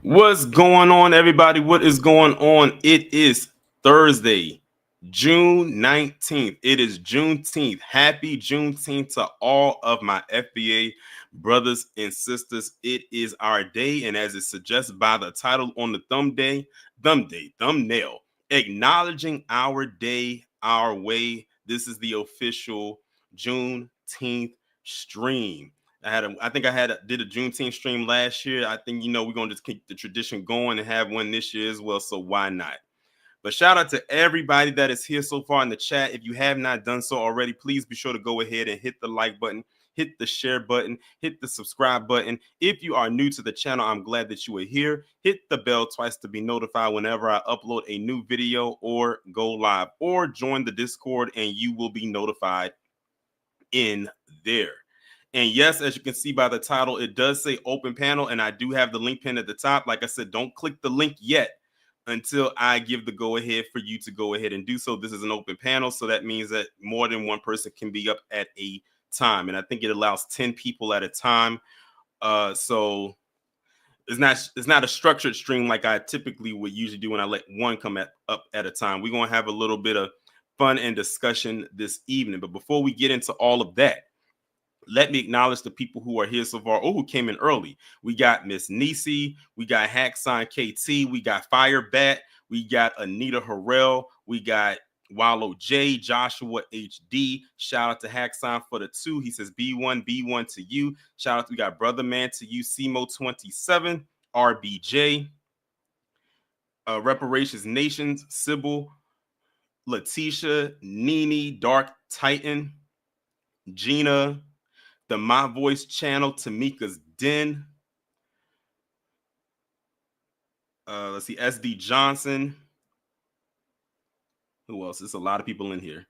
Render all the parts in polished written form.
What's going on, everybody? What is going on? It is Thursday, June 19th. It is Juneteenth. Happy Juneteenth to all of my FBA brothers and sisters. It is our day, and as it suggests by the title on the thumbnail, acknowledging our day, our way. This is the official Juneteenth stream. Did a Juneteenth stream last year. I think we're gonna just keep the tradition going and have one this year as well. So why not? But shout out to everybody that is here so far in the chat. If you have not done so already, please be sure to go ahead and hit the like button, hit the share button, hit the subscribe button. If you are new to the channel, I'm glad that you are here. Hit the bell twice to be notified whenever I upload a new video or go live, or join the Discord and you will be notified in there. And yes, as you can see by the title, it does say open panel, and I do have the link pinned at the top. Like I said, don't click the link yet until I give the go ahead for you to go ahead and do so. This is an open panel, so that means that more than one person can be up at a time, and I think it allows 10 people at a time. So it's not a structured stream like I typically would usually do when I let one come up at a time. We're gonna have a little bit of fun and discussion this evening, but before we get into all of that, let me acknowledge the people who are here so far, who came in early. We got Miss Nisi, we got Hacksign KT, we got Firebat, we got Anita Harrell, we got Wallow J, Joshua HD. Shout out to Hacksign for the 2. He says B1 to you. Shout out, we got Brother Man to you, Simo27, RBJ, Reparations Nations, Sybil, Letitia, Nini, Dark Titan, Gina, the My Voice channel, Tamika's Den. Let's see, SD Johnson. Who else? There's a lot of people in here.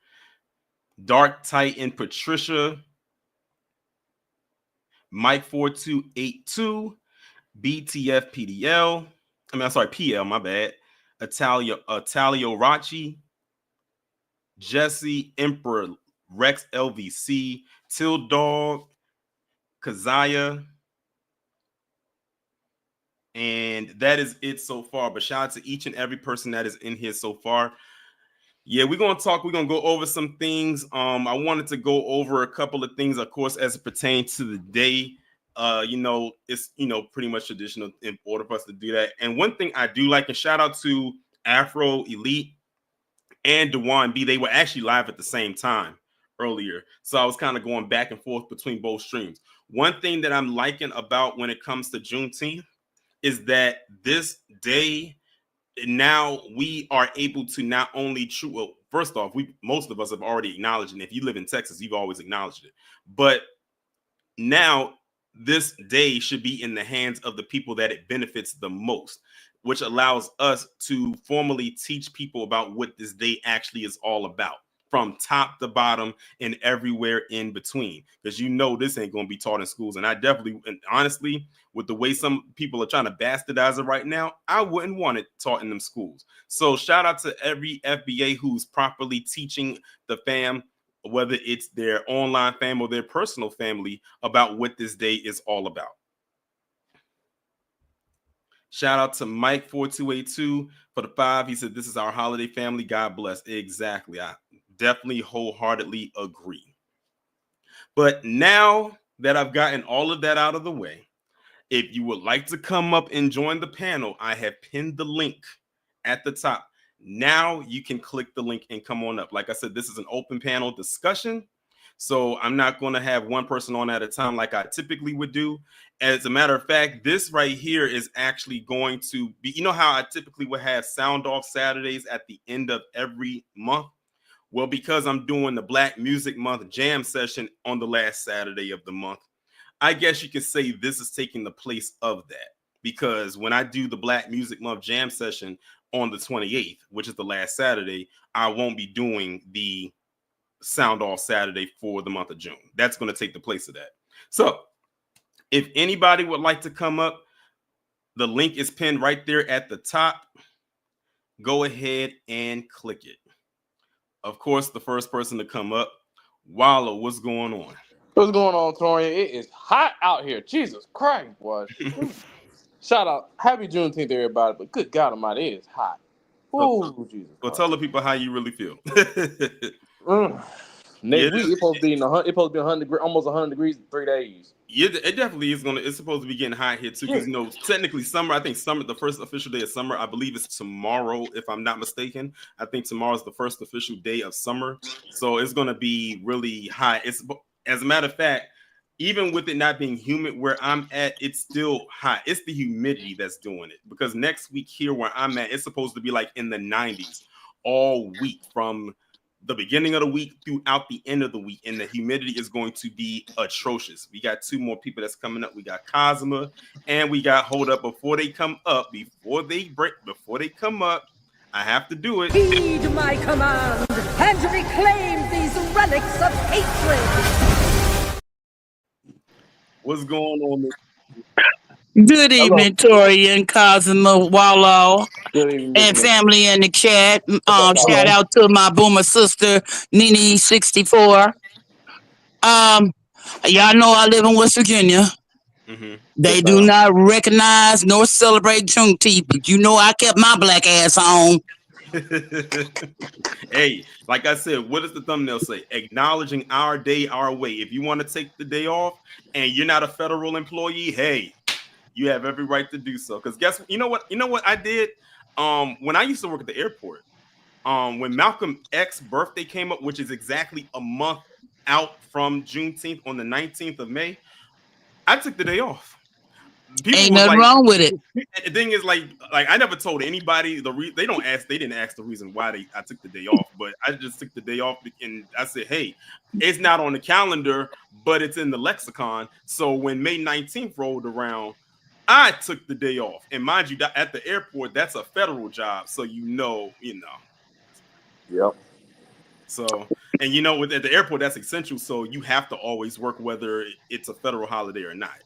Dark Titan, Patricia, Mike4282, BTF PDL. PL, my bad. Italio Rachi, Jesse, Emperor Rex LVC, Till Dog, Kazaya, and that is it so far. But shout out to each and every person that is in here so far. Yeah, we're gonna go over some things. I wanted to go over a couple of things, of course, as it pertains to the day. It's pretty much traditional in order for us to do that. And one thing I do like, and shout out to Afro Elite and Dewan B, they were actually live at the same time earlier, so I was kind of going back and forth between both streams. One thing that I'm liking about when it comes to Juneteenth is that this day, now we are able to not only first off, most of us have already acknowledged it. And if you live in Texas, you've always acknowledged it. But now this day should be in the hands of the people that it benefits the most, which allows us to formally teach people about what this day actually is all about, from top to bottom and everywhere in between. Because this ain't going to be taught in schools. And honestly, with the way some people are trying to bastardize it right now, I wouldn't want it taught in them schools. So shout out to every FBA who's properly teaching the fam, whether it's their online fam or their personal family, about what this day is all about. Shout out to Mike4282 for the 5. He said, this is our holiday family. God bless. Exactly. I definitely wholeheartedly agree. But now that I've gotten all of that out of the way, if you would like to come up and join the panel, I have pinned the link at the top. Now you can click the link and come on up. Like I said, this is an open panel discussion, so I'm not going to have one person on at a time like I typically would do. As a matter of fact, this right here is actually going to be, how I typically would have sound off Saturdays at the end of every month? Well, because I'm doing the Black Music Month jam session on the last Saturday of the month, I guess you could say this is taking the place of that. Because when I do the Black Music Month jam session on the 28th, which is the last Saturday, I won't be doing the sound off Saturday for the month of June. That's going to take the place of that. So if anybody would like to come up, the link is pinned right there at the top. Go ahead and click it. Of course, the first person to come up, Wallow, what's going on? What's going on, Torian? It is hot out here. Jesus Christ, boy. Shout out, happy Juneteenth, everybody. But good God Almighty, it is hot. Oh, Jesus. Well, tell the people how you really feel. Next week, it's supposed to be 100 degrees, almost 100 degrees in 3 days. Yeah, it definitely is it's supposed to be getting hot here too, because technically summer. I think summer, the first official day of summer, I believe is tomorrow, if I'm not mistaken. I think tomorrow's the first official day of summer, so it's gonna be really hot. It's, as a matter of fact, even with it not being humid where I'm at, it's still hot. It's the humidity that's doing it, because next week here where I'm at, it's supposed to be like in the 90s all week from the beginning of the week throughout the end of the week, and the humidity is going to be atrocious. We got 2 more people that's coming up. We got Cosma and we got Hold Up. Before they come up, before they come up, I have to do it. Heed my command and reclaim these relics of hatred. What's going on? Good evening, Tori and Cosmo Wallow and family in the chat. Shout out to my boomer sister, Nene64. Y'all know I live in West Virginia. Mm-hmm. They do not recognize nor celebrate Juneteenth, but you know I kept my black ass home. Hey, like I said, what does the thumbnail say? Acknowledging our day, our way. If you want to take the day off and you're not a federal employee, hey, you have every right to do so. Because you know what I did? When I used to work at the airport, when Malcolm X's birthday came up, which is exactly a month out from Juneteenth on the 19th of May, I took the day off. People ain't nothing wrong with it. The thing is, like I never told anybody they didn't ask the reason why I took the day off, but I just took the day off and I said, hey, it's not on the calendar, but it's in the lexicon. So when May 19th rolled around, I took the day off. And mind you, at the airport, that's a federal job, so you know. Yep. So, and at the airport, that's essential. So you have to always work whether it's a federal holiday or not.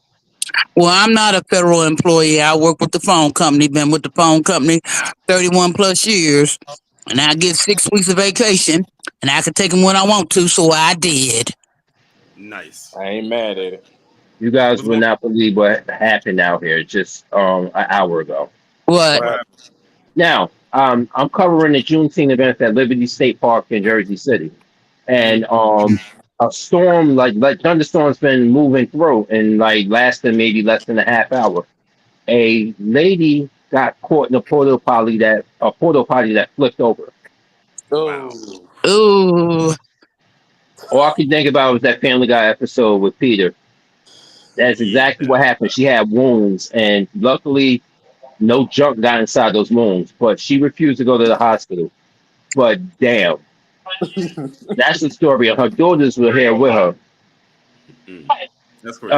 Well, I'm not a federal employee. I work with the phone company. Been with the phone company 31 plus years, and I get 6 weeks of vacation, and I can take them when I want to. So I did. Nice. I ain't mad at it. You guys will not believe what happened out here just an hour ago. What? Now, I'm covering the Juneteenth event at Liberty State Park in Jersey City, and a storm like thunderstorm's been moving through and lasting maybe less than a half hour. A lady got caught in a porta potty that flipped over. Wow. Ooh. All I could think about was that Family Guy episode with Peter. That's exactly what happened. She had wounds, and luckily, no junk got inside those wounds. But she refused to go to the hospital. But damn, that's the story. Her daughters were here with her. That's crazy.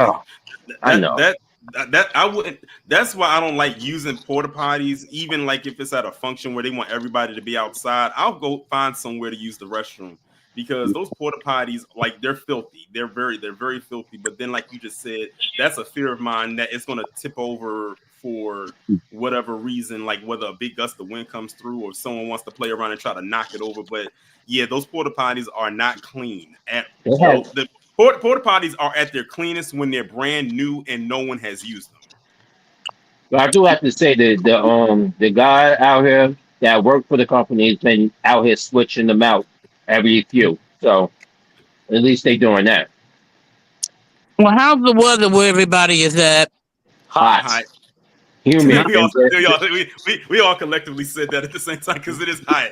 I know. That I wouldn't. That's why I don't like using porta potties. Even like if it's at a function where they want everybody to be outside, I'll go find somewhere to use the restroom, because those porta potties, they're filthy. They're very filthy. But then, like you just said, that's a fear of mine that it's going to tip over for whatever reason, like whether a big gust of wind comes through or someone wants to play around and try to knock it over. But yeah, those porta potties are not clean at all. The porta potties are at their cleanest when they're brand new and no one has used them. But I do have to say that the guy out here that worked for the company has been out here switching them out every few. So at least they doing that. Well, how's the weather where everybody is at? Hot. Humid. We all collectively said that at the same time because it is hot.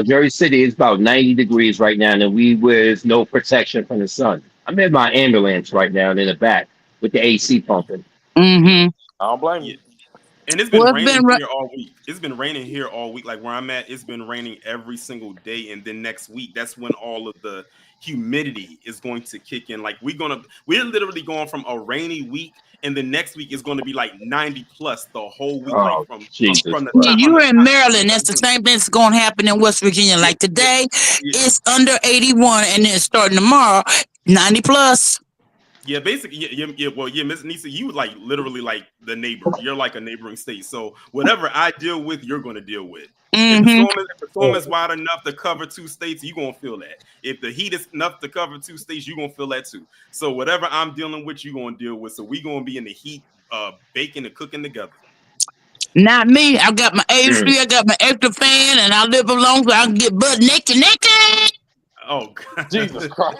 Jersey City is about 90 degrees right now, and we with no protection from the sun. I'm in my ambulance right now in the back with the AC pumping. Mm-hmm. I don't blame you. And it's been raining here all week. It's been raining here all week. Like where I'm at, it's been raining every single day. And then next week, that's when all of the humidity is going to kick in. Like we're literally going from a rainy week, and the next week is going to be like 90 plus the whole week. From the time you're in Maryland. That's the same thing that's going to happen in West Virginia. Like today, it's under 81, and then starting tomorrow, 90 plus. Yeah, basically, well, Miss Nisa, you like literally like the neighbor. You're like a neighboring state. So whatever I deal with, you're going to deal with. Mm-hmm. If the storm is wide enough to cover 2 states, you're going to feel that. If the heat is enough to cover 2 states, you're going to feel that too. So whatever I'm dealing with, you're going to deal with. So we're going to be in the heat baking and cooking together. Not me. I got my AC, I got my extra fan, and I live alone so I can get butt naked. Oh, God. Jesus Christ.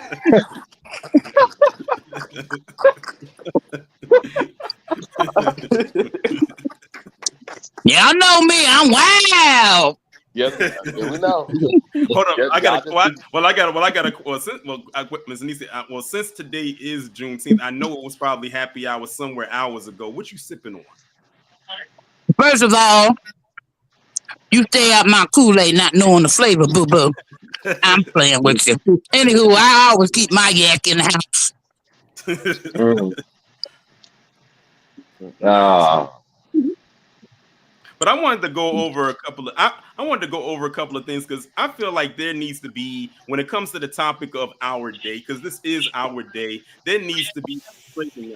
Y'all know me. I'm wild. Yes, we know. Hold on, Yes, I got y'all Miss Nisi, since today is Juneteenth, I know it was probably happy hour somewhere hours ago. What you sipping on? First of all, you stay out my Kool-Aid not knowing the flavor, boo-boo. I'm playing with you. Anywho, I always keep my yak in the house. But I wanted to go over a couple of things because I feel like there needs to be, when it comes to the topic of our day, because this is our day, there needs to be something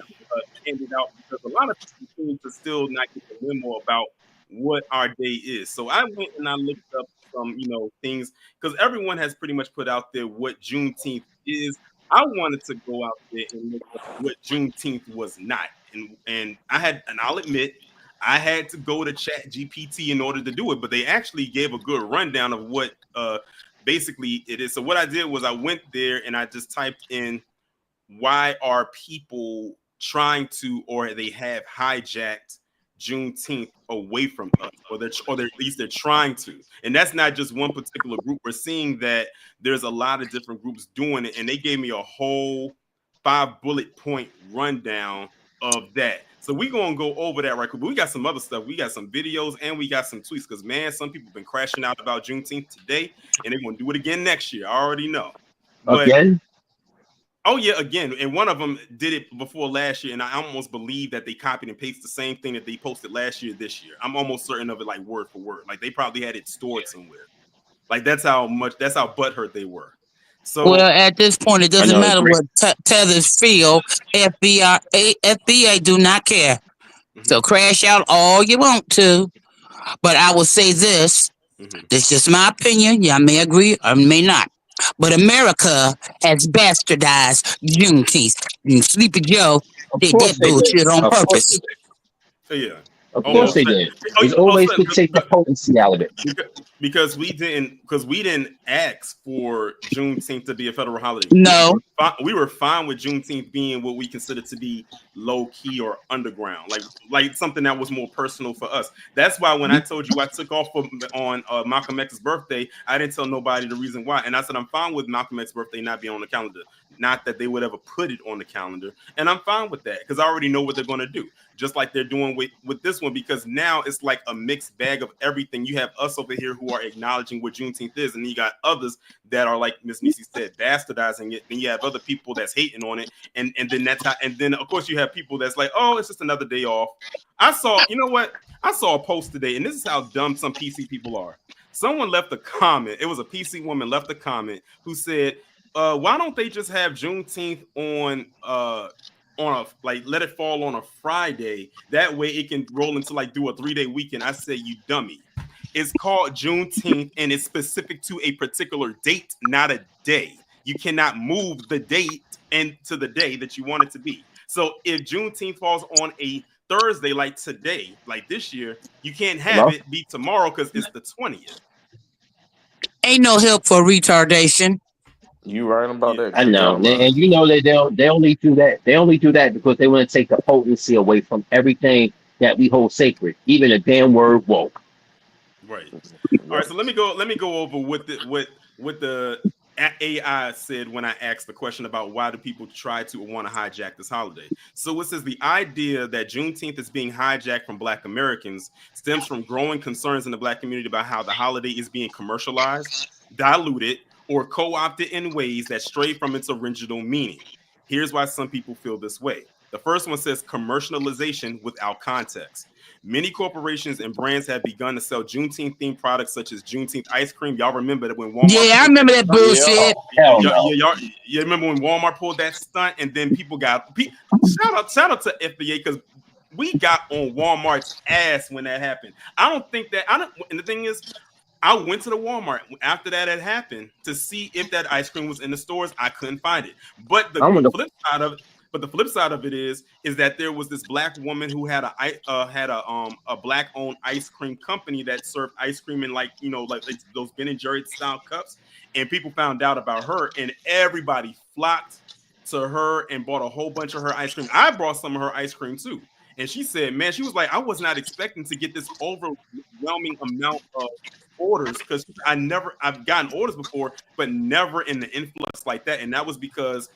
handed out because a lot of people seem to still not get the memo about what our day is. So I went and I looked up some, things because everyone has pretty much put out there what Juneteenth is. I wanted to go out there and look up what Juneteenth was not, and I'll admit, I had to go to Chat GPT in order to do it, but they actually gave a good rundown of what basically it is. So what I did was I went there and I just typed in, why are people trying to, or they have hijacked Juneteenth away from us, or at least they're trying to. And that's not just one particular group. We're seeing that there's a lot of different groups doing it, and they gave me a whole 5 bullet point rundown of that. So we're gonna go over that right quick. But we got some other stuff. We got some videos and we got some tweets because, man, some people have been crashing out about Juneteenth today, and they're gonna do it again next year. I already know. Again? Oh yeah, again. And one of them did it before last year, and I almost believe that they copied and pasted the same thing that they posted last year this year. I'm almost certain of it, like word for word. Like they probably had it stored somewhere. Like that's how butthurt they were. So, well, at this point, it doesn't matter what tethers feel. FBA do not care. So crash out all you want to. But I will say this. This is just my opinion. Y'all may agree or may not. But America has bastardized Juneteenth. Sleepy Joe did that bullshit on purpose. Yeah. Of course they did. They always could take the potency out of it. Because we didn't ask for Juneteenth to be a federal holiday. No. We were fine with Juneteenth being what we consider to be low key or underground, like something that was more personal for us. That's why when I told you I took off on Malcolm X's birthday, I didn't tell nobody the reason why. And I said I'm fine with Malcolm X's birthday not being on the calendar. Not that they would ever put it on the calendar. And I'm fine with that because I already know what they're going to do. Just like they're doing with this one, because now it's like a mixed bag of everything. You have us over here who are acknowledging what Juneteenth is, and you got others that are, like Miss Nisi said, bastardizing it. Then you have other people that's hating on it, and then that's how. And then of course you have people that's like, oh, it's just another day off. I saw a post today, and this is how dumb some PC people are. Someone left a comment. It was a PC woman left a comment who said, why don't they just have Juneteenth on let it fall on a Friday? That way it can roll into do a 3-day weekend. I say, you dummy. It's called Juneteenth and it's specific to a particular date, not a day. You cannot move the date into the day that you want it to be. So if Juneteenth falls on a Thursday like today, like this year, you can't have it be tomorrow because it's the 20th. Ain't no help for retardation. You right about that. I know, and you know that they only do that. They only do that because they want to take the potency away from everything that we hold sacred, even a damn word woke. Right. All right. So let me go over what the AI said when I asked the question about why do people try to want to hijack this holiday. So it says the idea that Juneteenth is being hijacked from Black Americans stems from growing concerns in the Black community about how the holiday is being commercialized, diluted, or co-opted in ways that stray from its original meaning. Here's why some people feel this way. The first one says commercialization without context. Many corporations and brands have begun to sell Juneteenth-themed products such as Juneteenth ice cream. Y'all remember that when Walmart... Yeah, I remember that bullshit. You remember when Walmart pulled that stunt and then people got... Shout out to FBA because we got on Walmart's ass when that happened. And the thing is, I went to the Walmart after that had happened to see if that ice cream was in the stores. I couldn't find it. But the But the flip side of it is that there was this black woman who had a black owned ice cream company that served ice cream in like those Ben and Jerry's style cups, and people found out about her, and everybody flocked to her and bought a whole bunch of her ice cream. I brought some of her ice cream too, and she said, "Man, she was like, I was not expecting to get this overwhelming amount of orders because I've gotten orders before, but never in the influx like that, and that was because."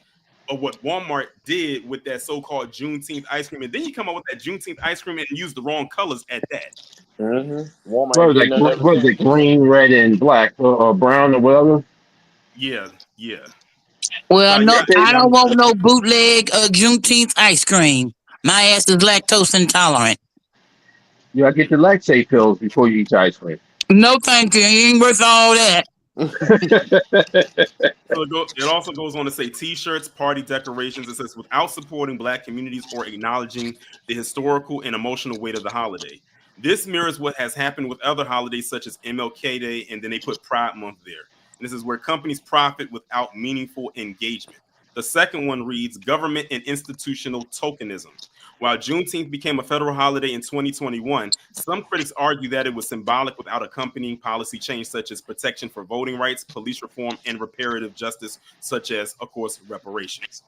Of what Walmart did with that so-called Juneteenth ice cream, and then you come up with that Juneteenth ice cream and use the wrong colors at that. Walmart. What was it? Green, red, and black, or brown, or whatever. Yeah. Well, no, I don't want no bootleg Juneteenth ice cream. My ass is lactose intolerant. You gotta get the Lactate pills before you eat ice cream. No, thank you. You ain't worth all that. So it also goes on to say T-shirts, party decorations. It says without supporting Black communities or acknowledging the historical and emotional weight of the holiday. This mirrors what has happened with other holidays such as MLK Day, and then they put Pride Month there. And this is where companies profit without meaningful engagement. The second one reads government and institutional tokenism. While Juneteenth became a federal holiday in 2021, some critics argue that it was symbolic without accompanying policy change such as protection for voting rights, police reform, and reparative justice, such as, of course, reparations.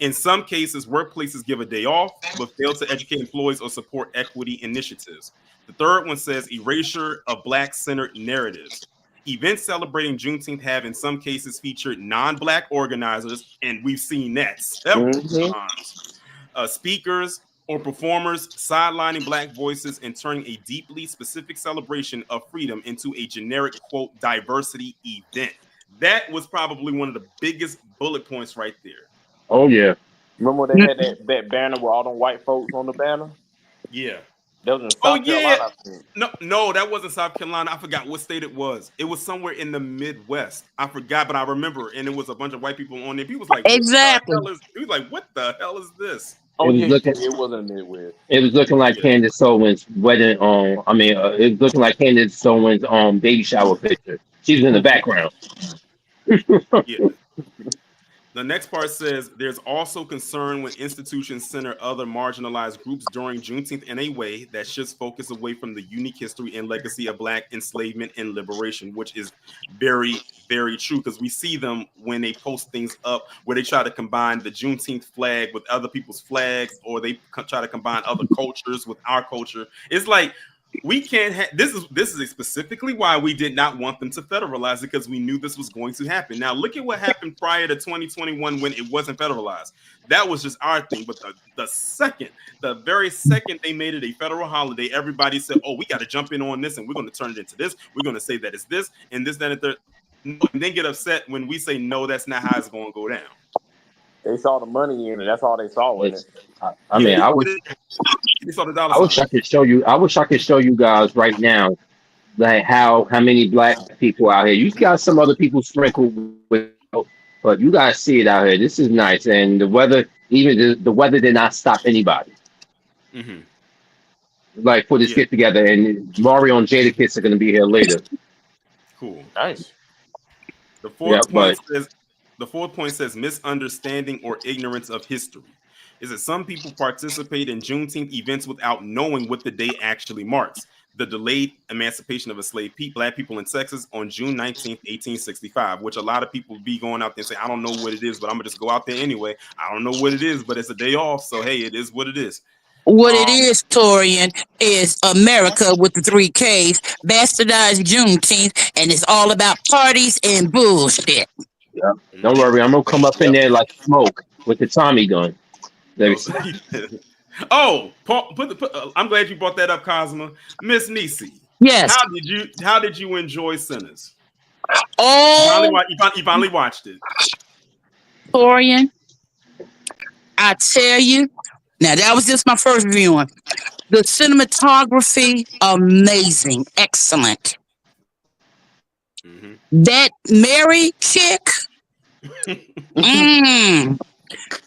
In some cases, workplaces give a day off, but fail to educate employees or support equity initiatives. The third one says erasure of Black-centered narratives. Events celebrating Juneteenth have in some cases featured non-Black organizers, and we've seen that several times. Speakers or performers sidelining Black voices and turning a deeply specific celebration of freedom into a generic, quote, diversity event. That was probably one of the biggest bullet points right there. Oh, yeah. Remember when they had that banner with all them white folks on the banner? Yeah. That was in South Carolina. No, that wasn't South Carolina. I forgot what state it was. It was somewhere in the Midwest. I forgot, but I remember. And it was a bunch of white people on there. People was like, exactly. He was like, what the hell is this? Oh, it wasn't Midwest. It was looking like Candace Owens' wedding. It was looking like Candace Owens' baby shower picture. She was in the background. Yeah. The next part says there's also concern when institutions center other marginalized groups during Juneteenth in a way that shifts focus away from the unique history and legacy of Black enslavement and liberation, which is very, very true because we see them when they post things up where they try to combine the Juneteenth flag with other people's flags, or they try to combine other cultures with our culture. It's like, we can't have this is specifically why we did not want them to federalize it, because we knew this was going to happen. Now look at what happened prior to 2021 when it wasn't federalized. That was just our thing. But the very second they made it a federal holiday, everybody said, oh, we got to jump in on this and we're going to turn it into this. We're going to say that it's this and this, that, and third. And then get upset when we say no, that's not how it's going to go down. They saw the money in it. That's all they saw in it. I wish I could show you. I wish I could show you guys right now, like how many Black people out here. You got some other people sprinkled with, but you guys see it out here. This is nice, and the weather. Even the weather did not stop anybody. Mm-hmm. Like for this get together, and Mario and Jada Kids are going to be here later. Cool, nice. The fourth point says misunderstanding or ignorance of history. Is that some people participate in Juneteenth events without knowing what the day actually marks. The delayed emancipation of enslaved Black people in Texas on June 19th, 1865, which a lot of people be going out there and say, I don't know what it is, but I'm going to just go out there anyway. I don't know what it is, but it's a day off. So, hey, it is what it is. What it is, Torian, is America with the 3 Ks, bastardized Juneteenth, and it's all about parties and bullshit. Yeah. Don't worry, I'm going to come up in there like smoke with the Tommy gun. Oh, I'm glad you brought that up, Cosma. Miss Nisi. Yes. How did you enjoy Sinners? Oh, you finally watched it. Torian, I tell you, now that was just my first viewing. The cinematography, amazing, excellent. Mm-hmm. That Mary chick,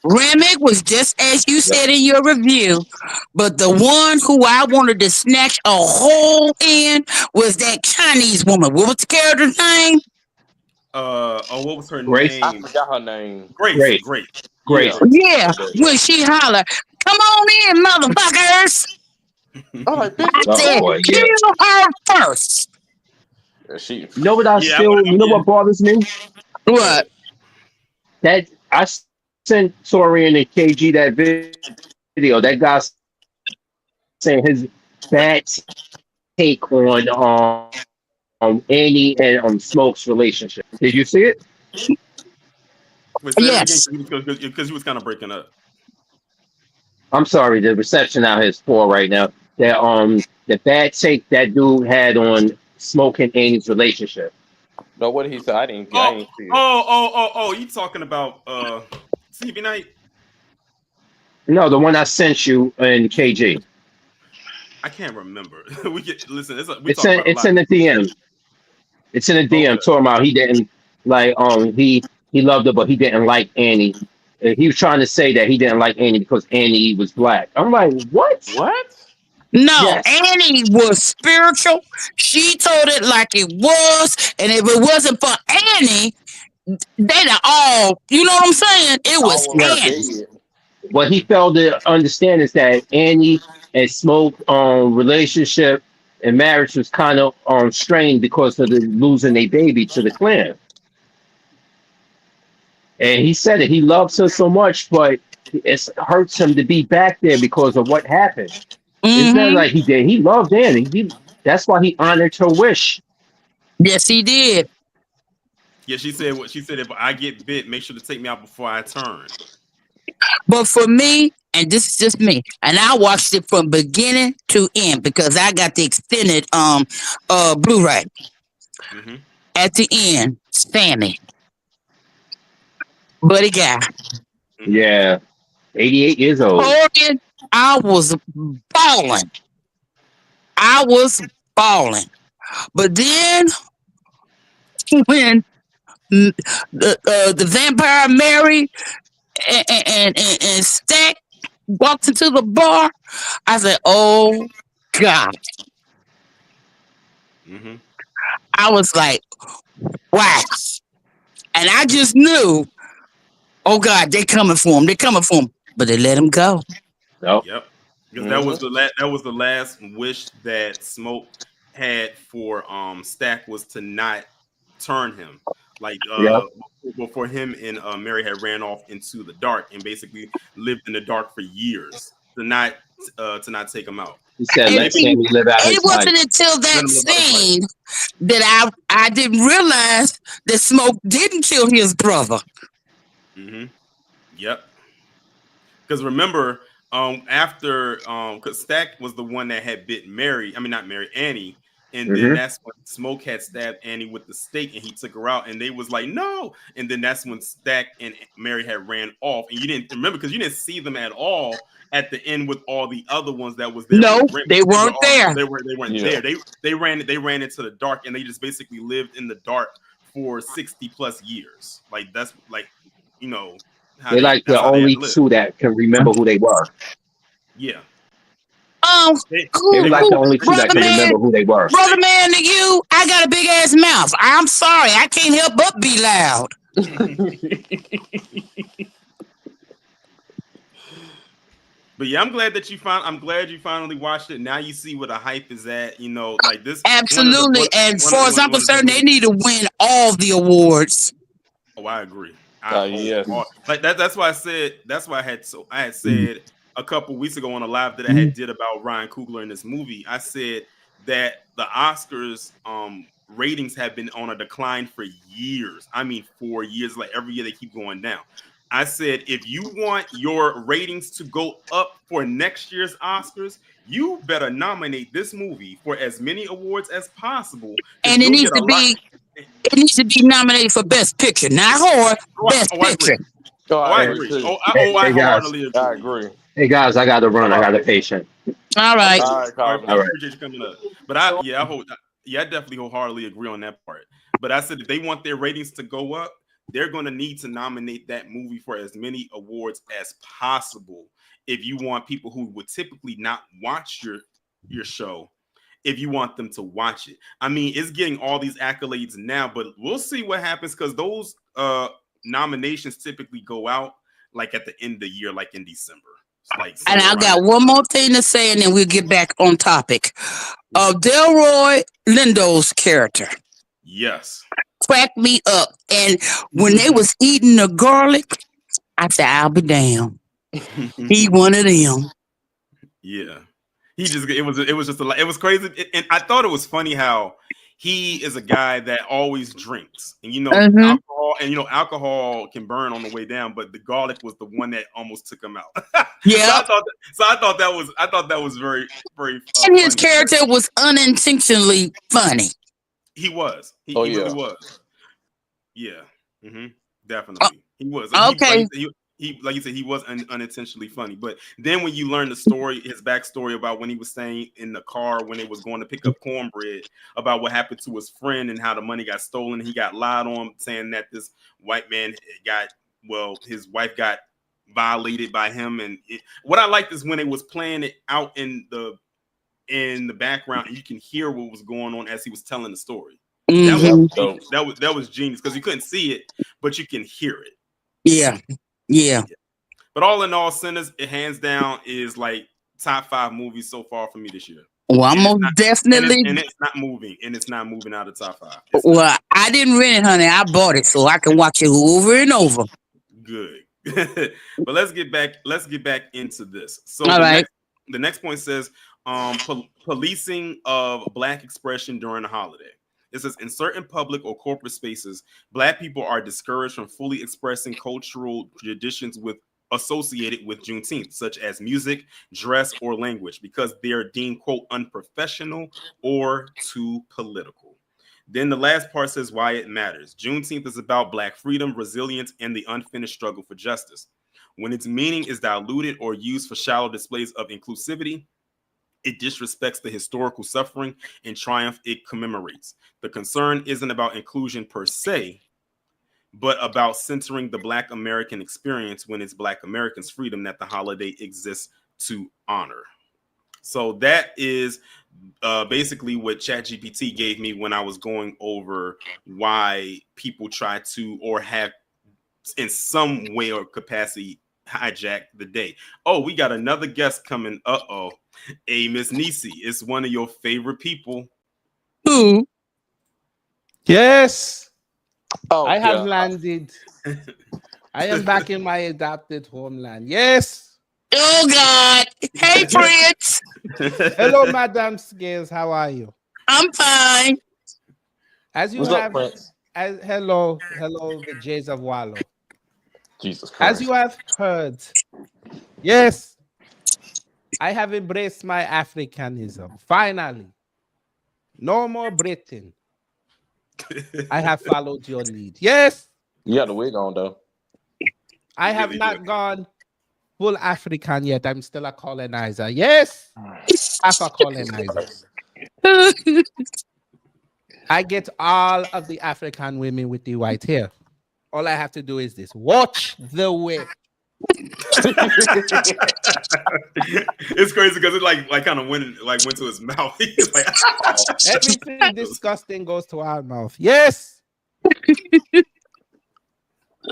Remick was just as you said in your review, but the one who I wanted to snatch a hole in was that Chinese woman. What was the character's name? What was her Grace? name? I forgot her name. Grace. Great. Yeah, when she holler, "Come on in, motherfuckers!" I'm like, bitch, I what said, boy, yeah. "Kill her first." she? You know what Yeah, I would you know yeah. what bothers me? What? That I sent Torian and KG that video. That guy saying his bad take on Annie and Smoke's relationship. Did you see it? Wait, say that again Yes. because you was kind of breaking up. I'm sorry, the reception out here is poor right now. The bad take that dude had on Smoke and Annie's relationship. No, what did he say? I didn't Oh, see it. you talking about TV night? No, the one I sent you in KG. I can't remember. We get listen. We talk about a It's lot. in the DM. It's in the DM Okay. talking about he didn't like he loved her, but he didn't like Annie. He was trying to say that he didn't like Annie because Annie was black. I'm like, what? What? No, Yes. Annie was spiritual. She told it like it was, and if it wasn't for Annie, they'd have all. You know what I'm saying? It All was of them Right. Annie. dead. What he failed to understand is that Annie and Smoke relationship and marriage was kind of strained because of the losing a baby to the Klan. And he said it. He loves her so much, but it hurts him to be back there because of what happened. It's not Mm-hmm. like he did. He loved Annie. That's why he honored her wish. Yes, he did. Yeah, she said what she said. If I get bit, make sure to take me out before I turn. But for me, and this is just me, and I watched it from beginning to end because I got the extended Blu-ray. Mm-hmm. At the end, Sammy, buddy guy. Mm-hmm. Yeah. 88 years old. Hogan, I was balling. I was balling. But then when the vampire Mary and Stack walked into the bar, I said, "Oh God!" Mm-hmm. I was like, "Wow!" And I just knew, "Oh God, they coming for him. They coming for him." But they let him go. No. Yep. Because Mhm. that was the last wish that Smoke had for Stack was to not turn him. Like Yeah. before him and Mary had ran off into the dark and basically lived in the dark for years to not take him out. He said, And And they let see, Sammy live out it his life. wasn't until let that him live out his life. scene that I didn't realize that Smoke didn't kill his brother. Mm-hmm. Yep. Because remember, after because Stack was the one that had bit Mary, I mean not Mary, Annie, and then Hmm. that's when Smoke had stabbed Annie with the stake and he took her out, and they was like, no. And then that's when Stack and Mary had ran off, and you didn't remember because you didn't see them at all at the end with all the other ones that was there No, with Remy. they weren't there. They weren't Yeah. there. They ran into the dark and they just basically lived in the dark for 60 plus years. Like that's like you know They're like that's the how they had only to live. two that can remember who they were. Yeah. They They were Cool, they like were the cool. only two that Brother can man, remember who they were. brother man to you, I got a big ass mouth. I'm sorry, I can't help but be loud. But yeah, I'm glad that I'm glad you finally watched it. Now you see where the hype is at. You know, like this Absolutely. And as far as I'm concerned, they need to win all the awards. Oh, I agree. Yes. Like that. That's why I said. That's why I had said a couple weeks ago on a live that I had did about Ryan Coogler in this movie. I said that the Oscars ratings have been on a decline for years. I mean, 4 years. Like every year they keep going down. I said, if you want your ratings to go up for next year's Oscars, you better nominate this movie for as many awards as possible because And it you'll needs get a to lot. be nominated for Best Picture, not horror, Best I agree. Picture. Oh, I I agree. agree too. I Hey guys. wholeheartedly agree. I agree. Hey guys, I gotta run. I got a patient. All right. All right, Carmen. I All right. appreciate you coming up. But I definitely wholeheartedly agree on that part. But I said if they want their ratings to go up, they're going to need to nominate that movie for as many awards as possible. If you want people who would typically not watch your show, if you want them to watch it. I mean, it's getting all these accolades now, but we'll see what happens because those nominations typically go out like at the end of the year, like in December. Like And I somewhere got around one more thing to say, and then we'll get back on topic. Delroy Lindo's character yes. cracked me up. And when they was eating the garlic, I said, I'll be damned. He one of them. Yeah. It was just it was crazy. And I thought it was funny how he is a guy that always drinks. And alcohol can burn on the way down, but the garlic was the one that almost took him out. Yeah. I thought that was very, very and his funny. character was unintentionally funny. He was. He yeah. really was. Yeah. Definitely. He was. Okay. Like you said, he was unintentionally funny. But then when you learn the story, his backstory about when he was saying in the car when they was going to pick up cornbread about what happened to his friend and how the money got stolen, he got lied on, saying that this white man his wife got violated by him. And what I liked is when they was playing it out in the background, and you can hear what was going on as he was telling the story. That was genius because you couldn't see it, but you can hear it. Yeah. But all in all, Sinners, it hands down is like top 5 movies so far for me this year. Well, I'm most definitely. And it's not moving out of top 5. Well, I didn't rent it, honey. I bought it so I can watch it over and over. Good. But let's get back into this. So the next point says policing of Black expression during the holiday. It says in certain public or corporate spaces, Black people are discouraged from fully expressing cultural traditions associated with Juneteenth, such as music, dress, or language, because they are deemed, quote, unprofessional or too political. Then the last part says why it matters. Juneteenth is about Black freedom, resilience, and the unfinished struggle for justice. When its meaning is diluted or used for shallow displays of inclusivity, it disrespects the historical suffering and triumph it commemorates. The concern isn't about inclusion per se, but about centering the Black American experience when it's Black Americans' freedom that the holiday exists to honor. So that is basically what ChatGPT gave me when I was going over why people try to or have in some way or capacity hijack the day. Oh, we got another guest coming. Hey, Miss Nisi, it's one of your favorite people. Who? Yes. I have God. landed. I am back in my adopted homeland. Yes. Oh, God. Hey, Prince. Hello, Madam Scales. How are you? I'm fine. As you What's have, up, Prince? hello, the Jays of Wallow. Jesus Christ. As you have heard, yes, I have embraced my Africanism. Finally, no more Britain. I have followed your lead. Yes, You got the wig on, though. I have not gone full African yet. I'm still a colonizer. Yes, half a colonizer. I get all of the African women with the white hair. All I have to do is this: watch the way. It's crazy because it like kind of went to his mouth. He's like, Everything disgusting goes to our mouth. Yes.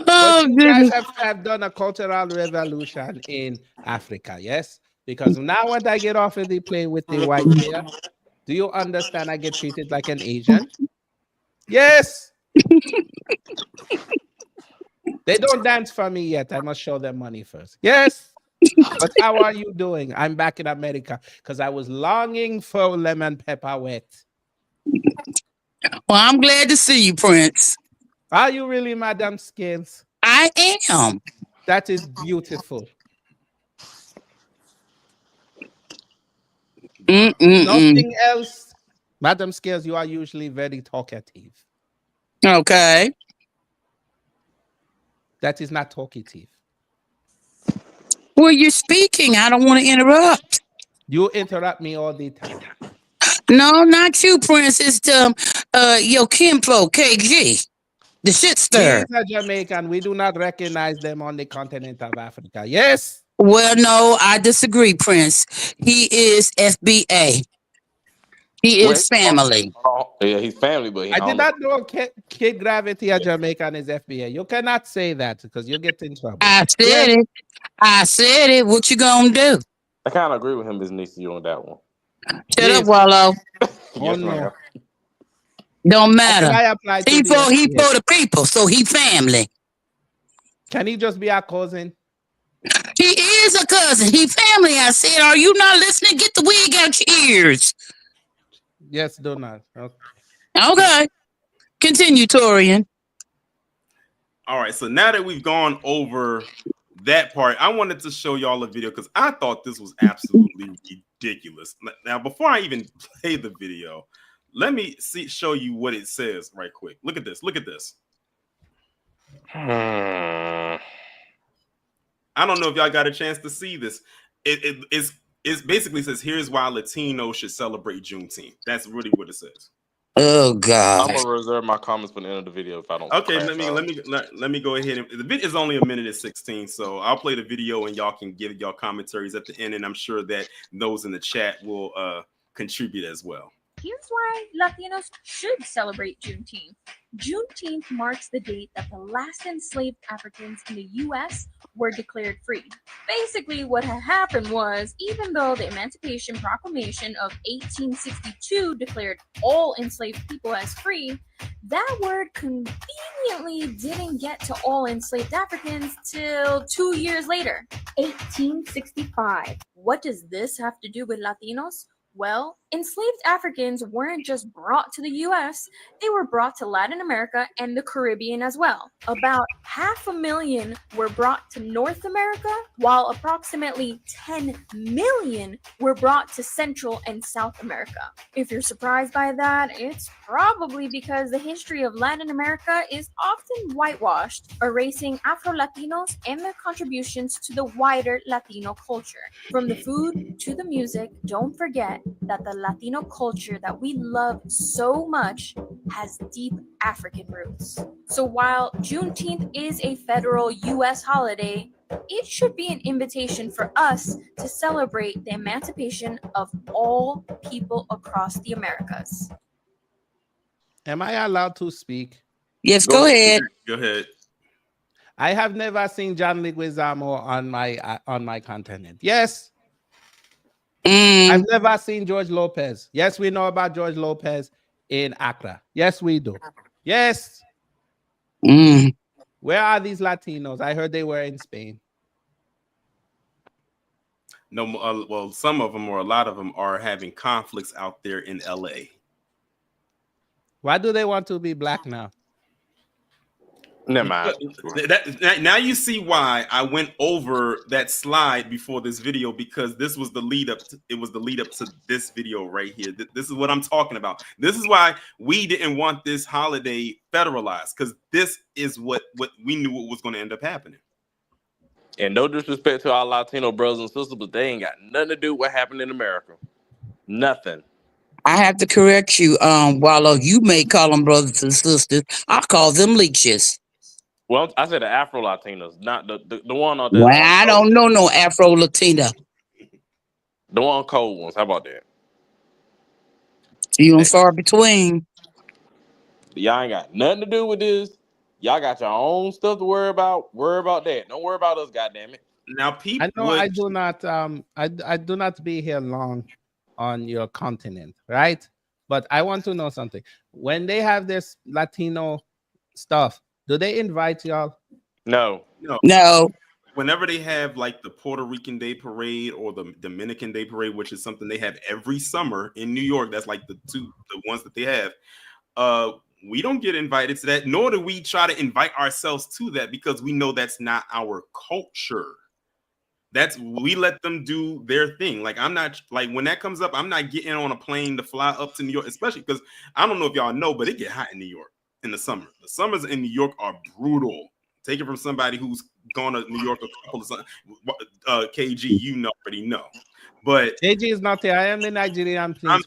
But you guys have done a cultural revolution in Africa, yes? Because now when I get off of the plane with the white hair, do you understand I get treated like an Asian? Yes. They don't dance for me yet. I must show them money first. Yes. But how are you doing? I'm back in America because I was longing for lemon pepper wet. Well, I'm glad to see you, Prince. Are you really, Madam Scales? I am. That is beautiful. Nothing else. Madam Scales, you are usually very talkative. Okay. That is not talkative. Well, you're speaking. I don't want to interrupt. You interrupt me all the time. No, not you, Prince. It's your kinfolk, KG. The shit stir. He's a Jamaican. We do not recognize them on the continent of Africa. Yes? Well, no, I disagree, Prince. He is FBA. He is family. Hold Yeah, he's family, but I did not know Kid Gravity, a Jamaican, is FBA. You cannot say that because you get in trouble. I said it. I said it. What you gonna do? I kind of agree with him, Ms. Nisi, on that one. Shut Yes. up, Wallow. Yes, no. ma'am. Don't How matter. can I apply to He the for FBA? the people, so he family. Can he just be our cousin? He is a cousin. He family. I said, are you not listening? Get the wig out your ears. Yes, do not. Okay. Okay. Continue, Torian. All right, so now that we've gone over that part, I wanted to show y'all a video because I thought this was absolutely ridiculous. Now, before I even play the video, let me show you what it says right quick. Look at this. Look at this. I don't know if y'all got a chance to see this. It basically says, here's why Latinos should celebrate Juneteenth. That's really what it says. Oh I'm God. gonna reserve my comments for the end of the video if I don't. Okay, let me go ahead. The video is only 1:16, so I'll play the video and y'all can give y'all commentaries at the end, and I'm sure that those in the chat will contribute as well. Here's why Latinos should celebrate Juneteenth. Juneteenth marks the date that the last enslaved Africans in the U.S. were declared free. Basically, what had happened was, even though the Emancipation Proclamation of 1862 declared all enslaved people as free, that word conveniently didn't get to all enslaved Africans till 2 years later, 1865. What does this have to do with Latinos? Well, enslaved Africans weren't just brought to the U.S., they were brought to Latin America and the Caribbean as well. About 500,000 were brought to North America, while approximately 10 million were brought to Central and South America. If you're surprised by that, it's probably because the history of Latin America is often whitewashed, erasing Afro-Latinos and their contributions to the wider Latino culture. From the food to the music, don't forget that the Latino culture that we love so much has deep African roots. So while Juneteenth is a federal U.S. holiday, it should be an invitation for us to celebrate the emancipation of all people across the Americas. Am I allowed to speak? Yes, go ahead. Go ahead. I have never seen John Leguizamo on my continent. Yes. I've never seen George Lopez. Yes, we know about George Lopez in Accra. Yes, we do. Yes. Where are these Latinos? I heard they were in Spain. No, well, some of them or a lot of them are having conflicts out there in LA. Why do they want to be black now? Never mind. Now you see why I went over that slide before this video, because this was the lead up. It was the lead up to this video right here. This is what I'm talking about. This is why we didn't want this holiday federalized, because this is what we knew what was going to end up happening. And no disrespect to our Latino brothers and sisters, but they ain't got nothing to do with what happened in America. Nothing. I have to correct you, Wallow. You may call them brothers and sisters. I call them leeches. Well, I said the Afro Latinos, not the one on the. Well, I don't know no Afro Latina. The one cold ones. How about that? Few and far between. Y'all ain't got nothing to do with this. Y'all got your own stuff to worry about. Worry about that. Don't worry about us, goddammit. Now, people. I know I do not. I do not be here long on your continent, right? But I want to know something. When they have this Latino stuff, do they invite y'all? No. Whenever they have like the Puerto Rican Day Parade or the Dominican Day Parade, which is something they have every summer in New York, that's like the ones that they have. We don't get invited to that, nor do we try to invite ourselves to that, because we know that's not our culture. We let them do their thing. Like, I'm not, like, when that comes up, I'm not getting on a plane to fly up to New York, especially because I don't know if y'all know, but it get hot in New York in the summer. The summers in New York are brutal. Take it from somebody who's gone to New York a couple of summers. KG, you already know. But KG is not here. I am the Nigerian prince.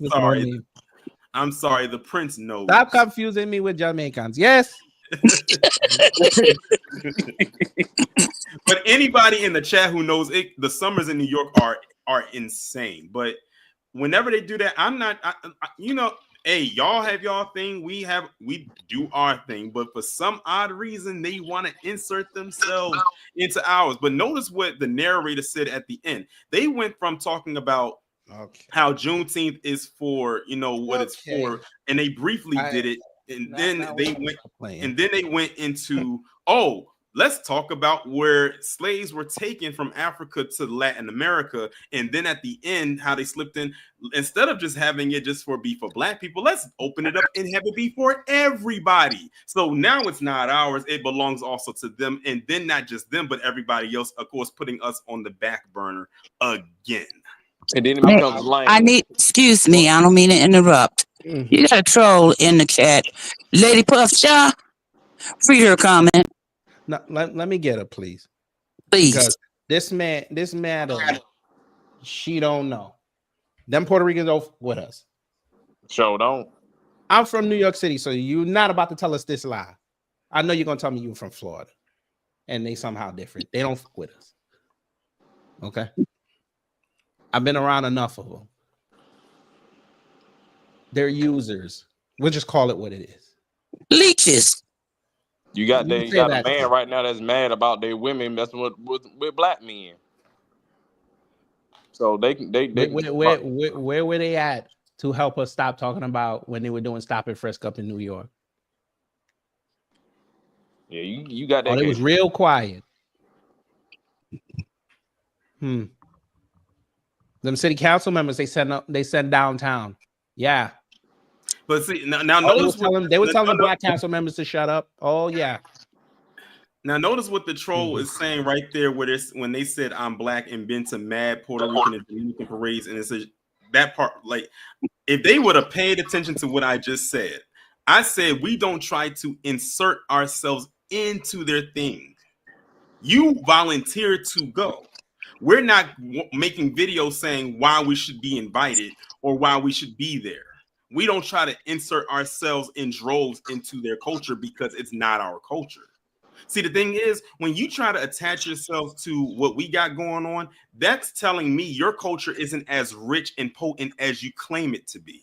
I'm sorry. The prince knows. Stop confusing me with Jamaicans. Yes. But anybody in the chat who knows it, the summers in New York are insane. But whenever they do that, I'm not, hey, y'all have y'all thing, we do our thing, but for some odd reason they want to insert themselves into ours. But notice what the narrator said at the end. They went from talking about how Juneteenth is for, what it's for, and they briefly did it, and then they went into, oh, let's talk about where slaves were taken from Africa to Latin America. And then at the end, how they slipped in, instead of just having it just for Black people, let's open it up and have it be for everybody. So now it's not ours. It belongs also to them. And then not just them, but everybody else, of course, putting us on the back burner again. And then it becomes lame. Excuse me, I don't mean to interrupt. You got a troll in the chat. Lady Puff Shaw, read her comment. No, let me get her, please. Please. Because this madam, she don't know. Them Puerto Ricans are with us. Sure don't. I'm from New York City, so you're not about to tell us this lie. I know you're going to tell me you're from Florida. And they somehow different. They don't fuck with us. Okay? I've been around enough of them. They're users. We'll just call it what it is. Leeches. You got a man right now that's mad about their women messing with Black men. So where were they at to help us stop talking about when they were doing Stop and Frisk up in New York? Yeah, you got that. Oh, it was real quiet. Them city council members, they send downtown. Yeah. But see, now notice they were telling the Black council members to shut up. Oh, yeah. Now notice what the troll is saying right there, when they said I'm Black and been to mad Puerto Rican and Dominican parades, and it says that part, like, if they would have paid attention to what I just said, I said we don't try to insert ourselves into their thing. You volunteer to go. We're not making videos saying why we should be invited or why we should be there. We don't try to insert ourselves in droves into their culture because it's not our culture. See, the thing is, when you try to attach yourself to what we got going on, that's telling me your culture isn't as rich and potent as you claim it to be.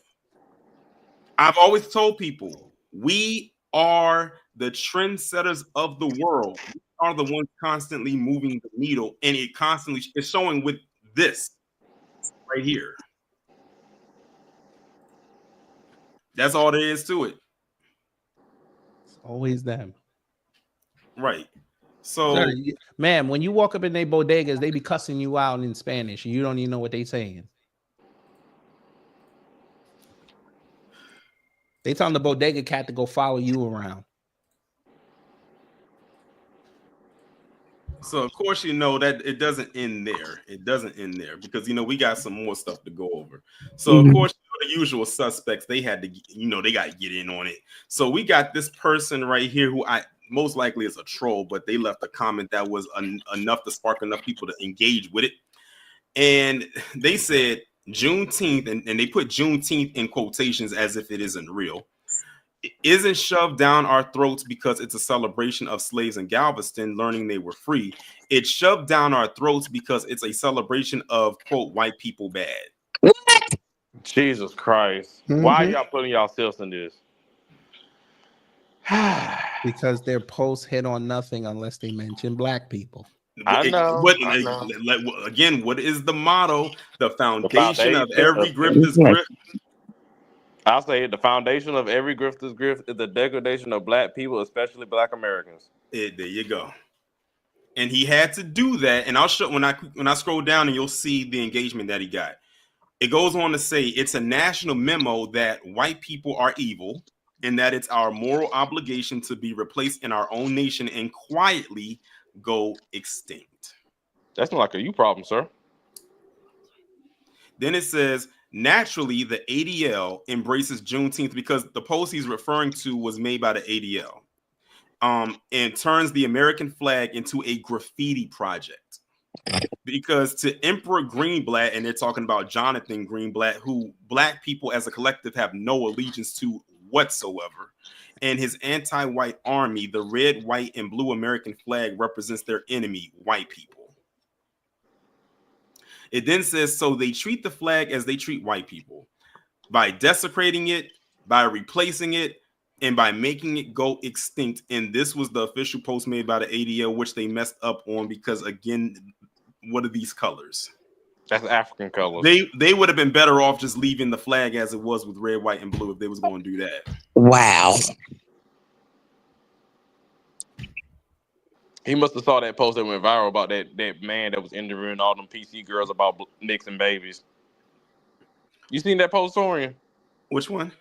I've always told people, we are the trendsetters of the world. We are the ones constantly moving the needle, and it constantly is showing with this right here. That's all there is to it. It's always them. Right. So, man, when you walk up in their bodegas, they be cussing you out in Spanish, and you don't even know what they saying. They telling the bodega cat to go follow you around. So of course, that it doesn't end there. It doesn't end there because we got some more stuff to go over. So of course, the usual suspects, they had to, they got to get in on it. So we got this person right here who most likely is a troll, but they left a comment that was enough to spark enough people to engage with it. And they said Juneteenth, and they put Juneteenth in quotations as if it isn't real. It isn't shoved down our throats because it's a celebration of slaves in Galveston learning they were free. It's shoved down our throats because it's a celebration of, quote, white people bad. Jesus Christ. Why are y'all putting yourselves in this? Because their posts hit on nothing unless they mention Black people. I know. Again, what is the motto? The foundation of every grifter's grift. I'll say the foundation of every grifter's grift is the degradation of Black people, especially Black Americans. There you go. And he had to do that. And I'll show when I scroll down, and you'll see the engagement that he got. It goes on to say it's a national memo that white people are evil and that it's our moral obligation to be replaced in our own nation and quietly go extinct. That's not like a you problem, sir. Then it says, naturally, the ADL embraces Juneteenth because the post he's referring to was made by the ADL, and turns the American flag into a graffiti project. Because to Emperor Greenblatt, and they're talking about Jonathan Greenblatt, who Black people as a collective have no allegiance to whatsoever, and his anti-white army, the red, white, and blue American flag represents their enemy, white people. It then says, so they treat the flag as they treat white people by desecrating it, by replacing it and by making it go extinct. And this was the official post made by the ADL, which they messed up on because, again, what are these colors? That's African colors. They would have been better off just leaving the flag as it was with red, white, and blue if they was going to do that. Wow. He must have saw that post that went viral about that man that was interviewing all them PC girls about mixing babies. You seen that post, Torian? Which one?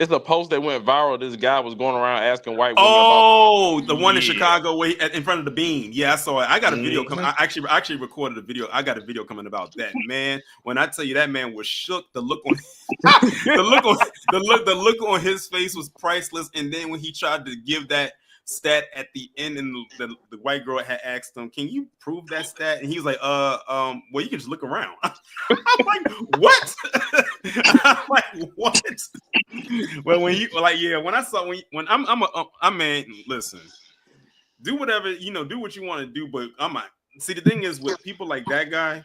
It's a post that went viral. This guy was going around asking white women about... the one in Yeah. Chicago in front of the beam. Yeah, I saw it. I got a video coming. I actually recorded a video. I got a video coming about that. Man, when I tell you that man was shook, the look on the look on his face was priceless. And then when he tried to give that stat at the end, and the white girl had asked him, "Can you prove that stat?" And he was like, well, you can just look around." I'm like, what? I'm like, what? Well, when you when I saw when I'm man, listen, do whatever, do what you want to do, but see, the thing is with people like that guy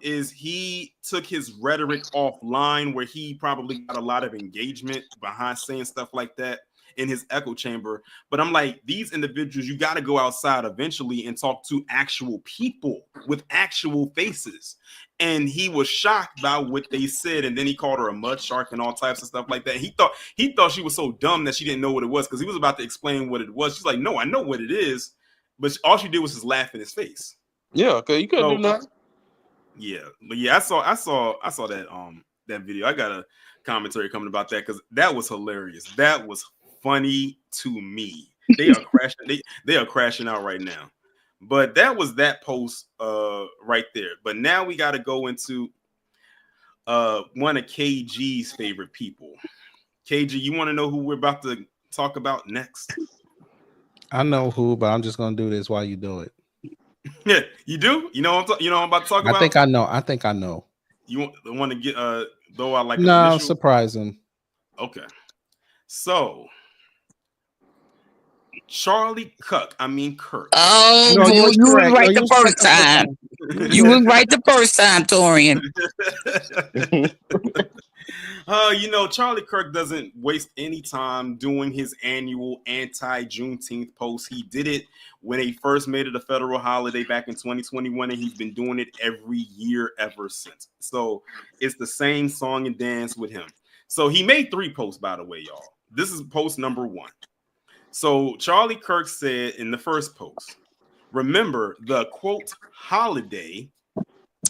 is he took his rhetoric offline where he probably got a lot of engagement behind saying stuff like that in his echo chamber. But I'm like, these individuals, you got to go outside eventually and talk to actual people with actual faces. And he was shocked by what they said, and then he called her a mud shark and all types of stuff like that. He thought she was so dumb that she didn't know what it was, because he was about to explain what it was. She's like, "No, I know what it is," but all she did was just laugh in his face. Yeah, because you couldn't do nothing. Yeah, but yeah, I saw that video. I got a commentary coming about that because that was hilarious. That was funny to me. They are crashing. They are crashing out right now. But that was that post right there. But now we got to go into one of KG's favorite people. KG, you want to know who we're about to talk about next? I know who, but I'm just gonna do this while you do it. Yeah, you do. You know what I'm about to talk about. I think I know. You want to get though? I like no surprise him. Okay, so Charlie Kirk. Oh, no, you was right the first time. You was right the first time, Torian. Charlie Kirk doesn't waste any time doing his annual anti-Juneteenth post. He did it when they first made it a federal holiday back in 2021, and he's been doing it every year ever since. So it's the same song and dance with him. So he made 3 posts, by the way, y'all. This is post number 1. So Charlie Kirk said in the first post, "Remember, the quote holiday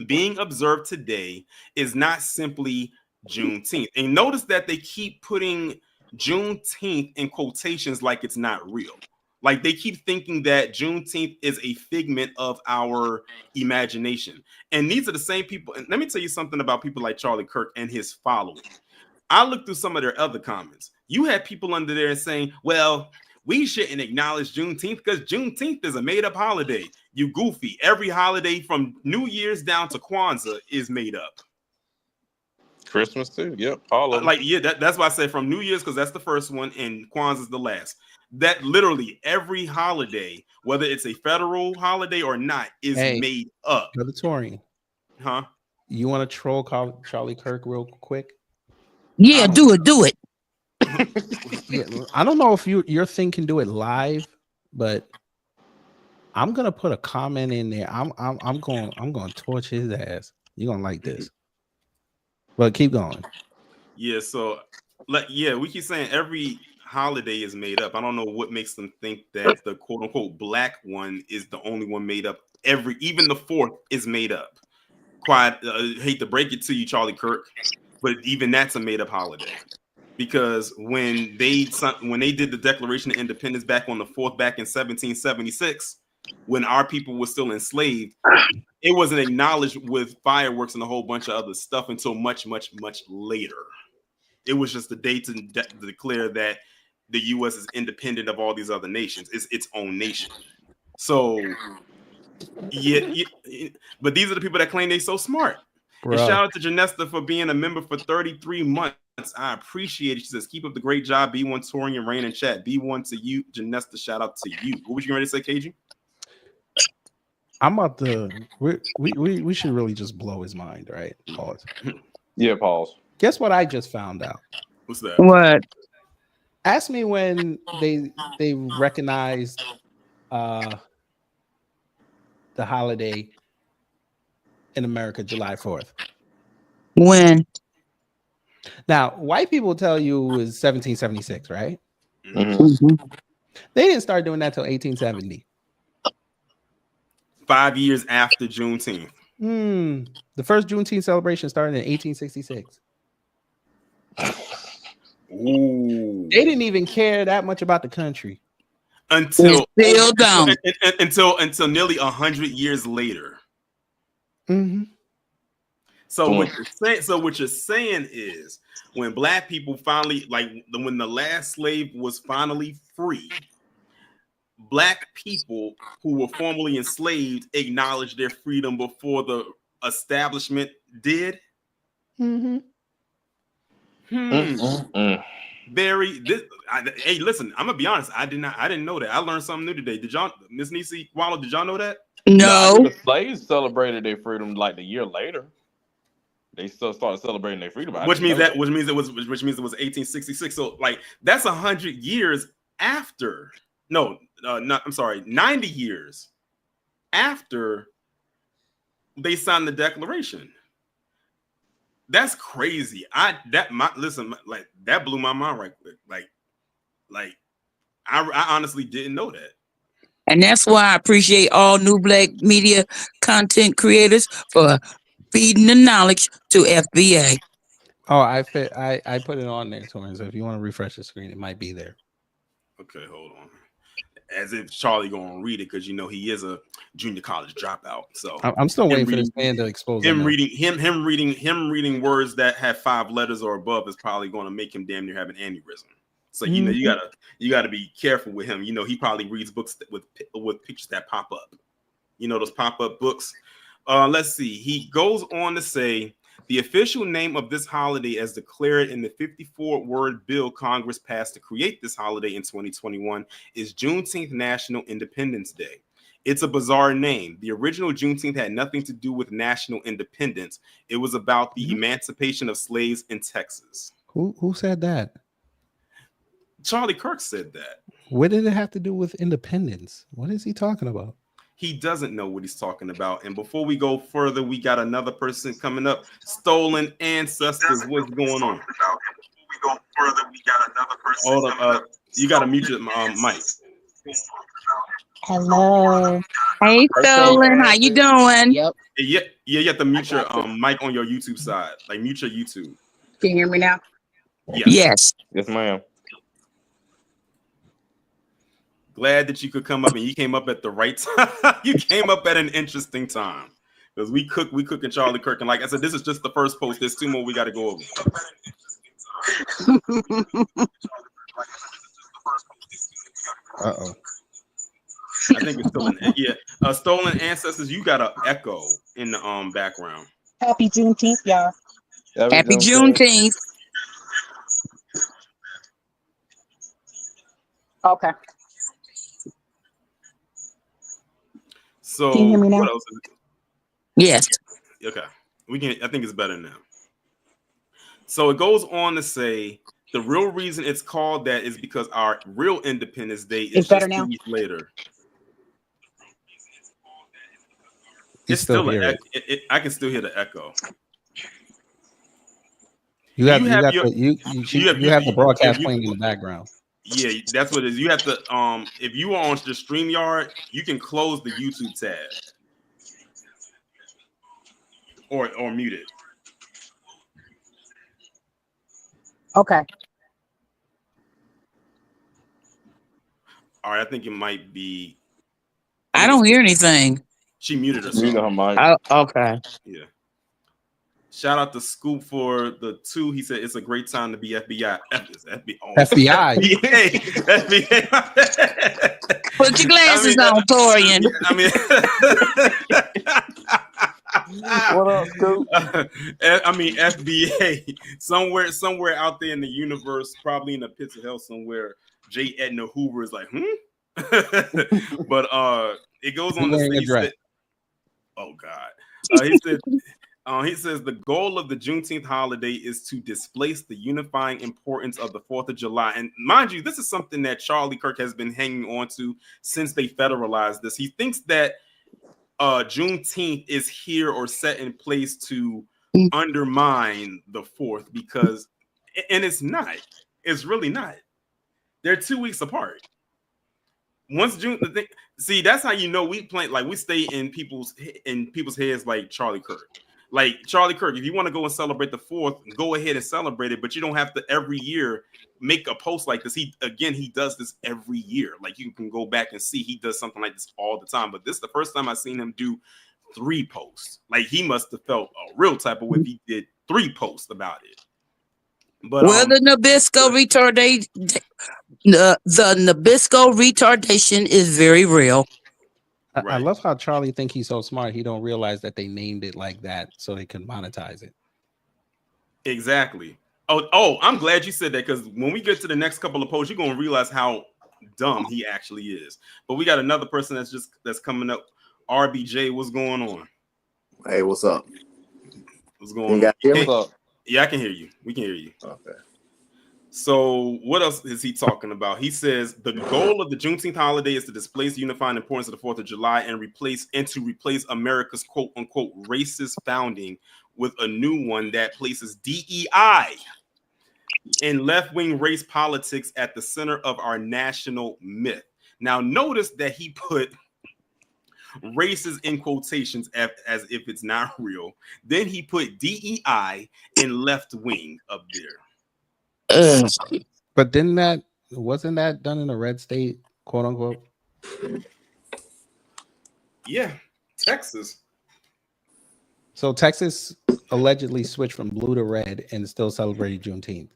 being observed today is not simply Juneteenth." And notice that they keep putting Juneteenth in quotations like it's not real. Like they keep thinking that Juneteenth is a figment of our imagination. And these are the same people. And let me tell you something about people like Charlie Kirk and his following. I looked through some of their other comments. You had people under there saying, "Well, we shouldn't acknowledge Juneteenth because Juneteenth is a made-up holiday." You goofy. Every holiday from New Year's down to Kwanzaa is made up. Christmas too. Yep. All of them. That's why I say from New Year's, because that's the first one, and Kwanzaa's the last. That literally every holiday, whether it's a federal holiday or not, is made up. Brother Torian. Huh? You want to troll Charlie Kirk real quick? Yeah, do it. Yeah, I don't know if your thing can do it live, but I'm gonna put a comment in there. I'm going to torch his ass. You're gonna like this. But keep going. Yeah, so we keep saying every holiday is made up. I don't know what makes them think that the quote unquote black one is the only one made up. Even the 4th is made up. Quite hate to break it to you, Charlie Kirk, but even that's a made up holiday. Because when they did the Declaration of Independence back on the 4th, back in 1776, when our people were still enslaved, it wasn't acknowledged with fireworks and a whole bunch of other stuff until much, much, much later. It was just a day to declare that the U.S. is independent of all these other nations. It's its own nation. So, yeah, but these are the people that claim they're so smart. And shout out to Janesta for being a member for 33 months. I appreciate it. She says, "Keep up the great job. B1 Torian, Rain, and chat. B1 to you, Janesta. Shout out to you." What was you ready to say, KG? I'm about to. We should really just blow his mind, right? Pause. Yeah, pause. Guess what I just found out? What's that? What? Ask me when they recognized the holiday in America, July 4th. When? Now, white people tell you it was 1776, right? Mhm. They didn't start doing that till 1870. 5 years after Juneteenth. The first Juneteenth celebration started in 1866. Ooh. They didn't even care that much about the country Until down. until nearly 100 years later. Mm-hmm. So what you're saying is when black people finally, like when the last slave was finally free, black people who were formerly enslaved acknowledged their freedom before the establishment did. Mm-hmm. Hey, listen, I'm gonna be honest. I didn't know that. I learned something new today. Did y'all, Miss Nisi Wallow, did y'all know that? No. The slaves celebrated their freedom like a year later. They still started celebrating their freedom, which means it was 1866. So like that's 100 years after. No, I'm sorry, 90 years after they signed the Declaration. That's crazy. Like that blew my mind right quick. Like I honestly didn't know that. And that's why I appreciate all new black media content creators for feeding the knowledge to FBA. Oh, I put it on there, Torrance. So if you want to refresh the screen, it might be there. Okay, hold on. As if Charlie gonna read it because he is a junior college dropout. So I'm still waiting for this man to expose him. Reading words that have 5 letters or above is probably going to make him damn near have an aneurysm. So you gotta be careful with him. He probably reads books with pictures that pop up. Those pop up books. Let's see. He goes on to say the official name of this holiday, as declared in the 54-word bill Congress passed to create this holiday in 2021, is Juneteenth National Independence Day. It's a bizarre name. The original Juneteenth had nothing to do with national independence. It was about the emancipation of slaves in Texas. Who said that? Charlie Kirk said that. What did it have to do with independence? What is he talking about? He doesn't know what he's talking about. And before we go further, we got another person coming up. Stolen Ancestors. What's going on? Before we go further, we got another person. Hold up. You got to mute your mic. Hello. Hey, Stolen. How you doing? Yep. Yeah, you have to mute your mic on your YouTube side. Like, mute your YouTube. Can you hear me now? Yes. Yes, ma'am. Glad that you could come up, and you came up at the right time. You came up at an interesting time because we cooking Charlie Kirk, and like I said, this is just the first post. There's 2 more we got to go over. Uh-oh. I think it's still Stolen Ancestors. You got an echo in the background. Happy Juneteenth, y'all. Happy Juneteenth. Okay. So can you hear me now? What else is it? Yes. Okay. I think it's better now. So it goes on to say the real reason it's called that is because our real Independence Day is just 2 weeks later. It's still I can still hear the echo. You have the broadcast playing in the background. Yeah, that's what it is. You have to if you are on the StreamYard, you can close the YouTube tab or mute it. Okay. All right, I think it might be. I don't hear anything. She muted herself. Oh, okay. Yeah. Shout out to Scoop for the 2. He said it's a great time to be FBI. FBI. Put your glasses on, Torian. What up, Scoop? FBA. Somewhere out there in the universe, probably in the pits of hell somewhere, J. Edna Hoover is like, But it goes on to say, oh God. He said He says the goal of the Juneteenth holiday is to displace the unifying importance of the 4th of July. And mind you, this is something that Charlie Kirk has been hanging on to since they federalized this. He thinks that Juneteenth is here or set in place to undermine the 4th because, and it's not. It's really not. They're 2 weeks apart. Once June, see, that's how you know we play. Like we stay in people's heads, like Charlie Kirk. Like Charlie Kirk, if you want to go and celebrate the 4th, go ahead and celebrate it. But you don't have to every year make a post like this. He does this every year. Like you can go back and see he does something like this all the time. But this is the first time I've seen him do 3 posts. Like he must have felt a real type of way if he did 3 posts about it. But the Nabisco retardation is very real. I love how Charlie think he's so smart. He don't realize that they named it like that so they can monetize it. Exactly. Oh, I'm glad you said that because when we get to the next couple of posts, you're gonna realize how dumb he actually is. But we got another person that's coming up. RBJ, what's going on? Hey, what's up? What's going on? What's up? Yeah, I can hear you. We can hear you. Okay. So what else is he talking about? He says the goal of the Juneteenth holiday is to displace the unifying importance of the 4th of July and to replace America's quote unquote racist founding with a new one that places DEI and left-wing race politics at the center of our national myth. Now notice that he put races in quotations as if it's not real. Then he put DEI and left-wing up there. But wasn't that done in a red state, quote unquote? Yeah, Texas. So Texas allegedly switched from blue to red and still celebrated Juneteenth.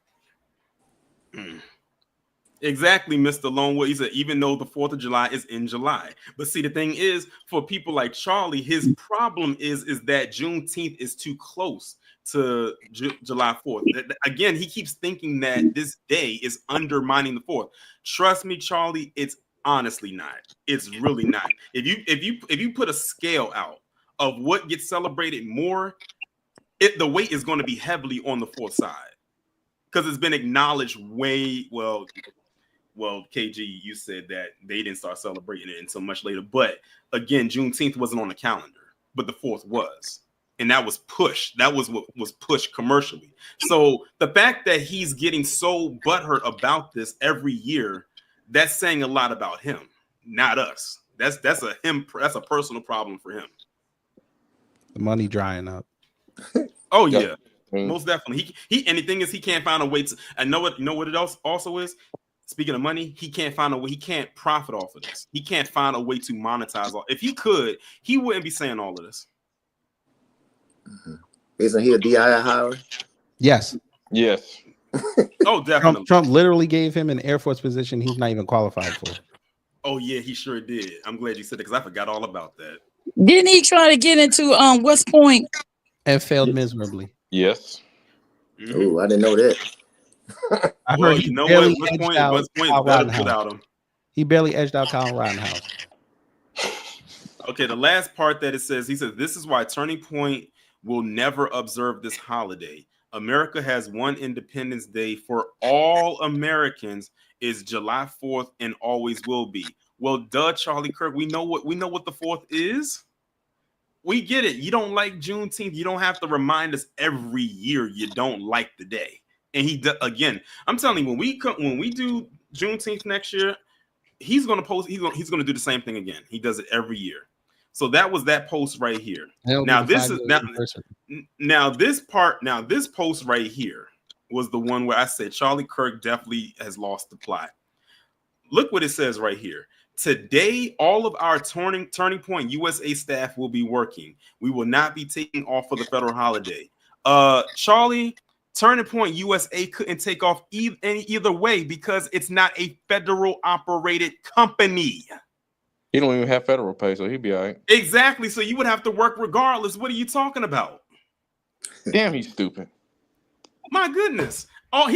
Exactly, Mr. Lonewood. He said, even though the 4th of July is in July. But see, the thing is, for people like Charlie, his problem is that Juneteenth is too close to July 4th. Again, he keeps thinking that this day is undermining the 4th. Trust me, Charlie, it's honestly not. It's really not. If you put a scale out of what gets celebrated more, the weight is going to be heavily on the 4th side because it's been acknowledged way well. Well, KG, you said that they didn't start celebrating it until much later. But again, Juneteenth wasn't on the calendar, but the 4th was. And that was pushed. That was what was pushed commercially. So the fact that he's getting so butthurt about this every year, that's saying a lot about him, not us. That's a personal problem for him. The money drying up. Oh yeah, most definitely. He and the thing is, he can't find a way to. And know what it also is. Speaking of money, he can't find a way. He can't profit off of this. He can't find a way to monetize. If he could, he wouldn't be saying all of this. Mm-hmm. Isn't he a DI hire? Yes. Oh, definitely. Trump literally gave him an Air Force position he's not even qualified for. Oh yeah, he sure did. I'm glad you said it because I forgot all about that. Didn't he try to get into West Point and failed miserably? Yes. Oh, I didn't know that. I heard you know what? West Point better without him. He barely edged out Kyle Rittenhouse. Okay, the last part that it says, he says, this is why Turning Point will never observe this holiday. America has one Independence Day for all Americans is July 4th and always will be. Well, duh, Charlie Kirk, we know what the 4th is. We get it. You don't like Juneteenth. You don't have to remind us every year you don't like the day. And again, I'm telling you, when we do Juneteenth next year, he's gonna post. He's gonna do the same thing again. He does it every year. So that was that post right here. Now this post right here was the one where I said Charlie Kirk definitely has lost the plot. Look what it says right here. Today, all of our Turning Point USA staff will be working. We will not be taking off for the federal holiday. Charlie, Turning Point USA couldn't take off either way because it's not a federal operated company. He don't even have federal pay, so he'd be all right. Exactly. So you would have to work regardless. What are you talking about? Damn, he's stupid. My goodness. Oh,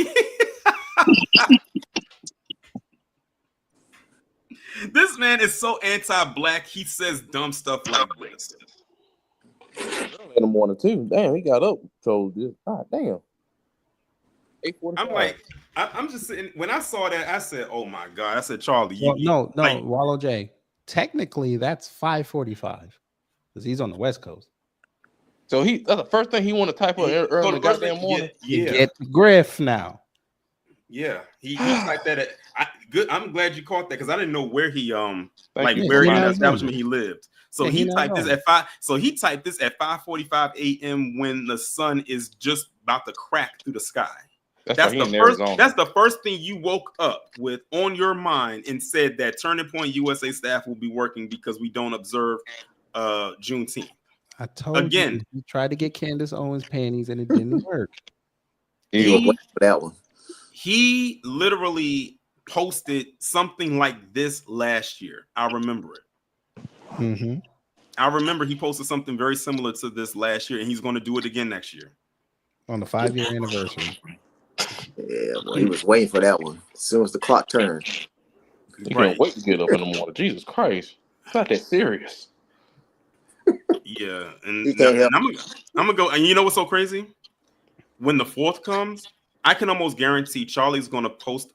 this man is so anti-black. He says dumb stuff like this. early in the morning too. Damn, he got up. So God damn. 8:45. I'm like, I'm just sitting. When I saw that, I said, "Oh my god!" I said, "Charlie, Well, no, like, Wallow J. Technically, that's 5:45 because he's on the West Coast. So that's the first thing he want to type up early in the goddamn morning. You get the griff now. Yeah, he typed that. Good. I'm glad you caught that because I didn't know where he Thank you. where in the establishment he lived. So Yeah, he he not typed this home. at 5. So he typed this at 5:45 a.m. when the sun is just about to crack through the sky. That's the first. That's the first thing you woke up with on your mind and said that Turning Point USA staff will be working because we don't observe Juneteenth. I told you he tried to get Candace Owens panties and it didn't work. You were waiting for that one. He literally posted something like this last year. I remember it. Mm-hmm. I remember he posted something very similar to this last year, and he's going to do it again next year on the 5-year anniversary. Yeah, well, he was waiting for that one. As soon as the clock turned. He can't wait to get up in the morning. Jesus Christ. It's not that serious. Yeah. And I'm gonna go. And you know what's so crazy? When the 4th comes, I can almost guarantee Charlie's gonna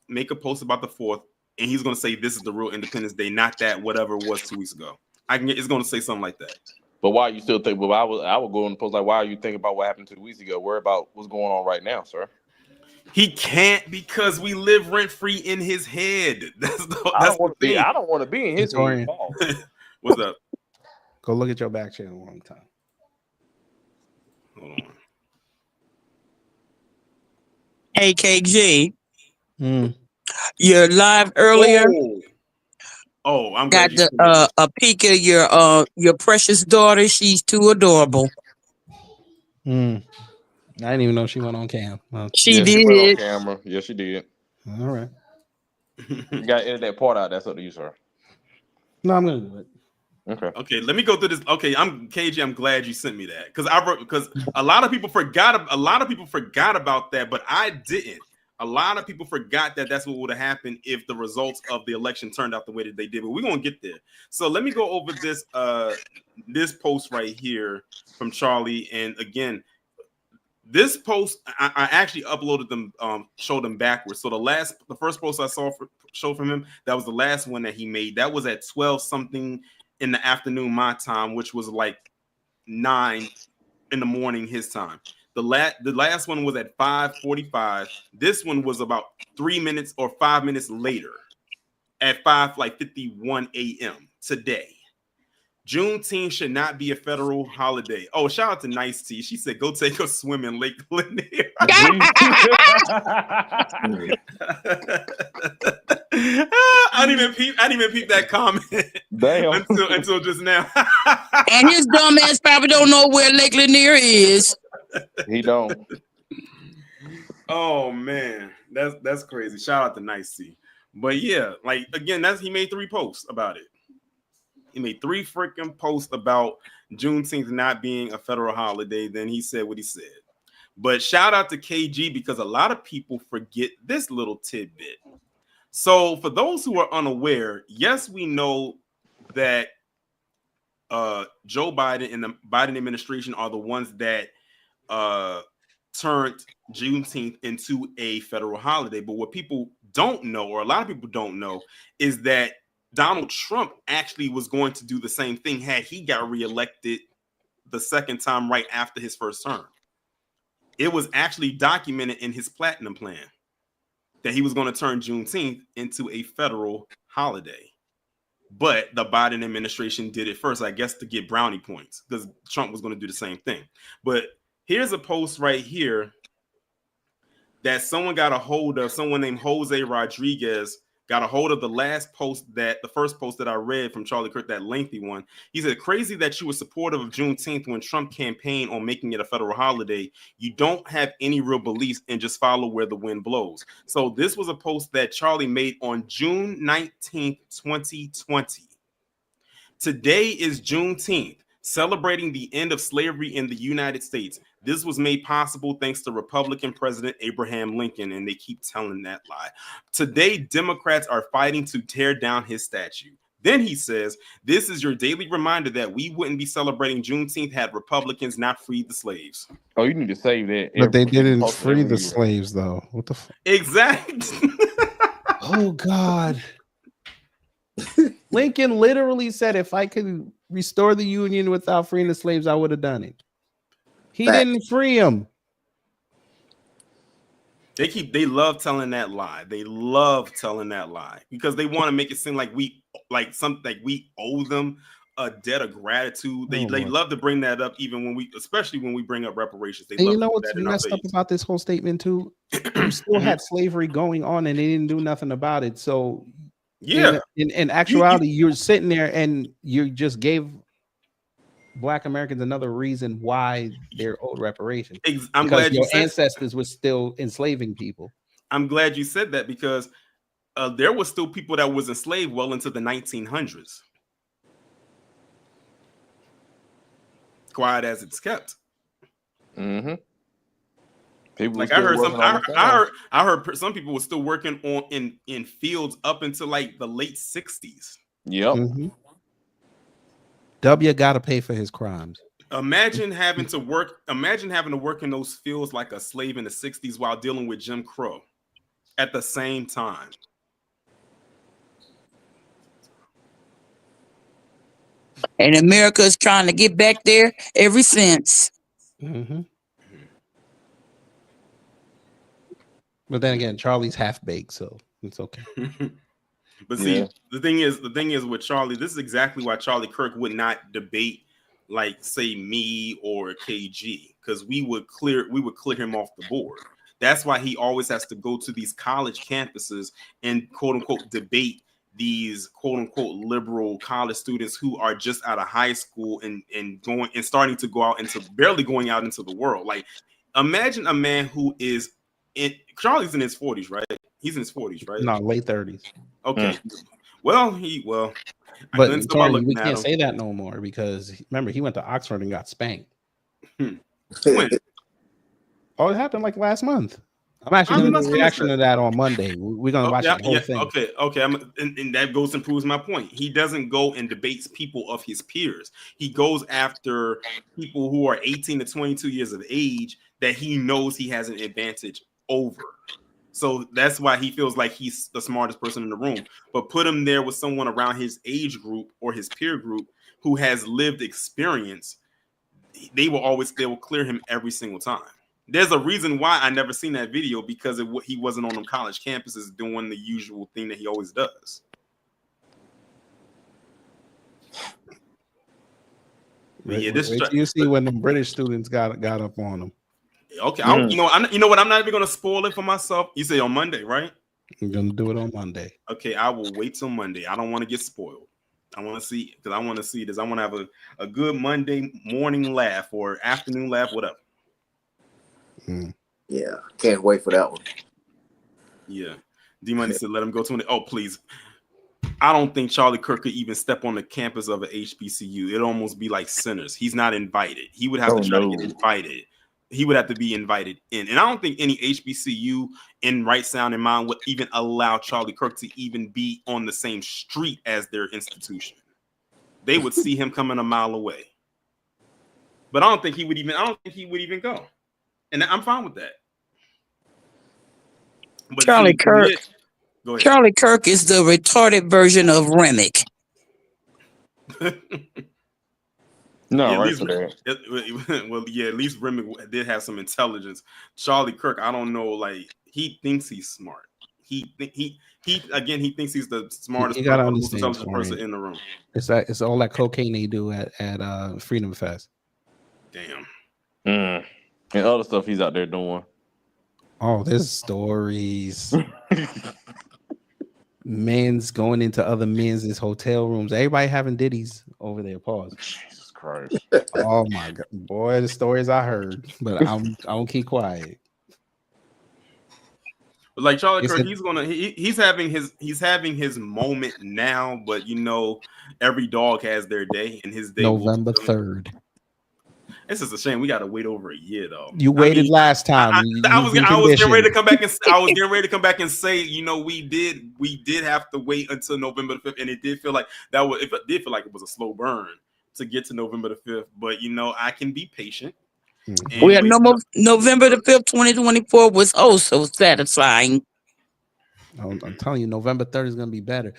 make a post about the 4th, and he's gonna say this is the real Independence Day, not that whatever it was 2 weeks ago. It's gonna say something like that. But why you still think? But I would go on the post like, why are you thinking about what happened 2 weeks ago? Worry about what's going on right now, sir. He can't because we live rent free in his head. I don't want to be in his head. What's up? Go look at your back channel one time. Hold on. Hey KG, you're live earlier. Oh, I'm got a peek of your precious daughter. She's too adorable. I didn't even know she went on cam. She did. She went on camera. Yes, she did. All right. You got to edit that part out. That's up to you, sir. No, I'm gonna do it. Okay, let me go through this. Okay, I'm KG. I'm glad you sent me that because a lot of people forgot. A lot of people forgot about that, but I didn't. A lot of people forgot that that's what would have happened if the results of the election turned out the way that they did. But we're gonna get there. So let me go over this post right here from Charlie. And again, this post I actually uploaded them, showed them backwards. So the first post I showed from him, that was the last one that he made. That was at 12 something in the afternoon my time, which was like 9 in the morning his time. The last one was at 5:45. This one was about 3 minutes or 5 minutes later at 5:51 a.m. today. Juneteenth should not be a federal holiday. Oh, shout out to Nice T. She said, "Go take a swim in Lake Lanier." I didn't even peep that comment. Damn. until just now. And his dumb ass probably don't know where Lake Lanier is. He don't. Oh man, that's crazy. Shout out to Nice T. But yeah, like again, he made 3 posts about it. He made 3 freaking posts about Juneteenth not being a federal holiday. Then he said what he said. But shout out to KG because a lot of people forget this little tidbit. So for those who are unaware, yes, we know that Joe Biden and the Biden administration are the ones that turned Juneteenth into a federal holiday. But what people don't know, or a lot of people don't know, is that Donald Trump actually was going to do the same thing had he got reelected the second time right after his first term. It was actually documented in his platinum plan that he was going to turn Juneteenth into a federal holiday. But the Biden administration did it first, I guess, to get brownie points because Trump was going to do the same thing. But here's a post right here that someone got a hold of. Someone named Jose Rodriguez got a hold of the first post that I read from Charlie Kirk, that lengthy one. He said, "Crazy that you were supportive of Juneteenth when Trump campaigned on making it a federal holiday. You don't have any real beliefs and just follow where the wind blows." So this was a post that Charlie made on June 19th, 2020. Today is Juneteenth, celebrating the end of slavery in the United States. This was made possible thanks to Republican President Abraham Lincoln, and they keep telling that lie. Today, Democrats are fighting to tear down his statue. Then he says, this is your daily reminder that we wouldn't be celebrating Juneteenth had Republicans not freed the slaves. Oh, you need to save that. But they didn't post free every the year. slaves, though. What the fuck? Exactly. Oh, God. Lincoln literally said, if I could restore the Union without freeing the slaves, I would have done it. He didn't free them. They love telling that lie. They love telling that lie because they want to make it seem like we owe them a debt of gratitude. They love to bring that up even when especially when we bring up reparations. They and love you know to put what's that in our messed up face. about this whole statement too? You still had slavery going on and they didn't do nothing about it. So yeah, in actuality, you're sitting there and you just gave Black Americans another reason why they're owed reparations. I'm because glad your you said ancestors were still enslaving people. I'm glad you said that because there were still people that was enslaved well into the 1900s. Quiet as it's kept. Mm-hmm. Like I heard some people were still working in fields up until like the late 60s. Yep. Mm-hmm. W got to pay for his crimes. Imagine having to work in those fields like a slave in the 60s while dealing with Jim Crow at the same time. And America's trying to get back there ever since. Mm-hmm. But then again, Charlie's half baked, so it's okay. But see, the thing is with Charlie, this is exactly why Charlie Kirk would not debate like say me or KG, because we would clear him off the board. That's why he always has to go to these college campuses and quote unquote debate these quote unquote liberal college students who are just out of high school and starting to go out into barely going out into the world. Like imagine a man who is Charlie's in his 40s, right? He's in his 40s, right? No, late 30s. Okay. Well, but sorry, we can't say that no more because remember he went to Oxford and got spanked. When? Oh, it happened like last month. I'm actually going to do a reaction to that on Monday. We're going to watch the whole thing. Okay. And that goes and proves my point. He doesn't go and debates people of his peers. He goes after people who are 18 to 22 years of age that he knows he has an advantage over. So that's why he feels like he's the smartest person in the room. But put him there with someone around his age group or his peer group who has lived experience. They will clear him every single time. There's a reason why I never seen that video because he wasn't on them college campuses doing the usual thing that he always does. Wait till you see when the British students got up on him. Okay, you know what? I'm not even gonna spoil it for myself. You say on Monday, right? I'm gonna do it on Monday. Okay, I will wait till Monday. I don't want to get spoiled. I want to see because I want to see this. I want to have a good Monday morning laugh or afternoon laugh, whatever. Yeah, can't wait for that one. Yeah, D-Money said let him go to it. Oh, please. I don't think Charlie Kirk could even step on the campus of an HBCU. It'd almost be like sinners. He's not invited. He would have to try to get invited. He would have to be invited in. And I don't think any HBCU in right sound and mind would even allow Charlie Kirk to even be on the same street as their institution. They would see him coming a mile away. But I don't think he would even go. And I'm fine with that. But Charlie Kirk. Go ahead. Charlie Kirk is the retarded version of Remick. No, yeah, right for that. Well, yeah, at least Remick did have some intelligence. Charlie Kirk, I don't know, like he thinks he's smart. He thinks he's the smartest person in the room. It's all that cocaine they do at Freedom Fest. Damn. And other stuff he's out there doing. Oh, there's stories. Men's going into other men's hotel rooms. Everybody having ditties over there. Pause. Jesus Christ. Oh my God, boy, the stories I heard, but I'm gonna keep quiet. But like Charlie Kirk, he's having his moment now. But every dog has their day, and his day November 3rd. It's just a shame we got to wait over a year though. You waited last time. I was getting ready to come back and I was getting ready to come back and say, we did have to wait until November the 5th, and it did feel like it did feel like it was a slow burn to get to November the 5th. But I can be patient. We had November the 5th, 2024 was so satisfying. I'm telling you, November 3rd is gonna be better.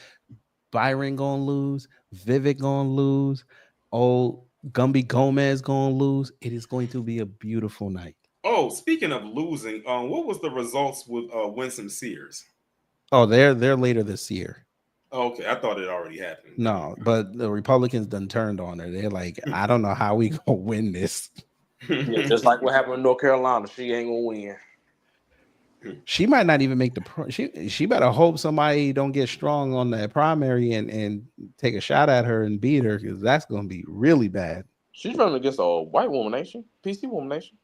Byron gonna lose, Vivek gonna lose, old Gumby Gomez gonna lose. It is going to be a beautiful night. Oh, speaking of losing, what was the results with Winsome Sears? Oh, they're later this year. Okay, I thought it already happened. No, but the Republicans done turned on her. They're like, I don't know how we gonna win this. Yeah, just like what happened in North Carolina, she ain't gonna win. She might not even make she better hope somebody don't get strong on that primary and take a shot at her and beat her, because that's gonna be really bad. She's running against a white woman, ain't she? PC woman, ain't she?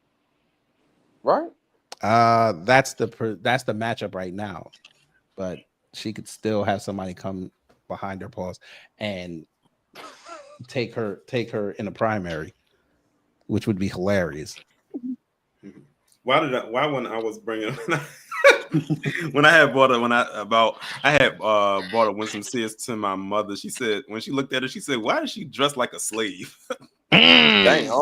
Right? That's the matchup right now, but she could still have somebody come behind her paws and take her in a primary, which would be hilarious. Why when I was bringing when I had bought a Winsome Sears to my mother, she said, when she looked at her, she said, "Why is she dressed like a slave?" Damn.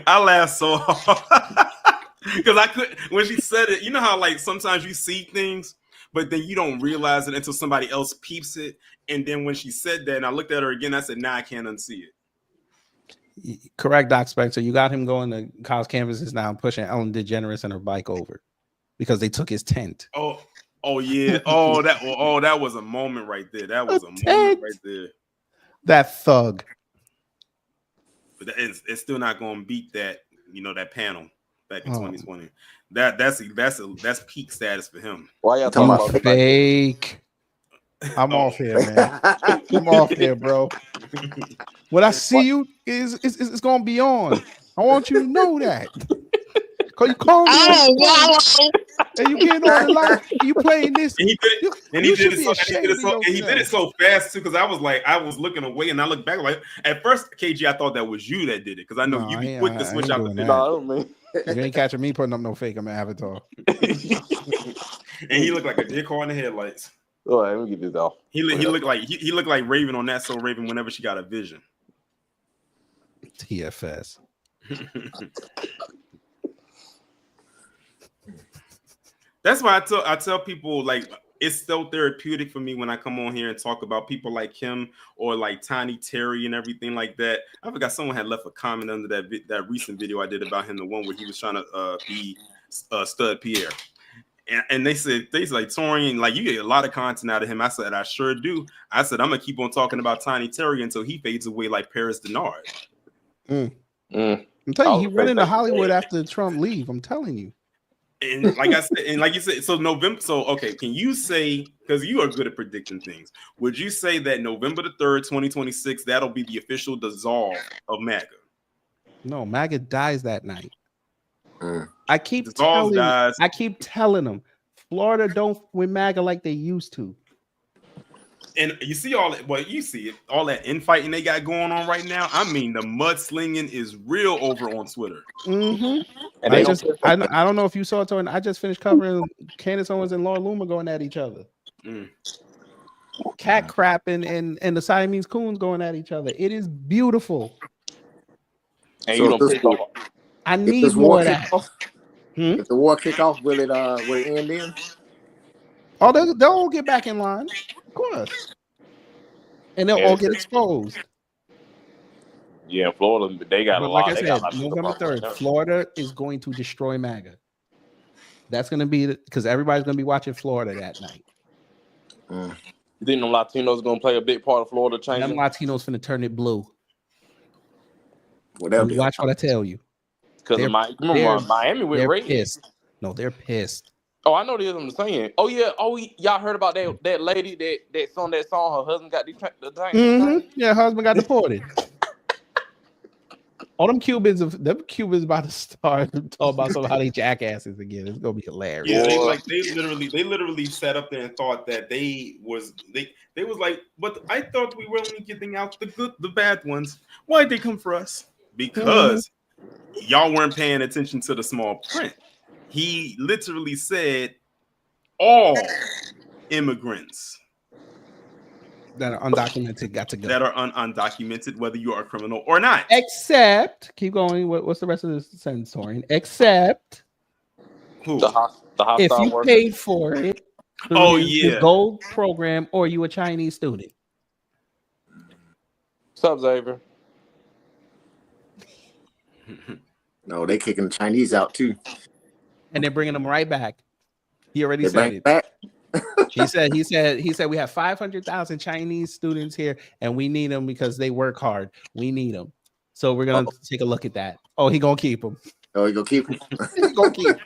I laughed so hard because I couldn't, when she said it. You know how like sometimes you see things, but then you don't realize it until somebody else peeps it. And then when she said that, and I looked at her again, I said, "Nah, I can't unsee it." Correct, Doc Spencer. You got him going to college campuses now and pushing Ellen DeGeneres and her bike over because they took his tent. Oh yeah. That was a moment right there. That was a moment right there. That thug. But it's still not going to beat that. That panel back in 2020. That's peak status for him. Why y'all talking about fake? I'm off here, man. I'm off here, bro. When I see you, it's gonna be on. I want you to know that. Cause you call me and you getting on the line, you playing this. And he did it so fast too. Because I was looking away, and I looked back like at first, KG, I thought that was you that did it. Because I know you be quick to switch out the. You ain't catching me putting up no fake. I'm an avatar. And he looked like a deer car in the headlights. All right, let me get this off. He looked like Raven on That So Raven whenever she got a vision. TFS. That's why I tell people, like, it's so therapeutic for me when I come on here and talk about people like him or like Tiny Terry and everything like that. I forgot someone had left a comment under that recent video I did about him, the one where he was trying to be Stud Pierre. And they said things like Torian, like, you get a lot of content out of him. I said, I sure do. I said, I'm gonna keep on talking about Tiny Terry until he fades away like Paris Denard. I'm telling you, he went into Hollywood after Trump leave. I'm telling you. And like I said, and like you said, so November. So okay, can you say, because you are good at predicting things, would you say that November the 3rd, 2026, that'll be the official dissolve of MAGA? No, MAGA dies that night. I keep telling them, Florida don't win MAGA like they used to. And you see all that, well, you see it, all that infighting they got going on right now. I mean, the mudslinging is real over on Twitter. And I don't know if you saw it, Tony. I just finished covering Candace Owens and Laura Loomer going at each other. Cat crap and the Siamese coons going at each other. It is beautiful. And you don't pick off. I need more of that. If the war kick off, will it end then? Oh, they'll all get back in line. Of course. And they'll all get exposed. Yeah, Florida, they got a lot. Like I said, November 3rd, Florida is going to destroy MAGA. That's going to be because everybody's going to be watching Florida that night. You think the Latinos going to play a big part of Florida changing? Them Latinos finna turn it blue. Watch what I tell you. Because Miami with race. Pissed. No, they're pissed. Oh, I know this. I'm saying. Oh yeah. Oh, y'all heard about that lady that sung that song? Her husband got the Yeah, her husband got deported. All them Cubans about to start talking about how they jackasses again. It's gonna be hilarious. Yeah, they literally sat up there and thought that they was like, but I thought we were only getting out the bad ones. Why'd they come for us? Because y'all weren't paying attention to the small print. He literally said all immigrants that are undocumented got to go. That are undocumented, whether you are a criminal or not. Except, keep going. What's the rest of this sentence, Torian? Except who? The hostile if you worker. paid for it. The gold program, or you a Chinese student. What's up, Xavier? No, they kicking the Chinese out too. And they're bringing them right back. He already They said bring it. back. He said we have 500,000 Chinese students here, and we need them because they work hard. We need them, so we're gonna take a look at that. Oh, he gonna keep them. Oh, he gonna keep them. He gonna keep.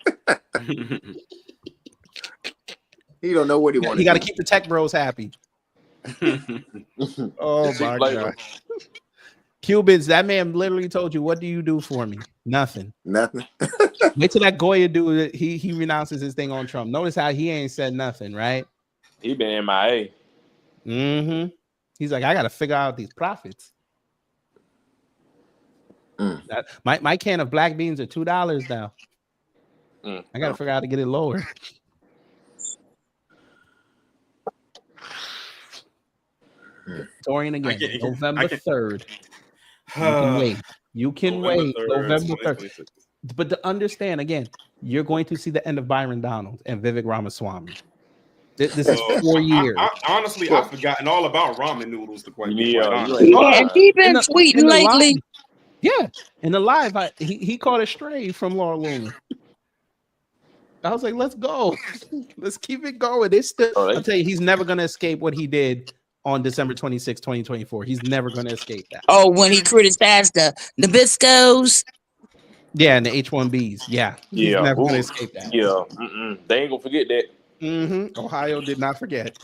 He don't know what he wants. He got to keep the tech bros happy. Oh my god. Cubans, that man literally told you, what do you do for me? Nothing. Nothing. Wait till that Goya dude, he renounces his thing on Trump. Notice how he ain't said nothing, right? He been MIA. Mm-hmm. He's like, I got to figure out these profits. My can of black beans are $2 now. I got to figure out how to get it lower. Torian again, November 3rd. You can wait. You can wait. November 3rd. But to understand, again, you're going to see the end of Byron Donald and Vivek Ramaswamy. This is 4 years. Honestly, I've forgotten all about ramen noodles. To quite honest. And he been tweeting lately. Yeah, in the live, he caught a stray from Laura Loomer. I was like, let's go. Let's keep it going. I'll tell you, he's never going to escape what he did on December 26, 2024. He's never going to escape that. Oh, when he criticized the Nabiscos? Yeah, and the H-1Bs. Yeah. He's never going to escape that. Yeah. They ain't going to forget that. Ohio did not forget.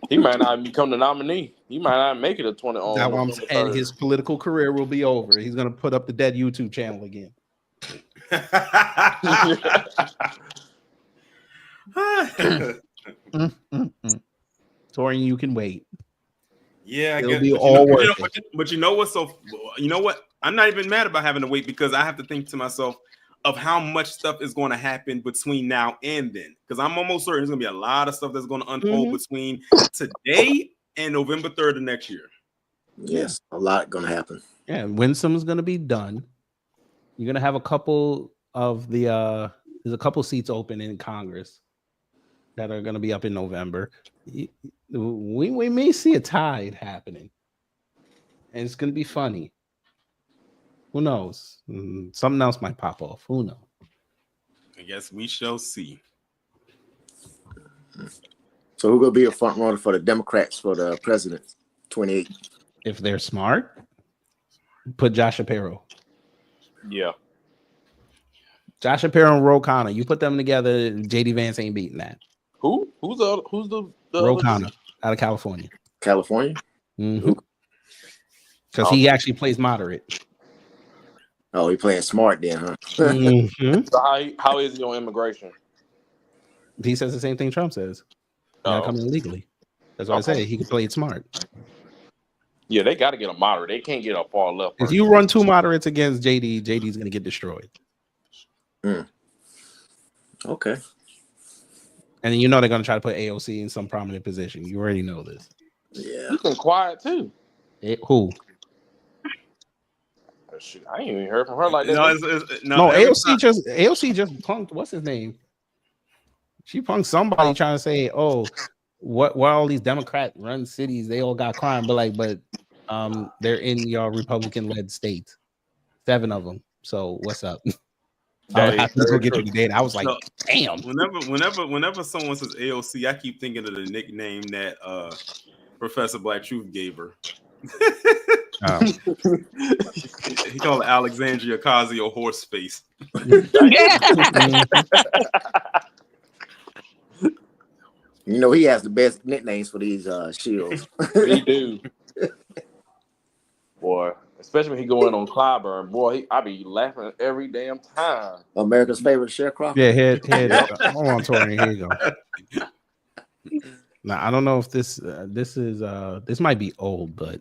He might not become the nominee. He might not make it a 20 on. And his political career will be over. He's going to put up the dead YouTube channel again. Torian, you can wait. Yeah, it'll be all worth it. But you know what's you know what? I'm not even mad about having to wait because I have to think to myself of how much stuff is going to happen between now and then. Because I'm almost certain there's going to be a lot of stuff that's going to unfold between today and November 3rd of next year. Yes, a lot going to happen. Yeah, Winsom's going to be done. You're going to have a couple of there's a couple seats open in Congress that are going to be up in November. We may see a tide happening, and it's going to be funny. Who knows? Something else might pop off. Who knows? I guess we shall see. So who gonna be a front runner for the Democrats for the president 28? If they're smart, put Josh Shapiro. Yeah. Josh Shapiro and Ro Khanna. You put them together, JD Vance ain't beating that. Who? Who's the Ro Khanna out of California. California? Because he actually plays moderate. Oh, he playing smart then, huh? So how is he on immigration? He says the same thing Trump says. You gotta come in legally. That's why I say he can play it smart. Yeah, they got to get a moderate. They can't get a far left. If you run two moderates against JD, JD's gonna get destroyed. Okay. And you know they're gonna try to put AOC in some prominent position. You already know this. Yeah. He's been quiet too. Who? Shoot, I ain't even heard from her like that. No, AOC just punked. What's his name? She punked somebody trying to say, "Oh, why all these Democrat-run cities? They all got crime, but they're in your Republican-led states, 7 of them. So what's up?" I have to go get you the data. I was like, "Damn!" Whenever someone says AOC, I keep thinking of the nickname that Professor Black Truth gave her. He called Alexandria Ocasio Horseface. You know, he has the best nicknames for these shields. He do. Boy, Especially when he go in on Clyburn. Boy, I be laughing every damn time. America's favorite sharecropper. Yeah, here it is. Hold on, Tori. Here you go. Now I don't know if this might be old, but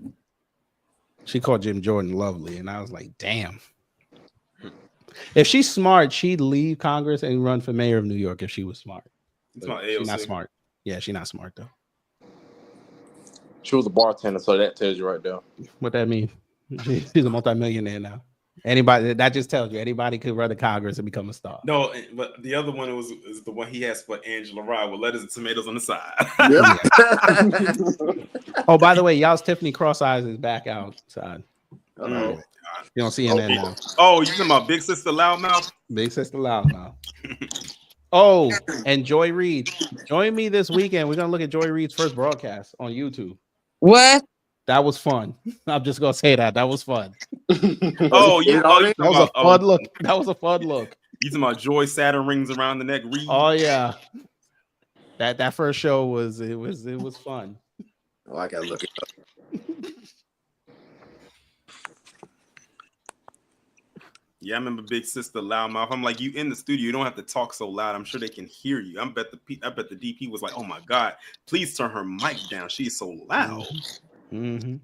she called Jim Jordan lovely, and I was like, damn. If she's smart, she'd leave Congress and run for mayor of New York if she was smart. She's not smart. Yeah, she's not smart though. She was a bartender, so that tells you right there. What that mean? She's a multimillionaire now. Anybody that just tells you anybody could run to Congress and become a star. No, but the other one is the one he has for Angela Rye with lettuce and tomatoes on the side. Oh, by the way, y'all's Tiffany Cross Eyes is back outside. You don't see her now. Oh, you talking about Big Sister Loudmouth? Big Sister Loudmouth. Oh, and Joy Reid. Join me this weekend. We're gonna look at Joy Reid's first broadcast on YouTube. What? That was fun. I'm just gonna say that was fun. Oh, yeah, that was a fun look. That was a fun look. You talking about Joy Saturn rings around the neck? Reed? Oh yeah, that first show was fun. Oh, I gotta look it up. Yeah, I remember Big Sister Loudmouth. I'm like, you in the studio, you don't have to talk so loud. I'm sure they can hear you. I bet the DP was like, oh my God, please turn her mic down. She's so loud. Mm-hmm.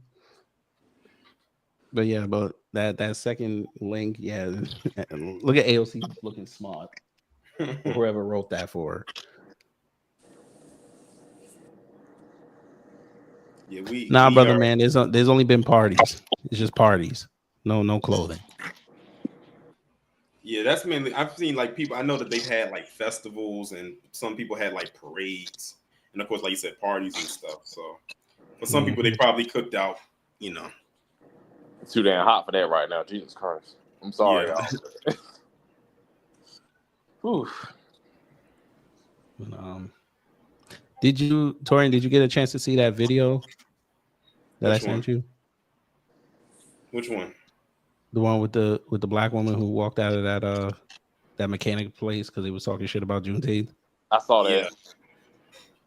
But yeah, but that second link, yeah. Look at AOC looking smart. Whoever wrote that for her. Yeah, brother, man. There's only been parties. It's just parties. No clothing. Yeah, that's mainly. I've seen like people. I know that they've had like festivals, and some people had like parades, and of course, like you said, parties and stuff. So, for some people, they probably cooked out. You know, it's too damn hot for that right now. Jesus Christ! I'm sorry, y'all. Torian, did you get a chance to see that video that I sent you? Which one? The one with the black woman who walked out of that mechanic place because he was talking shit about Juneteenth. I saw that.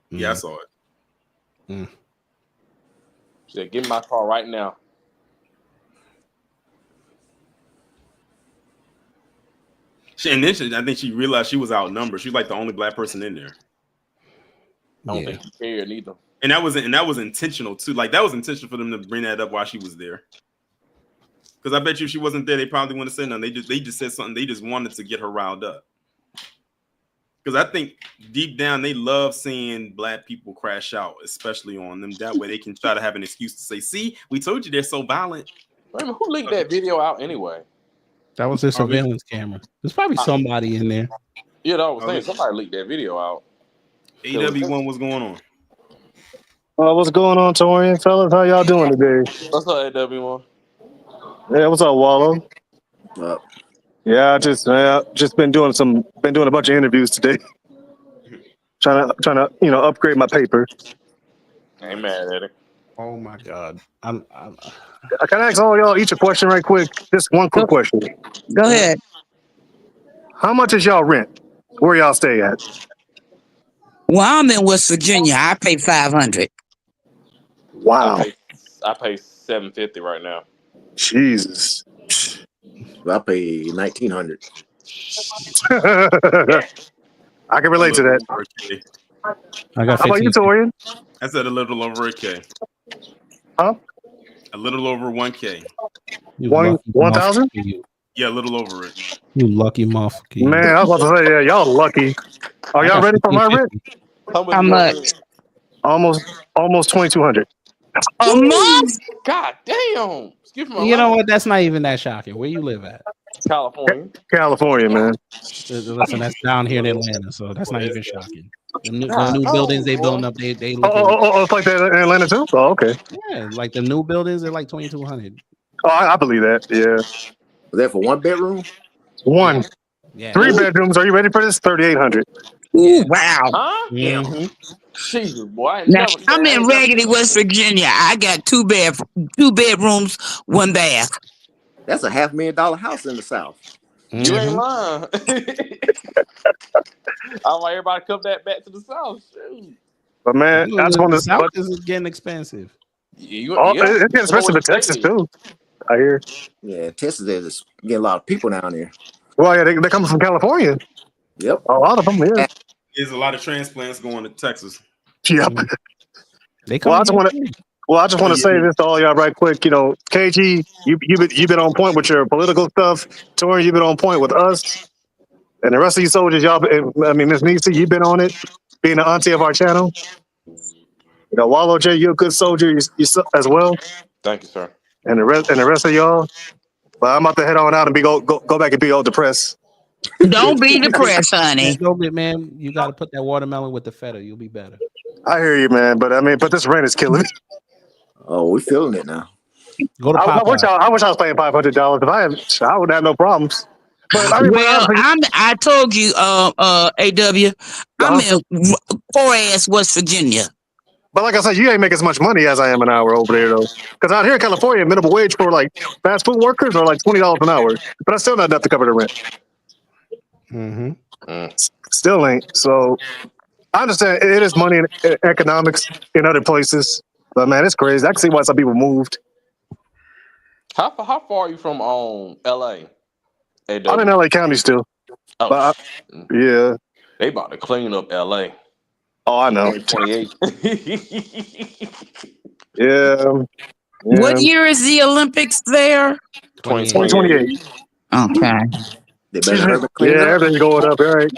Yeah, I saw it. She said, "Give me my car right now." I think she realized she was outnumbered. She was like the only black person in there. I don't think she cared either. And that was intentional too. Like that was intentional for them to bring that up while she was there. Because I bet you if she wasn't there, they probably wouldn't have said nothing. They just said something. They just wanted to get her riled up. Because I think deep down they love seeing black people crash out, especially on them. That way they can try to have an excuse to say, "See, we told you they're so violent." Wait a minute, who leaked that video out anyway? That was his surveillance camera. There's probably somebody in there. Yeah, I was saying somebody leaked that video out. AW1, what's going on? What's going on, Torian, fellas? How y'all doing today? What's up, AW1? Yeah, what's up, Wallow? Yeah, just been doing a bunch of interviews today. trying to upgrade my paper. Ain't mad at it. Oh my God. Can I ask all y'all each a question right quick? Just one quick question. Go ahead. How much is y'all rent? Where y'all stay at? Well, I'm in West Virginia. I pay $500. Wow. I pay $750 right now. Jesus. I pay $1,900. I can relate to that. I got. How about you, Torian? I said a little over $1,000. Huh? A little over $1,000. 1,000? Yeah, a little over it. You lucky motherfucker. Man, I was about to say, yeah, y'all lucky. Are y'all ready for my rent? How much? Almost 2,200. A month? God damn. Excuse me. You know what? That's not even that shocking. Where you live at? California. California, man. Listen, that's down here in Atlanta, so that's not even shocking. The new buildings they building up, they look. It's like that in Atlanta too. Oh, okay. Yeah, like the new buildings, they're like 2,200. Oh, I believe that. Yeah. Was that for one bedroom? One. Yeah. 3 bedrooms. Are you ready for this? 3,800. Ooh, wow. Huh? Mm-hmm. Jesus, boy. Now, I'm in Raggedy, West Virginia. I got 2 bedrooms, 1 bath. That's a $500,000 house in the South. You ain't lying. I want everybody to come back to the South. Shoot. But man, I just want The to. South is getting expensive. It's getting expensive in Texas too. I hear. Yeah, Texas is getting a lot of people down there. Well, yeah, they come from California. Yep. A lot of them, yeah. There's a lot of transplants going to Texas. Yep. They come. I just want to say this to all y'all right quick. You know, KG, you've been on point with your political stuff. Tori, you've been on point with us, and the rest of you soldiers, y'all. I mean, Miss Nisi, you've been on it, being the auntie of our channel. You know, Wallow J, you're a good soldier you as well. Thank you, sir. And the rest of y'all. But I'm about to head on out and go back and be all depressed. Don't be depressed, honey. Don't be, man. You got to put that watermelon with the feta. You'll be better. I hear you, man. But this rent is killing me. Oh, we're feeling it now. Go to Popeye. I wish I was paying $500. If I would have no problems. But I told you, AW, I'm in poor ass West Virginia. But like I said, you ain't make as much money as I am an hour over there, though. Because out here in California, minimum wage for like fast food workers are like $20 an hour. But that's still not enough to cover the rent. Mm-hmm. Still ain't. So I understand it is money in economics in other places. But man, it's crazy. I can see why some people moved. How far are you from LA? I'm in LA County still. Oh, but yeah. They about to clean up LA. Oh, I know. 28. Yeah. What year is the Olympics there? 2028. Okay. Everything's going up. All right.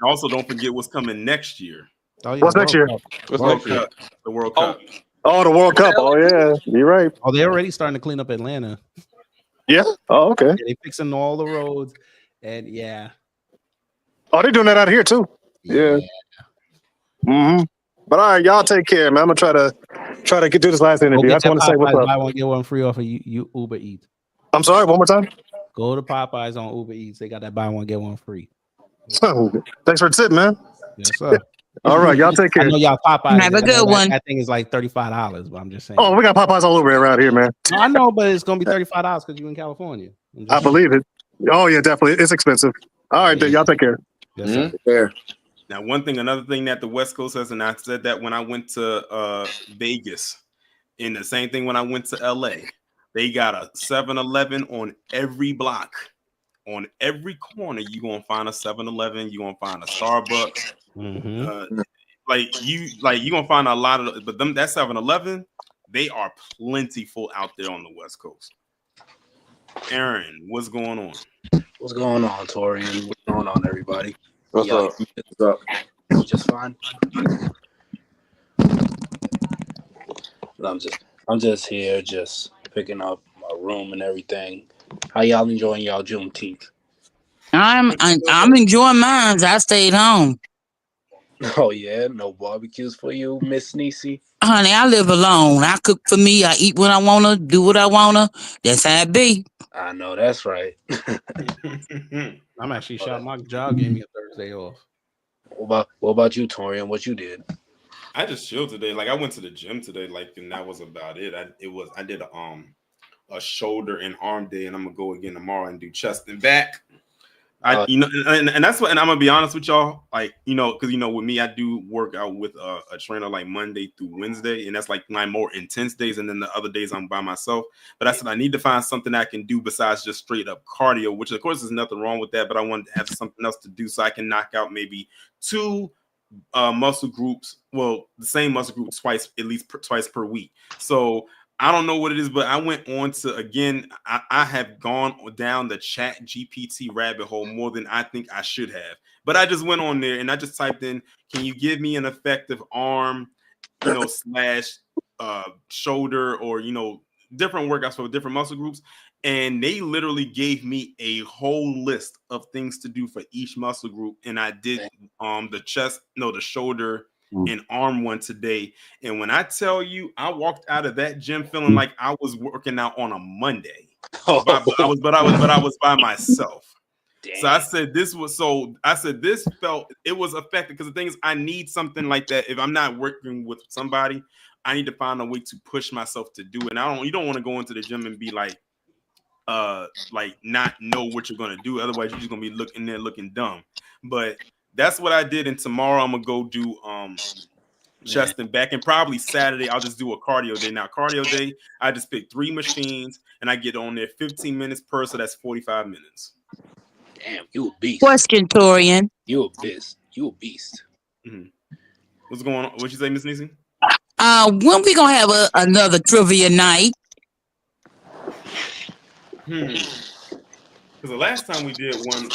Also, don't forget what's coming next year. Oh, yeah, what's next year? What's next year? The World Cup. Oh, the World Cup. Oh, yeah. You're right. Oh, they're already starting to clean up Atlanta. Yeah. Oh, okay. Yeah, they're fixing all the roads. And yeah. Oh, they're doing that out here too. Yeah. Mm-hmm. But all right, y'all take care, man. I'm gonna try to get through this last interview. I just want to say what's up. Buy one get one free off of you Uber Eats. I'm sorry. One more time. Go to Popeyes on Uber Eats. They got that buy one get one free. Thanks for the tip, man. Yes, sir. All right, y'all take care. I know y'all Popeyes. Have a good one. That thing is like $35, but I'm just saying. Oh, we got Popeyes all over around here, man. No, I know, but it's gonna be $35 because you're in California. I believe it. Oh yeah, definitely. It's expensive. All right, then y'all take care. Yes, sir. Now, another thing that the West Coast has, and I said that when I went to Vegas, and the same thing when I went to LA, they got a 7-Eleven on every block. On every corner, you're gonna find a 7-Eleven, you're gonna find a Starbucks. Mm-hmm. You're gonna find a lot of, but that 7-Eleven, they are plentiful out there on the West Coast. Aaron, what's going on? What's going on, Torian? What's going on, everybody? What's up? What's up? Just fine. I'm just here, just picking up my room and everything. How y'all enjoying y'all Juneteenth? I'm enjoying mine. I stayed home. Oh yeah, no barbecues for you, Miss Nisi. Honey, I live alone. I cook for me. I eat what I wanna, do what I wanna. That's how it be. I know that's right. I'm actually shocked. My job gave me a Thursday off. What about you, Torian? What you did? I just chilled today. Like I went to the gym today, and that was about it. I did a shoulder and arm day, and I'm gonna go again tomorrow and do chest and back. And that's what. And I'm gonna be honest with y'all, because with me, I do work out with a trainer like Monday through Wednesday, and that's like my more intense days. And then the other days I'm by myself. But I said I need to find something I can do besides just straight up cardio, which of course there's nothing wrong with that. But I wanted to have something else to do so I can knock out maybe 2 muscle groups. Well, the same muscle group at least twice per week. So I don't know what it is, but I went on to, again, I have gone down the chat GPT rabbit hole more than I think I should have. But I just went on there and I just typed in, can you give me an effective arm, slash shoulder, or, different workouts for different muscle groups. And they literally gave me a whole list of things to do for each muscle group. And I did the shoulder and arm one today. And when I tell you, I walked out of that gym feeling like I was working out on a Monday. But I was by myself. Damn. So I said this felt, it was effective, because the thing is, I need something like that. If I'm not working with somebody, I need to find a way to push myself to do it. And you don't want to go into the gym and be like not know what you're gonna do. Otherwise, you're just gonna be looking dumb. But that's what I did. And tomorrow I'm gonna go do chest and back, and probably Saturday I'll just do a cardio day. Now, cardio day, I just picked 3 machines, and I get on there 15 minutes per, so that's 45 minutes. Damn, you a beast. Question, Torian. You a beast. You a beast. Mm-hmm. What's going on? What you say, Miss Niecy? When we gonna have another trivia night? Because the last time we did one,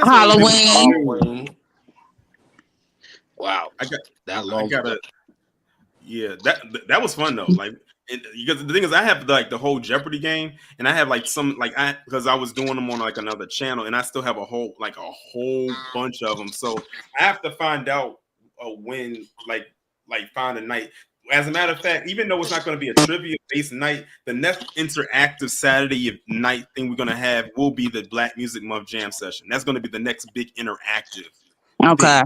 Halloween. Wow, I got that long. Yeah, that was fun though. Like, because the thing is, I have like the whole Jeopardy game, and I have like some because I was doing them on like another channel, and I still have a whole bunch of them. So I have to find out when find a night. As a matter of fact, even though it's not going to be a trivia-based night, the next interactive Saturday night thing we're going to have will be the Black Music Month Jam session. That's going to be the next big interactive. Okay.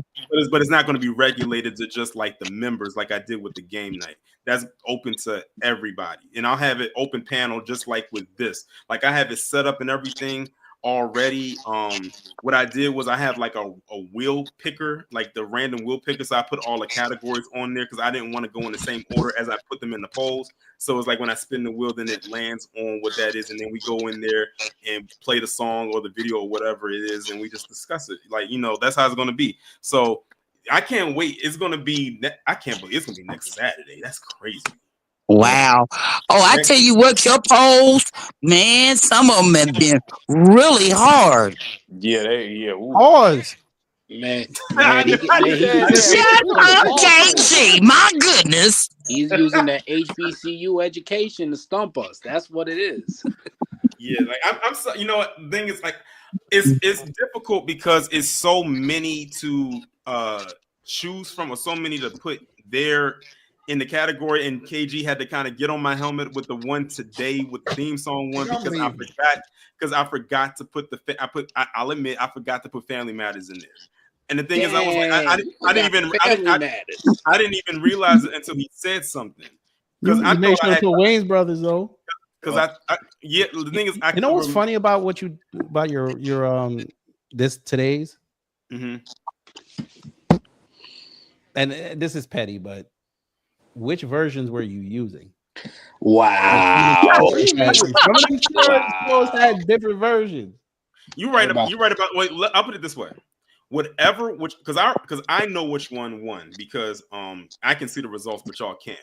But it's not going to be regulated to just like the members like I did with the game night. That's open to everybody. And I'll have it open panel just like with this. Like I have it set up and everything already. What I did was I have like a wheel picker, like the random wheel picker. So I put all the categories on there because I didn't want to go in the same order as I put them in the polls. So it's like when I spin the wheel, then it lands on what that is. And then we go in there and play the song or the video or whatever it is. And we just discuss it. Like, that's how it's going to be. So I can't wait. It's going to be, I can't believe it's going to be next Saturday. That's crazy. Wow. Oh, I tell you what, your polls, man, some of them have been really hard. Yeah, Pause. Man, Shut up, KG. My goodness. He's using that HBCU education to stump us. That's what it is. Yeah, like I'm so, what the thing is, like it's difficult because it's so many to choose from, or so many to put there in the category, and KG had to kind of get on my helmet with the one today with the theme song one because I forgot to put I'll admit I forgot to put Family Matters in there. And the thing is, I was like, I didn't even realize it until he said something. Because I made sure to Wayne's Brothers though. Because the thing is, you know what's funny about your this today's, and this is petty, but which versions were you using? Wow. Some of these shows had different versions. You're right about. Wait, I'll put it this way. Because I know which one won because I can see the results, but y'all can't.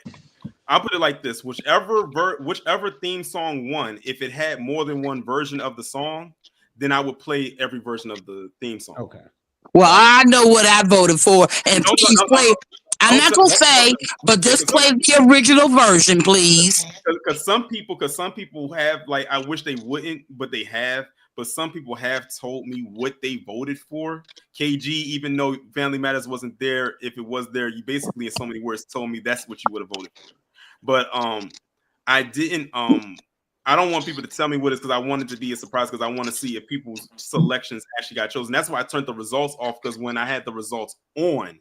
I'll put it like this: whichever theme song won, if it had more than one version of the song, then I would play every version of the theme song. Okay. Well, I know what I voted for, and please play. I'm not gonna say, but just play the original version, please. Because some people have, like, I wish they wouldn't, but they have. But some people have told me what they voted for. KG, even though Family Matters wasn't there, if it was there, you basically in so many words told me that's what you would have voted for. But I didn't. I don't want people to tell me what it is because I want it to be a surprise because I want to see if people's selections actually got chosen. That's why I turned the results off, because when I had the results on,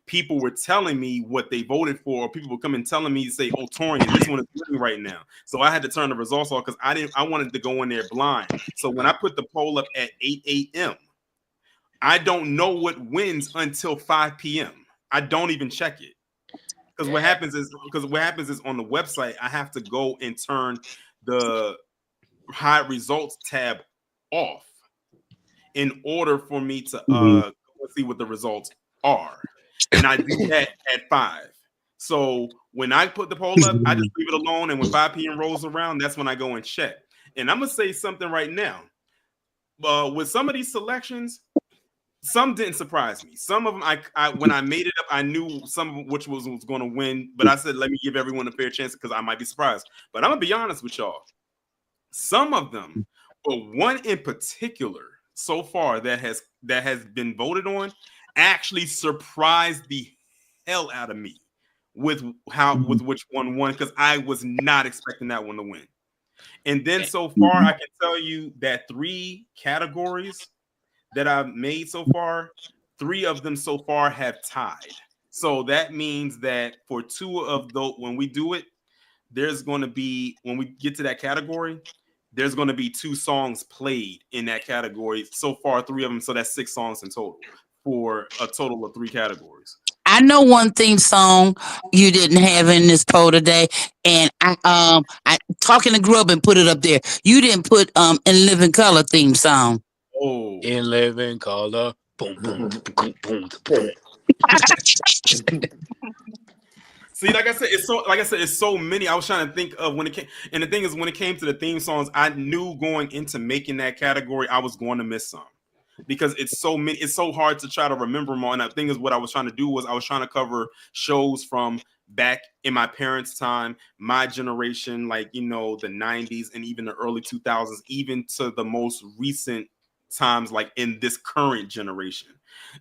people were telling me what they voted for, or people were coming telling me to say, "Oh, Torian, this one is winning right now." So I had to turn the results off because I wanted to go in there blind. So when I put the poll up at 8 a.m., I don't know what wins until 5 p.m. I don't even check it. Because what happens is on the website, I have to go and turn the hide results tab off in order for me to go see what the results are. And I do that at 5. So when I put the poll up, I just leave it alone. And when 5 p.m. rolls around, that's when I go and check. And I'm going to say something right now. With some of these selections, some didn't surprise me. Some of them, when I made it up, I knew some of which was going to win. But I said, let me give everyone a fair chance because I might be surprised. But I'm going to be honest with y'all. Some of them, but one in particular so far that has been voted on, actually surprised the hell out of me with which one won, because I was not expecting that one to win. And then so far, I can tell you that 3 categories that I've made so far, 3 of them so far have tied. So that means that for 2 of those, when we do it, there's going to be, when we get to that category, there's going to be 2 songs played in that category. So far, 3 of them. So that's 6 songs in total for a total of 3 categories. I know one theme song you didn't have in this poll today, and Talking to Grub and put it up there. You didn't put In Living Color theme song. Oh, In living color. Boom, boom, boom, boom, boom. see, like I said, it's so many. I was trying to think of when it came, and the thing is, when it came to the theme songs, I knew going into making that category, I was going to miss some because it's so many. It's so hard to try to remember them all. And the thing is, what I was trying to do was I was trying to cover shows from back in my parents' time, my generation, like the 90s and even the early 2000s, even to the most recent times, like in this current generation.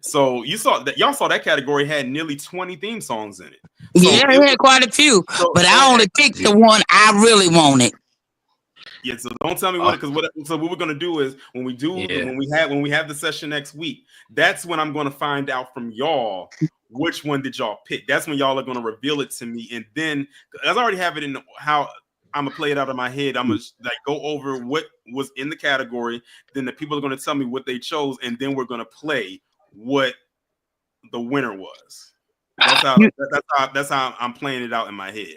So y'all saw that category had nearly 20 theme songs in it. So yeah, it had quite a few, but I only picked the one I really wanted. Yeah, so don't tell me so what we're gonna do is when we have the session next week, that's when I'm gonna find out from y'all which one did y'all pick. That's when y'all are gonna reveal it to me, and then as I already have it in how I'm gonna play it out of my head. I'm gonna go over what was in the category. Then the people are gonna tell me what they chose, and then we're gonna play what the winner was. That's how I'm playing it out in my head.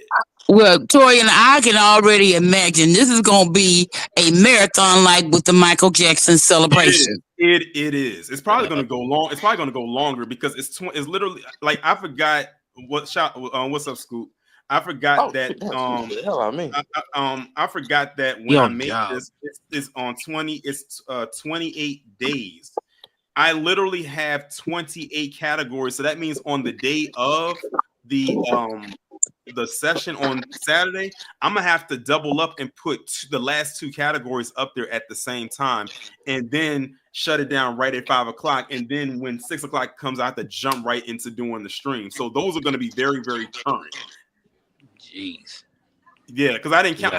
Well, Tori and I can already imagine this is going to be a marathon like with the Michael Jackson celebration. It is. It's probably going to go long. It's probably going to go longer because it's literally like I forgot what's up, Scoop. I forgot that I forgot that when I made this, it's on 28 days. I literally have 28 categories. So that means on the day of the session on Saturday, I'm gonna have to double up and put the last two categories up there at the same time, and then shut it down right at 5 o'clock. And then when 6 o'clock comes, I have to jump right into doing the stream. So those are going to be very, very current. Jeez. Yeah, because I didn't count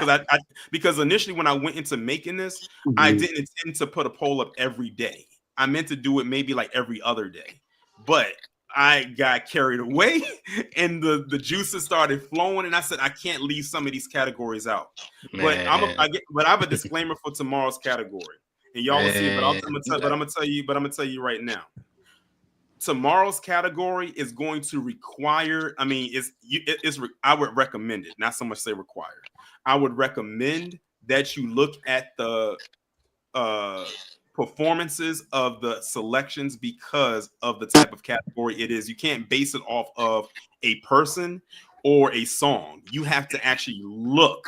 because initially when I went into making this, I didn't intend to put a poll up every day. I meant to do it maybe like every other day, but I got carried away and the juices started flowing, and I said I can't leave some of these categories out. Man. But I have a disclaimer for tomorrow's category, and y'all will see it. But I'm gonna tell you right now. Tomorrow's category is going to require. I mean, I would recommend it, not so much say require. I would recommend that you look at the performances of the selections because of the type of category it is. You can't base it off of a person or a song. You have to actually look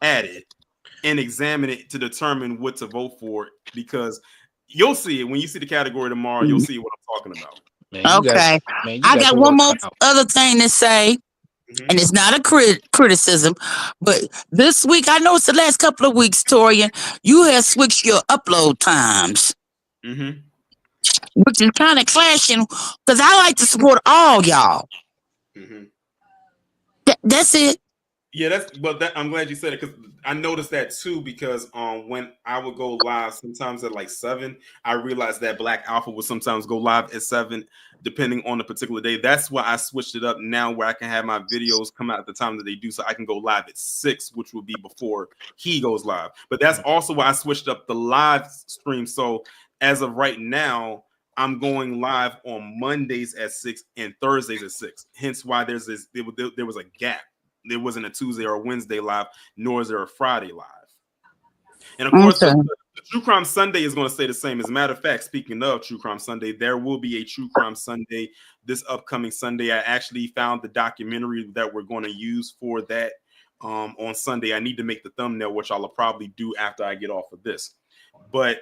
at it and examine it to determine what to vote for, because you'll see it when you see the category tomorrow. You'll see what I'm talking about. Man, okay, I got one more other thing to say. And it's not a criticism, but this week, I know it's the last couple of weeks, Torian, you have switched your upload times, which is kind of clashing because I like to support all y'all. That's it. Yeah, I'm glad you said it, because I noticed that too, because when I would go live sometimes at like 7, I realized that Black Alpha would sometimes go live at 7 depending on the particular day. That's why I switched it up now, where I can have my videos come out at the time that they do, so I can go live at 6, which would be before he goes live. But that's also why I switched up the live stream. So as of right now, I'm going live on Mondays at 6 and Thursdays at 6. Hence why there was a gap. There wasn't a Tuesday or a Wednesday live, nor is there a Friday live. And of course, the True Crime Sunday is going to stay the same. As a matter of fact, speaking of True Crime Sunday, there will be a True Crime Sunday this upcoming Sunday. I actually found the documentary that we're going to use for that on Sunday. I need to make the thumbnail, which I'll probably do after I get off of this. But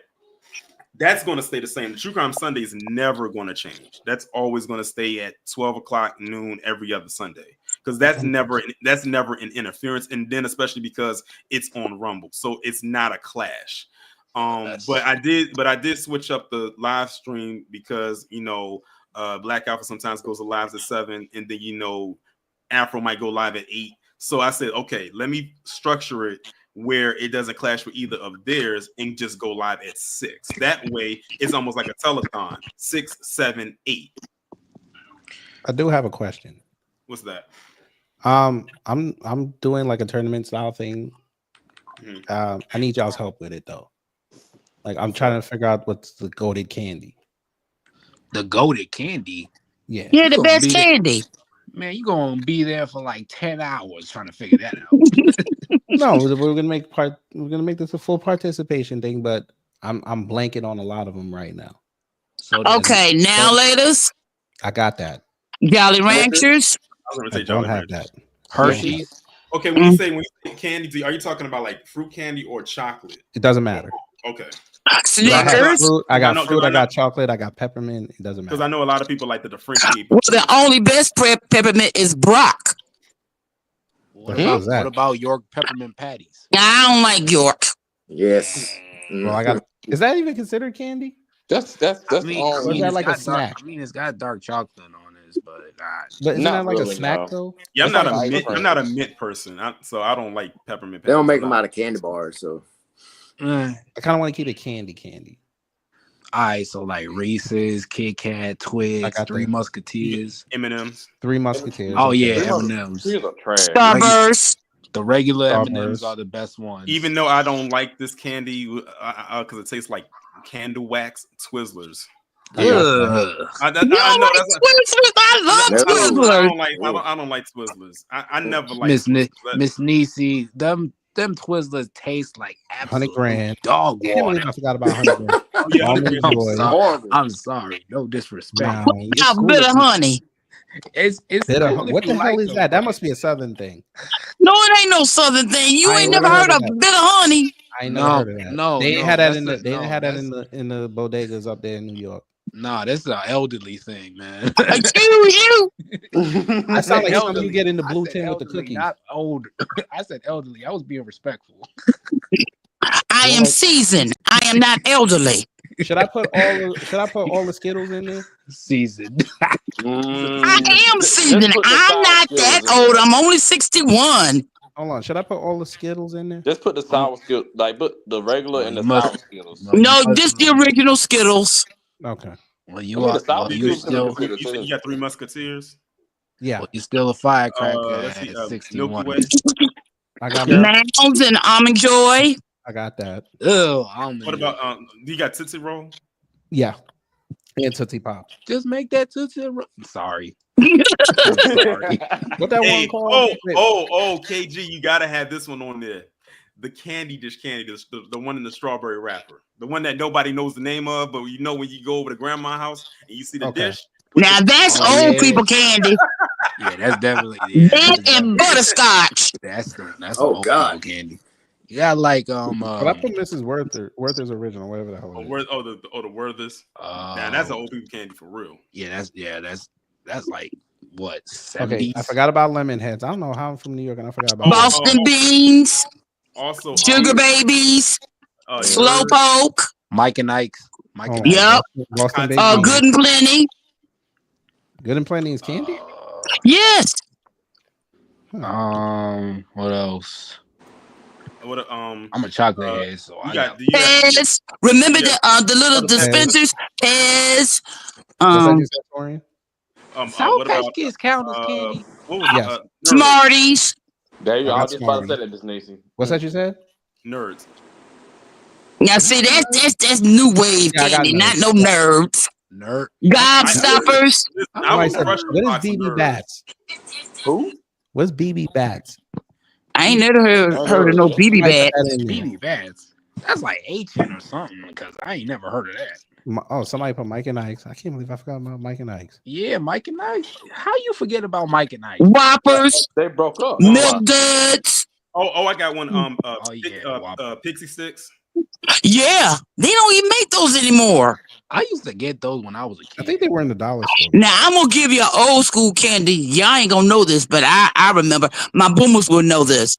that's going to stay the same. The True Crime Sunday is never going to change. That's always going to stay at 12 o'clock noon every other Sunday, because that's never an interference. And then especially because it's on Rumble, so it's not a clash. But I did switch up the live stream because Black Alpha sometimes goes to lives at 7, and then Afro might go live at 8. So I said, okay, let me structure it where it doesn't clash with either of theirs and just go live at 6. That way, it's almost like a telethon. 6, 7, 8. I do have a question. What's that? I'm doing like a tournament style thing. I need y'all's help with it though. Like I'm trying to figure out what's the goated candy. The goated candy? Yeah. Yeah, the best candy. Man, you gonna be there for like 10 hours trying to figure that out. No, we're gonna make this a full participation thing, but I'm blanking on a lot of them right now. So Okay, now, ladies, I got that. Jolly Ranchers. I was gonna I say don't Jolly have Ranchers. that. Hershey's. Okay, when you say candy, are you talking about like fruit candy or chocolate? It doesn't matter. Okay. Snickers. I got fruit. I got chocolate. I got peppermint. It doesn't matter. Because I know a lot of people like the differentiate. Well, the only best peppermint is Brock. What about York peppermint patties? I don't like York. Yes. Well, I got. Is that even considered candy? That's Or is that like a snack? I mean, it's got dark chocolate on it, but isn't not that like really, a snack no. though? Yeah, It's I'm like not a mint person, so I don't like peppermint. They don't make them out of candy bars, so I kind of want to keep it candy. All right, so like Reese's, Kit Kat, Twix, Three Musketeers, M&M's, Three Musketeers. Oh yeah, M&M's. These are trash. Starburst. The regular Starburst. M&Ms are the best ones. Even though I don't like this candy because it tastes like candle wax, Twizzlers. I love Twizzlers. I don't like Twizzlers. I never like Miss Niecy. Them Twizzlers taste like absolute 100 grand. dog water. I forgot about 100 grand. I'm sorry. No disrespect. A bit of honey. It's what the hell is that? That must be a southern thing. No, it ain't no southern thing. You ain't never heard of a bit of honey. I ain't never heard of that. No, they had that in the bodegas up there in New York. Nah, that's an elderly thing, man. you. I sound like something you get in the blue tin with the cookies. Not old. I said elderly. I was being respectful. I am seasoned. I am not elderly. Should I put all the Skittles in there? Seasoned. I am seasoned. I'm not that old. I'm only 61. Hold on. Should I put all the Skittles in there? Just put the sour Skittles, like put the regular and the sour Skittles. No, just the original Skittles. Okay. Well, you got Three Musketeers. Yeah. Well, you're still a firecracker at 61. I got Mounds and Almond Joy. I got that. What about you got Tootsie Roll? Yeah. And Tootsie Pop. Just make that Tootsie Roll. Sorry. Sorry. What that one called? KG, you gotta have this one on there. The candy dish candy, the one in the strawberry wrapper. The one that nobody knows the name of, but you know when you go over to grandma's house and you see the dish. Now that's old people candy. Yeah, that's definitely that and butterscotch. That's old people candy. Yeah, like But I put Mrs. Werther's original, whatever the hell. The Werther's. Man, that's an old people candy for real. Yeah, that's like what 70s? Okay, I forgot about lemon heads. I don't know how I'm from New York and I forgot about Boston beans. Also, sugar babies. Slowpoke. Mike and Ike's. Yep. Boston Good and Plenty. Good and Plenty is candy. Yes. What else? I'm a chocolate head, so Pez. Remember the little dispensers? Pez. Sour Patch Kids count as candy. What was Smarties. There you are. I was just about to say that, Miss Nacy. What's that you said? Nerds. Now see that's new wave candy, not no nerds. Nerd. Gobstoppers. What is BB Bats? Who? What's BB Bats? I ain't never heard of no BB Bats. BB Bats. That's like H-N or something because I ain't never heard of that. Somebody put Mike and Ike's. I can't believe I forgot about Mike and Ike's. Yeah, Mike and Ike's. How you forget about Mike and Ike's? Whoppers. They broke up. Milk Duds. I got one. Pixie Sticks. Yeah, they don't even make those anymore. I used to get those when I was a kid. I think they were in the dollar store. Now I'm gonna give you an old school candy. Y'all ain't gonna know this, but I remember. My boomers will know this.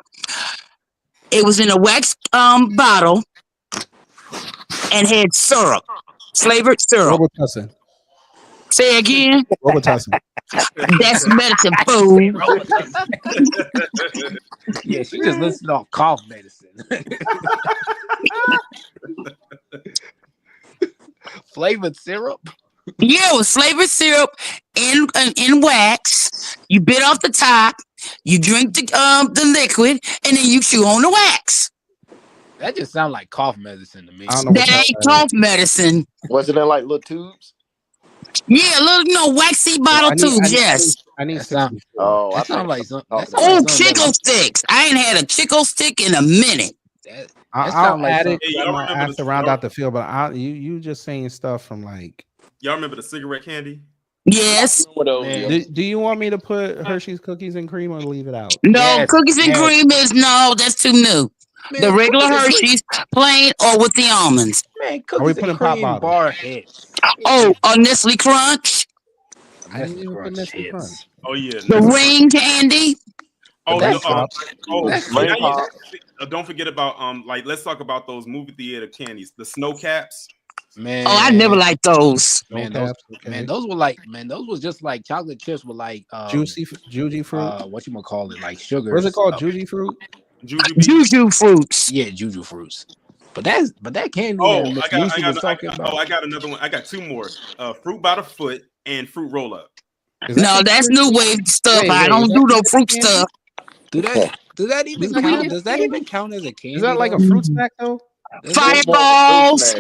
It was in a wax bottle and had syrup, flavored syrup. Robitussin. Say again. Robitussin. That's medicine, fool. Yeah, she just listened off cough medicine. Flavored syrup? Yeah, it was flavored syrup in wax. You bit off the top, you drink the liquid, and then you chew on the wax. That just sounds like cough medicine to me. That ain't cough medicine. Was it in like little tubes? Yeah, little waxy bottle tubes. Yes. I need That sound, 64. Oh, I that sound think like some. That talking sound like Oh, about. something Chico sticks. I ain't had a Chico stick in a minute. that I'll sound like add something. it. Hey, I'm y'all gonna remember ask to round out the field, but you just saying stuff from like. y'all remember the cigarette candy? Yes. What those? Man. Yeah. Do you want me to put Hershey's cookies and cream or leave it out? No, Yes, cookies and yes. cream is no, that's too new. Man, The regular cookies and cream- Hershey's, plain or with the almonds. Man, Are we cookies putting and pop cream bottles? bar hits. Oh, a Nestle Crunch, I didn't even put Crunch Nestle hits. Crunch. Oh yeah. the Nestle- ring candy. Oh, That's the, pop. That's now Ring you- pop. don't forget about like let's talk about those movie theater candies, the snow caps. Man. Oh, I never liked those. Man, No those caps, okay. man, those were like those was just like chocolate chips with like Juji fruit. what you gonna call it, like sugar. What's it called? Juji fruit. Juju. Juju fruits. Yeah, juju fruits. But that candy Oh, that Miss I got Niecy was talking about. I got another one. I got two more. Fruit by the foot and fruit roll up. No, that's new wave stuff. I don't do no fruit stuff. Do that even that count? candy? Does that even count as a candy? Is that like a though? fruit snack though? Does that- Fireballs.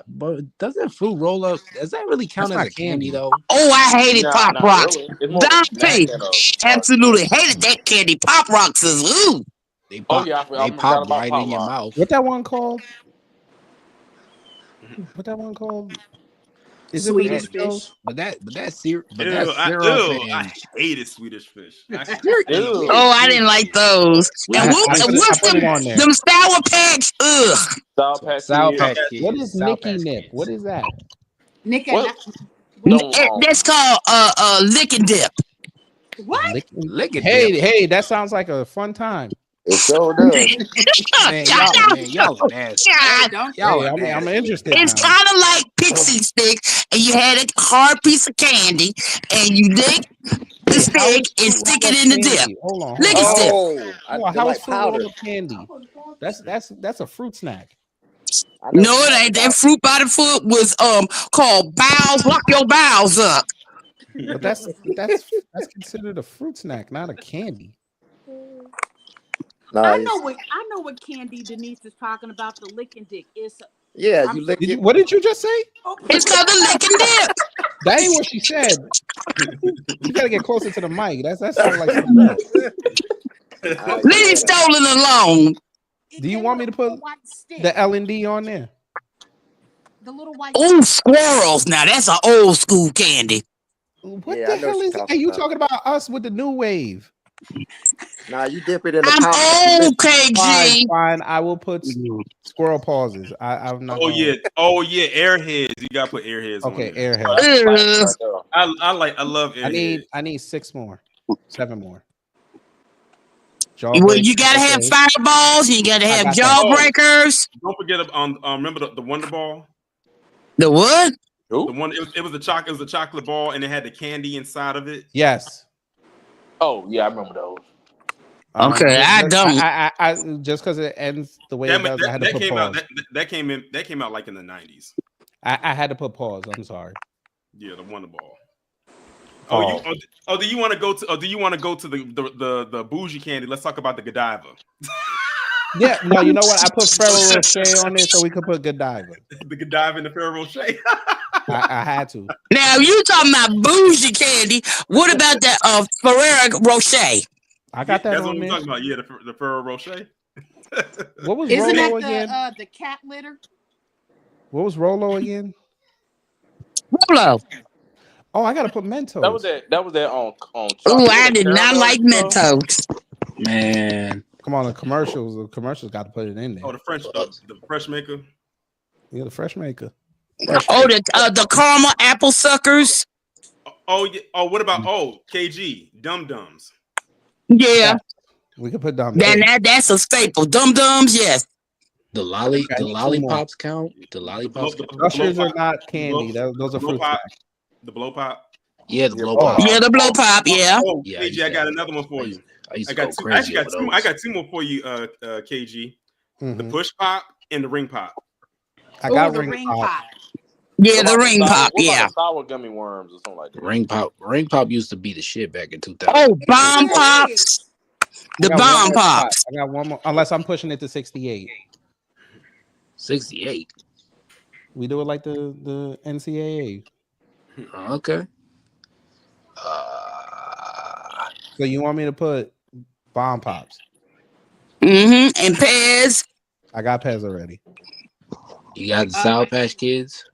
but doesn't fruit roll up? Does that really count That's as not a candy though? Oh, I hated Nah, Pop not Rocks. really. It's more of a Don snack P. than a- Absolutely hated that candy. Pop Rocks is ooh. They Oh pop, yeah, I they forgot pop about right Pop in your Rock. mouth. What that one called? What that one called? Is it Swedish with those? fish. But that syrup, I hated Swedish fish. I can't stand Ew. Oh, I didn't like those. And I what's put it on there. them Sour Patch? Ugh. Sour Patch Sour Kids. Patch Kids. What is Sour Nicky Patch Nip? Kids. What is that? Nick and What? Don't, That's called lick and dip. what? Lick it, Hey, that sounds like a fun time. It sure does. man, y'all are nasty. Hey, don't Y'all Hey, are I'm nasty. interested. It's now. kind of like pixie stick, and you had a hard piece of candy, and you lick the Wait, how stick is and fruit stick roll-up it in the candy? dip. Hold on. Lick and stick. Oh, How like is fruit powder. roll-up candy? That's a fruit snack. No, it ain't. That fruit by the foot was called bowels. Lock your bowels up. But that's considered a fruit snack, not a candy. Nah, I it's- know what candy Denise is talking about. The lick and dick. yeah, you lick it. What did you just say? It's called the lick and dip. That ain't what she said. You gotta get closer to the mic. That sounds like something else. Leave stolen alone. Do you want me to put the L&D on there? The little white. Oh, squirrels. Now that's an old school candy. What Yeah, I the know hell what is you're that? talking Are you about. talking about us with the new wave? Nah, you dip it in the I'm powder. old, KG. Fine. I will put squirrel pauses. I'm not. Oh gonna- yeah, airheads. You gotta put airheads. Okay, on there. airhead. Ugh. I love airheads. I need 6 more, 7 more. Well, you gotta have Okay. fireballs. You gotta have got that. jawbreakers. Don't forget remember the Wonder Ball. The what? The one it was a chocolate ball and it had the candy inside of it. Yes. Oh yeah, I remember those. Okay, I don't. I just because it ends the way it does, I had to That put came out. pause. That came out like in the 90s. I had to put pause. I'm sorry. Yeah, the Wonder Ball. Oh. Do you want to go to? Do you want to go to the bougie candy? Let's talk about the Godiva. Yeah, no, you know what? I put Ferrero Rocher on there so we could put Godiva. The Godiva and the Ferrero Rocher. I had to. Now you talking about bougie candy? What about the Ferrero Rocher? I got that That's on what we're there. talking about. Yeah, the Ferrero Rocher. What was Isn't Rolo that again? the cat litter? What was Rolo again? Rolo. Oh, I gotta put Mentos. That was that on. Ooh, I did not caramel like stuff. Mentos. Man, Come on, the commercials got to put it in there. Oh, the fresh maker. Yeah, the fresh maker. Oh, the caramel apple suckers. Oh yeah. Oh, what about KG Dum Dums? Yeah, We could put Dum. that's a staple. Dum Dums, yes. the lollipops count. The lollipops. count? Ushers are not candy. Those are fruit pop. snacks. The blow pop. Yeah, the blow pop. Yeah, the blow pop. Yeah. Oh, Yeah, I used KG, I to got have- another one for you. I used I to go got two. crazy Actually, over those. I got two more for you, KG. The Mhm. push pop and the ring pop. I got the ring pop. Yeah, the ring pop. Yeah. Sour gummy worms or something like that. Ring pop used to be the shit back in 2000. Oh, bomb pops. The I got bomb one more pops. spot. I got one more. Unless I'm pushing it to 68. 68. We do it like the NCAA. Okay. So you want me to put bomb pops? And Pez. I got Pez already. You got the Sour Patch Kids?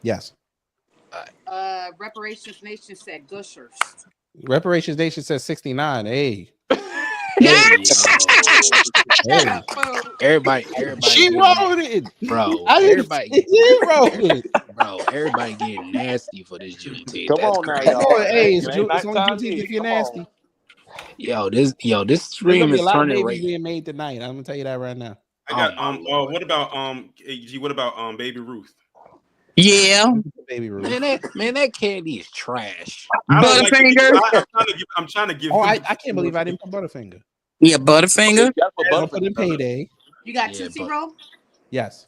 Yes. Reparations Nation said Gushers. Reparations Nation says 69. Hey. Hey, Hey. Everybody. She wrote it, bro. Everybody. She wrote it, bro. Everybody getting nasty for this Juneteenth. Come That's on now, crazy. y'all. Hey, it's Ain't only nighttime Juneteenth yet. if you're Come on. nasty. This There's stream gonna be is a lot of turning babies right. being made tonight. I'm gonna tell you that right now. I got what about Baby Ruth? Yeah. Baby Ruth. Man, that candy is trash. I don't like it. Butterfinger. I'm trying to give. Oh, I can't believe I didn't put Butterfinger. Yeah, Butterfinger. Don't put in Payday. You got Tootsie Roll? Yes.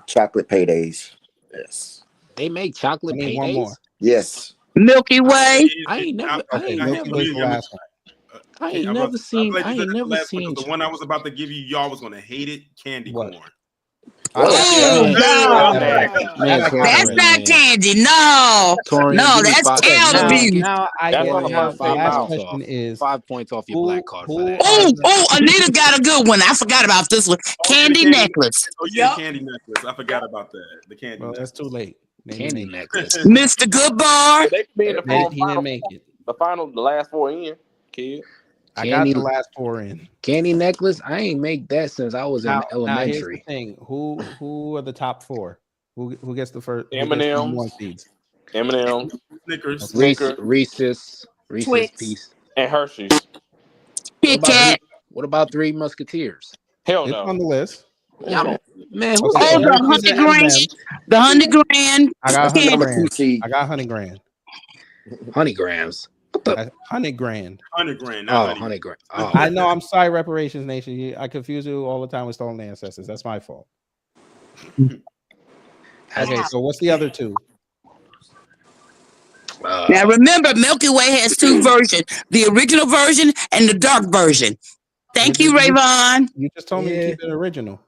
Chocolate paydays. Yes. They make chocolate I need one paydays. more. Yes. Milky Way. I ain't never Milky Way's the last one. I ain't never seen. The one I was about to give you, y'all was gonna hate it. Candy corn. Oh no, that's not candy. No, no, that's child abuse. Now I That's get on it. Now, the last question off. is 5 points off your black card for that. Oh, Anita got a good one. I forgot about this one. Candy necklace. Oh yeah, candy necklace. I forgot about that. The candy. Well, that's too late. Candy necklace. Mr. Goodbar. They be in the He didn't make it. the last four in, kid. I got the last four in. Candy necklace. I ain't make that since I was in Now, elementary. here's the thing. Who are the top four? Who gets the first? M&M's. Seeds? M&M's. Snickers. Reese's Twix. Piece. And Hershey's. Kit Kat. What about Three Musketeers? Hell It's no. on the list. Man, the 100 grand. The 100 grand. I got 100 grand. Two I got 100 grand. Honeygrams. 100 grand. 100 grand. Oh, 100 grand. Oh. I know. I'm sorry, Reparations Nation. I confuse you all the time with stolen ancestors. That's my fault. Okay, so what's the other two? Now remember, Milky Way has two versions: the original version and the dark version. Thank you, Rayvon. You just told me to keep it original.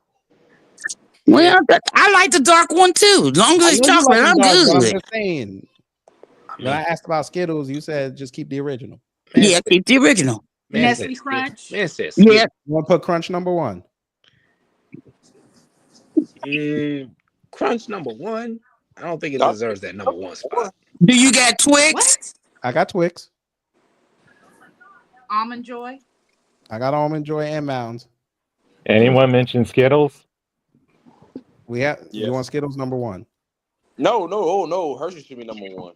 Well, I like the dark one too. As long as it's chocolate, I'm good. I'm just saying. When I asked about Skittles, you said just keep the original. Yeah, keep the original. Nestle Crunch. Yeah. You want to put Crunch number one? Crunch number one. I don't think it deserves that number one spot. Do you got Twix? I got Twix. Almond Joy. I got Almond Joy and Mounds. Anyone mention Skittles? We have. You want Skittles number one? No. Oh no. Hershey should be number one.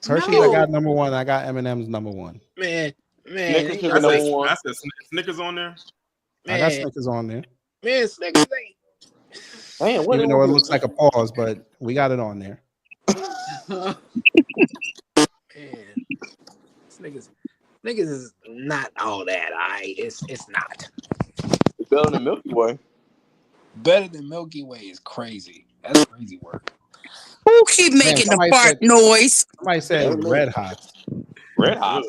Hershey's I got number one. I got M&M's number one. Man. Snickers should be number one. I said Snickers on there. I got Snickers on there. Man, Snickers ain't. Man, even though it looks like a pause, but we got it on there. Man, Snickers is not all that. It's not. It's better than Milky Way. Better than Milky Way is crazy. That's crazy work. Who keep making the fart noise? Somebody said Red Hot. Red Hot.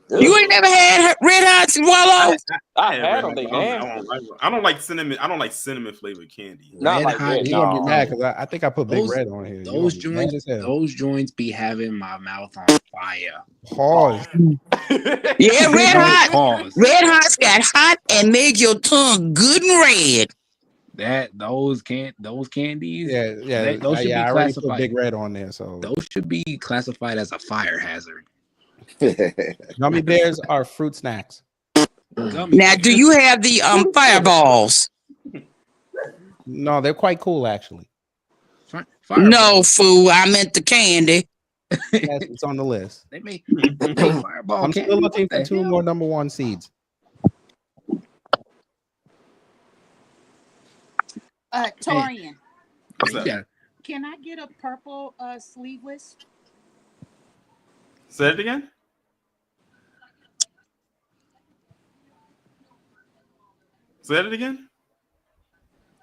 You ain't never had Red Hots, Wallow? I had them. They I don't like cinnamon. I don't like cinnamon flavored candy. Not like that. You're gonna be mad because I think I put Big Red on here. Those joints be having my mouth on fire. Pause. Yeah, Red Hot. Pause. Red Hots got hot and made your tongue good and red. Those candies. Yeah. Those should be I already put classified. Big Red on there, so Those should be classified as a fire hazard. Gummy bears are fruit snacks. Now, do you have the fireballs? No, they're quite cool actually. No, fool. I meant the candy. Yes, it's on the list. They make fireball. I'm still looking for two more number one seeds. Torian. Can I get a purple sleeveless? Say it again. Say it again.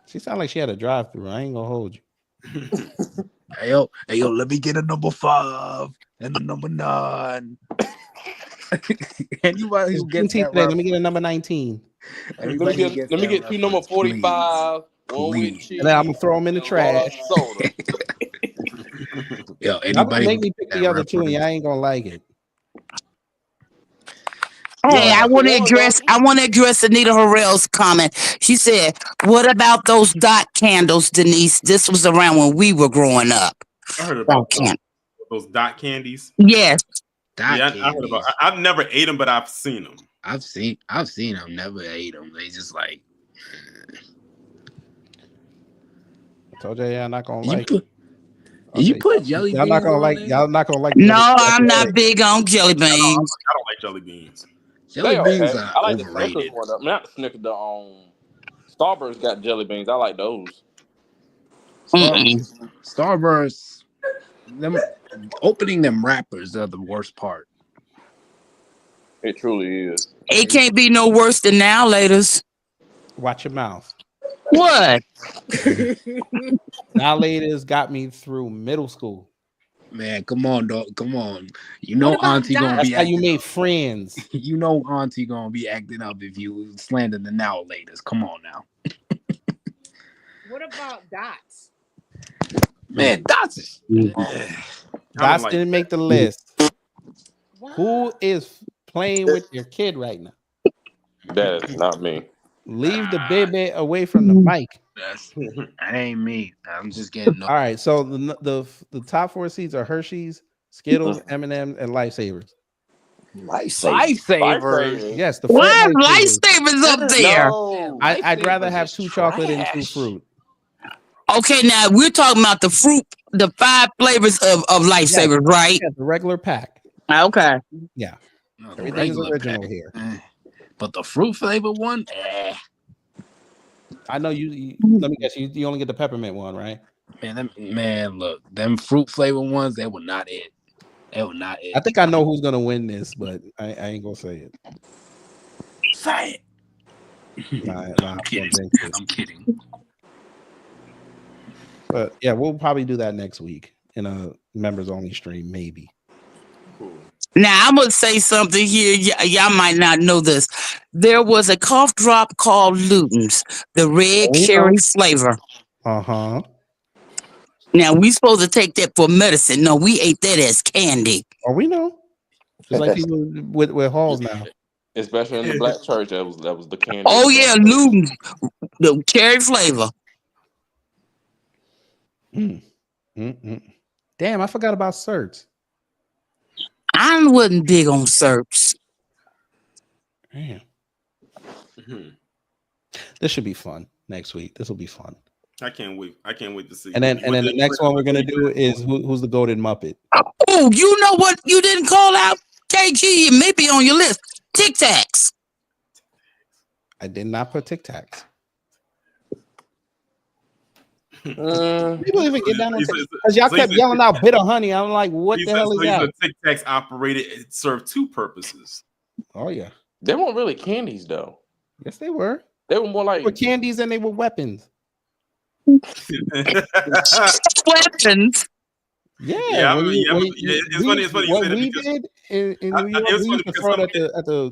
She sounded like she had a drive-through. I ain't gonna hold you. Hey yo, let me get a number 5 and a number 9. Anybody who gets that let me get a number 19. Let me get two number 45. And then I'm gonna throw them in the trash. Yo, Y'all gonna anybody make who me get pick that the other two, and reference, y'all ain't gonna like it. Hey, Yeah, I that's want to the one, address. though. I want to address Anita Harrell's comment. She said, "What about those dot candles, Denise? This was around when we were growing up." I heard Dot about can. those dot candies. Yes. dot Yeah, I heard about. candies. I've never ate them, but I've seen them. I've seen them. Never ate them. They just like I told y'all not gonna you like. put. Okay, You put jelly y'all not beans gonna on like. there? Y'all not gonna like. No, the I'm not other- big on jelly beans. I don't like jelly beans. Jelly They beans okay. are I like the Snickers overrated. one. Not the Snickers. The Starburst got jelly beans. I like those. Starburst, them opening them wrappers are the worst part. It truly is. It can't be no worse than now, laters. Watch your mouth. What? Now, ladies got me through middle school. Man, come on, dog. Come on. You know What about Auntie gonna That's be how you acting made up. friends. You know Auntie gonna be acting up if you slander the now laters. Come on now. What about dots? Man, Dots is Dots like didn't make the list. Who is playing with your kid right now? That is not me. Leave the baby away from the mic. that ain't me. I'm just getting no. All right, so the top 4 seeds are Hershey's, Skittles, M&M's, and Lifesavers. Lifesavers. Yes, the fruit Why Lifesavers. Lifesavers up there? No. I'd rather have Lifesavers 2 is chocolate and 2 trash. fruit. Okay, now we're talking about the fruit, the 5 flavors of Lifesavers, right? Yeah, the regular pack. Okay. Yeah, No, the everything is regular original pack. here. But the fruit flavor one, I know you let me guess, you only get the peppermint one, right? man, look, them fruit flavor ones, they were not it. They were not it. I think I know who's gonna win this, but I ain't gonna say it. Say it. Nah, I'm I'm kidding. gonna jinx this. I'm kidding. But yeah, we'll probably do that next week in a members only stream, maybe. Now I'm gonna say something here. Y'all might not know this. There was a cough drop called Luton's, the red cherry flavor. Uh-huh. Now we supposed to take that for medicine. No, we ate that as candy. Oh, we know. Just like people with halls now. Especially in the black church, that was the candy. Oh yeah, Luton's, the cherry flavor. Damn, I forgot about certs. I wasn't big on syrups. Damn. This should be fun next week. This will be fun. I can't wait. I can't wait to see. And then the next one we're gonna do is who's the golden Muppet. Oh, you know what you didn't call out? KG, it may be on your list. Tic Tacs. I did not put Tic Tacs. People even get down on because y'all kept yelling out bitter honey. I'm like, what the hell is that? Tic Tacs operated. It served 2 purposes. Oh yeah, they weren't really candies though. Yes, they were. They were more like they were candies and they were weapons. Weapons. Yeah, it's funny. It's funny you what say that we because did in New York, we used to throw it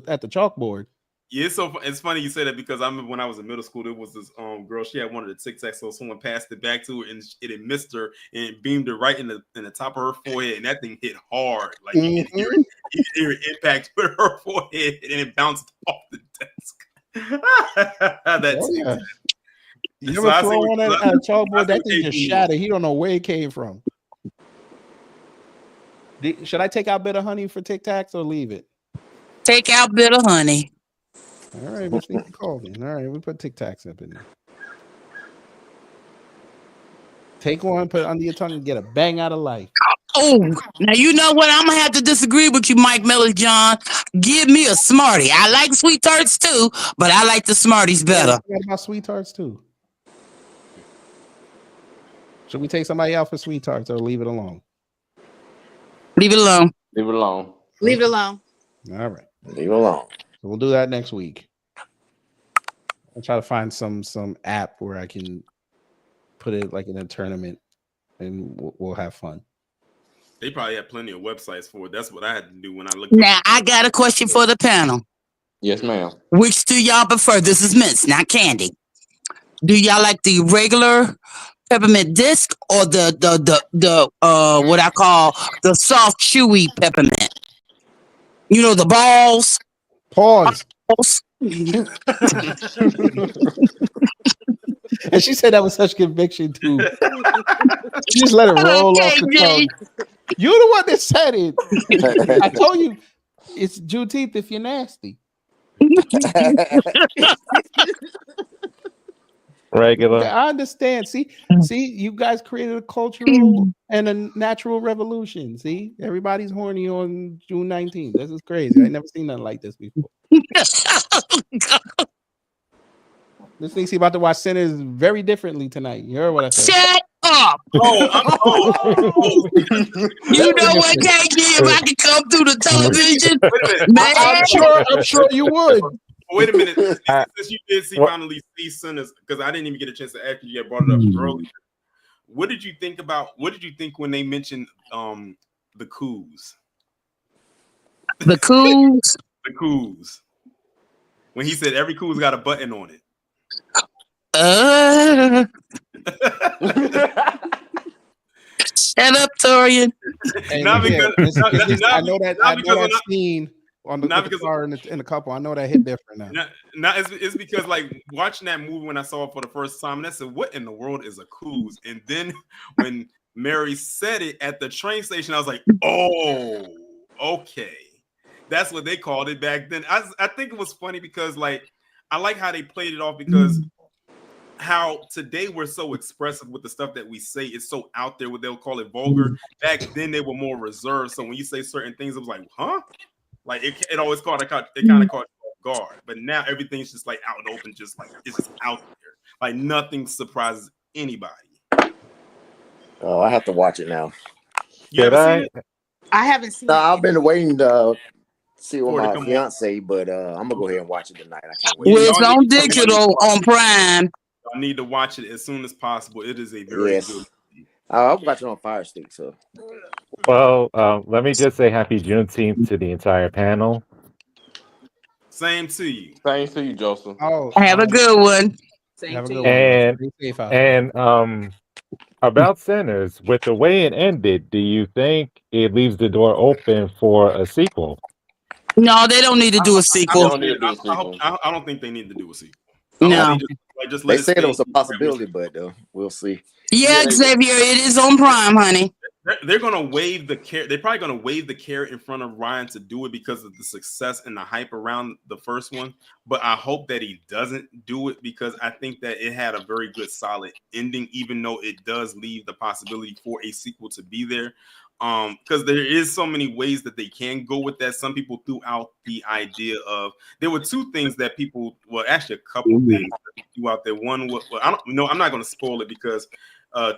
at the chalkboard. Yeah, it's funny you say that because I remember when I was in middle school, there was this girl. She had one of the Tic Tacs, so someone passed it back to her, and it had missed her and it beamed her right in the top of her forehead, and that thing hit hard. Like you could hear it impact with her forehead, and it bounced off the desk. That's You ever throw one at a chalkboard? That thing just shattered. He don't know where it came from. Should I take out bitter honey for Tic Tacs or leave it? Take out bitter honey. All right, let's think Colvin. All right, we put Tic Tacs up in there. Take one, put it under your tongue, and get a bang out of life. Oh, now you know what? I'm gonna have to disagree with you, Mike Miller John. Give me a Smartie. I like sweet tarts too, but I like the Smarties better. What about sweet tarts too? Should we take somebody out for sweet tarts or leave it alone? Leave it alone. Leave it alone. Leave it alone. All right. Leave it alone. So we'll do that next week. I'll try to find some app where I can put it like in a tournament and we'll have fun. They probably have plenty of websites for it. That's what I had to do when I looked. Now I got a question for the panel. Yes, ma'am. Which do y'all prefer? This is mints, not candy. Do y'all like the regular peppermint disc or the what I call the soft chewy peppermint. You know the balls. Pause. And she said that with such conviction too. She just let it roll off the tongue. You're the one that said it. I told you it's Juneteenth if you're nasty. Regular. Yeah, I understand. See, you guys created a cultural and a natural revolution. See, everybody's horny on June 19th. This is crazy. I never seen nothing like this before. This thing about to watch Sinners very differently tonight. You heard what I said. Shut up. You know what, KG? If I could come through the television, man, I'm sure you would. Wait a minute. Since you did finally see Sinners, because I didn't even get a chance to ask you yet, brought it up earlier. What did you think when they mentioned the coups? The coups? The coups. When he said every coup's got a button on it. Shut up, Torian. I know that scene on the car in the couple. I know that hit different now. It's because like watching that movie when I saw it for the first time, and I said, "What in the world is a coups?" And then when Mary said it at the train station, I was like, "Oh, okay, that's what they called it back then." I think it was funny because like I like how they played it off because. How today we're so expressive with the stuff that we say. It's so out there. What they'll call it vulgar. Back then they were more reserved. So when you say certain things, it was like, huh? Like it always kind of caught off guard. But now everything's just like out and open, just like it's just out there. Like nothing surprises anybody. Oh, I have to watch it now. You ever seen it? I haven't seen it. I've been waiting to see with my fiance, but I'm gonna go ahead and watch it tonight. I can't wait. Well, it's on digital on Prime. I need to watch it as soon as possible. It is a very good. I'll watch it on Fire Stick. So, well, let me just say Happy Juneteenth to the entire panel. Same to you. Same to you, Joseph. Oh, have a good one. Same to you. And about Sinners, with the way it ended, do you think it leaves the door open for a sequel? No, they don't need to do a sequel. I don't think they need to do a sequel. No. They said it was a possibility, but we'll see. Yeah, Xavier, it is on Prime, honey. They're gonna waive the carrot. They're probably gonna waive the carrot in front of Ryan to do it because of the success and the hype around the first one. But I hope that he doesn't do it because I think that it had a very good, solid ending, even though it does leave the possibility for a sequel to be there. Because there is so many ways that they can go with that. Some people threw out the idea of there were two things that people, well, actually a couple of things that they threw out there. One was, well, I don't know, I'm not going to spoil it because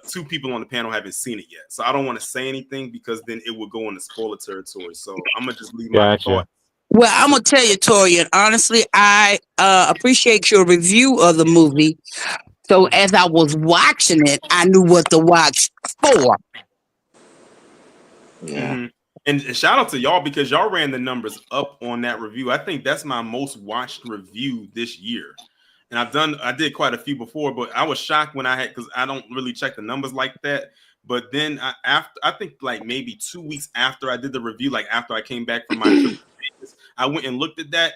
two people on the panel haven't seen it yet, so I don't want to say anything because then it would go into spoiler territory. So I'm gonna just leave my thoughts. Well, I'm gonna tell you, Torian. Honestly, I appreciate your review of the movie. So as I was watching it, I knew what to watch for. Yeah. Mm-hmm. And shout out to y'all because y'all ran the numbers up on that review. I think that's my most watched review this year. And I did quite a few before, but I was shocked when I had, because I don't really check the numbers like that. But then I think like maybe 2 weeks after I did the review, like after I came back from my I went and looked at that.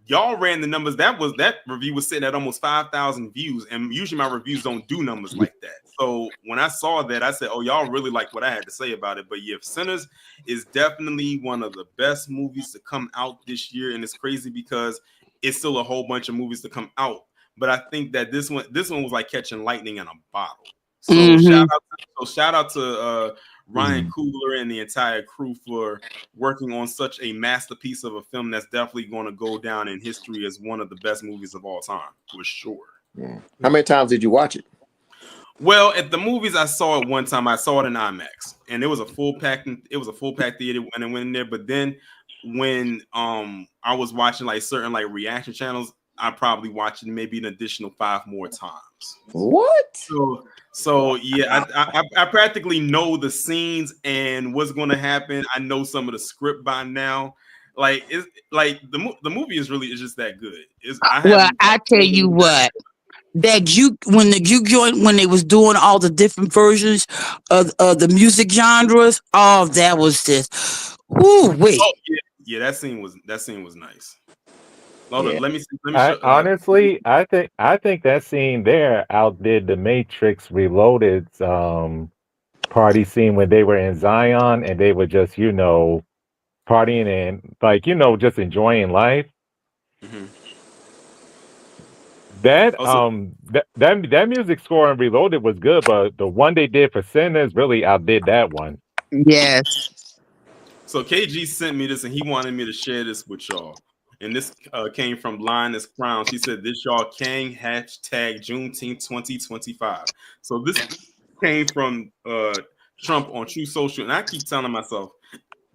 Y'all ran the numbers. That review was sitting at almost 5,000 views. And usually my reviews don't do numbers like that. So when I saw that, I said, oh, y'all really like what I had to say about it. But yeah, Sinners is definitely one of the best movies to come out this year. And it's crazy because it's still a whole bunch of movies to come out. But I think that this one was like catching lightning in a bottle. So shout out to Ryan Coogler and the entire crew for working on such a masterpiece of a film that's definitely going to go down in history as one of the best movies of all time, for sure. Yeah. How many times did you watch it? Well, at the movies, I saw it one time. I saw it in IMAX, and it was a full pack theater when I went in there. But then when I was watching like certain like reaction channels, I probably watched it maybe an additional 5 more times. What? So yeah, I practically know the scenes and what's going to happen. I know some of the script by now. Like it's like the movie is just that good. I tell you what, that juke when the juke joint when they was doing all the different versions of the music genres. Oh, that was just wait. Oh yeah, that scene was nice. Hold on, Yeah. let me see. Let me I show. honestly, I think that scene there outdid the Matrix Reloaded's party scene when they were in Zion and they were just partying and like just enjoying life. Mhm. That Also, that music score in Reloaded was good, but the one they did for Sinners really outdid that one. Yes. so KG sent me this and he wanted me to share this with y'all. And this came from Linus Crown. She said, "This y'all Kang hashtag Juneteenth 2025." So this came from Trump on True Social, and I keep telling myself,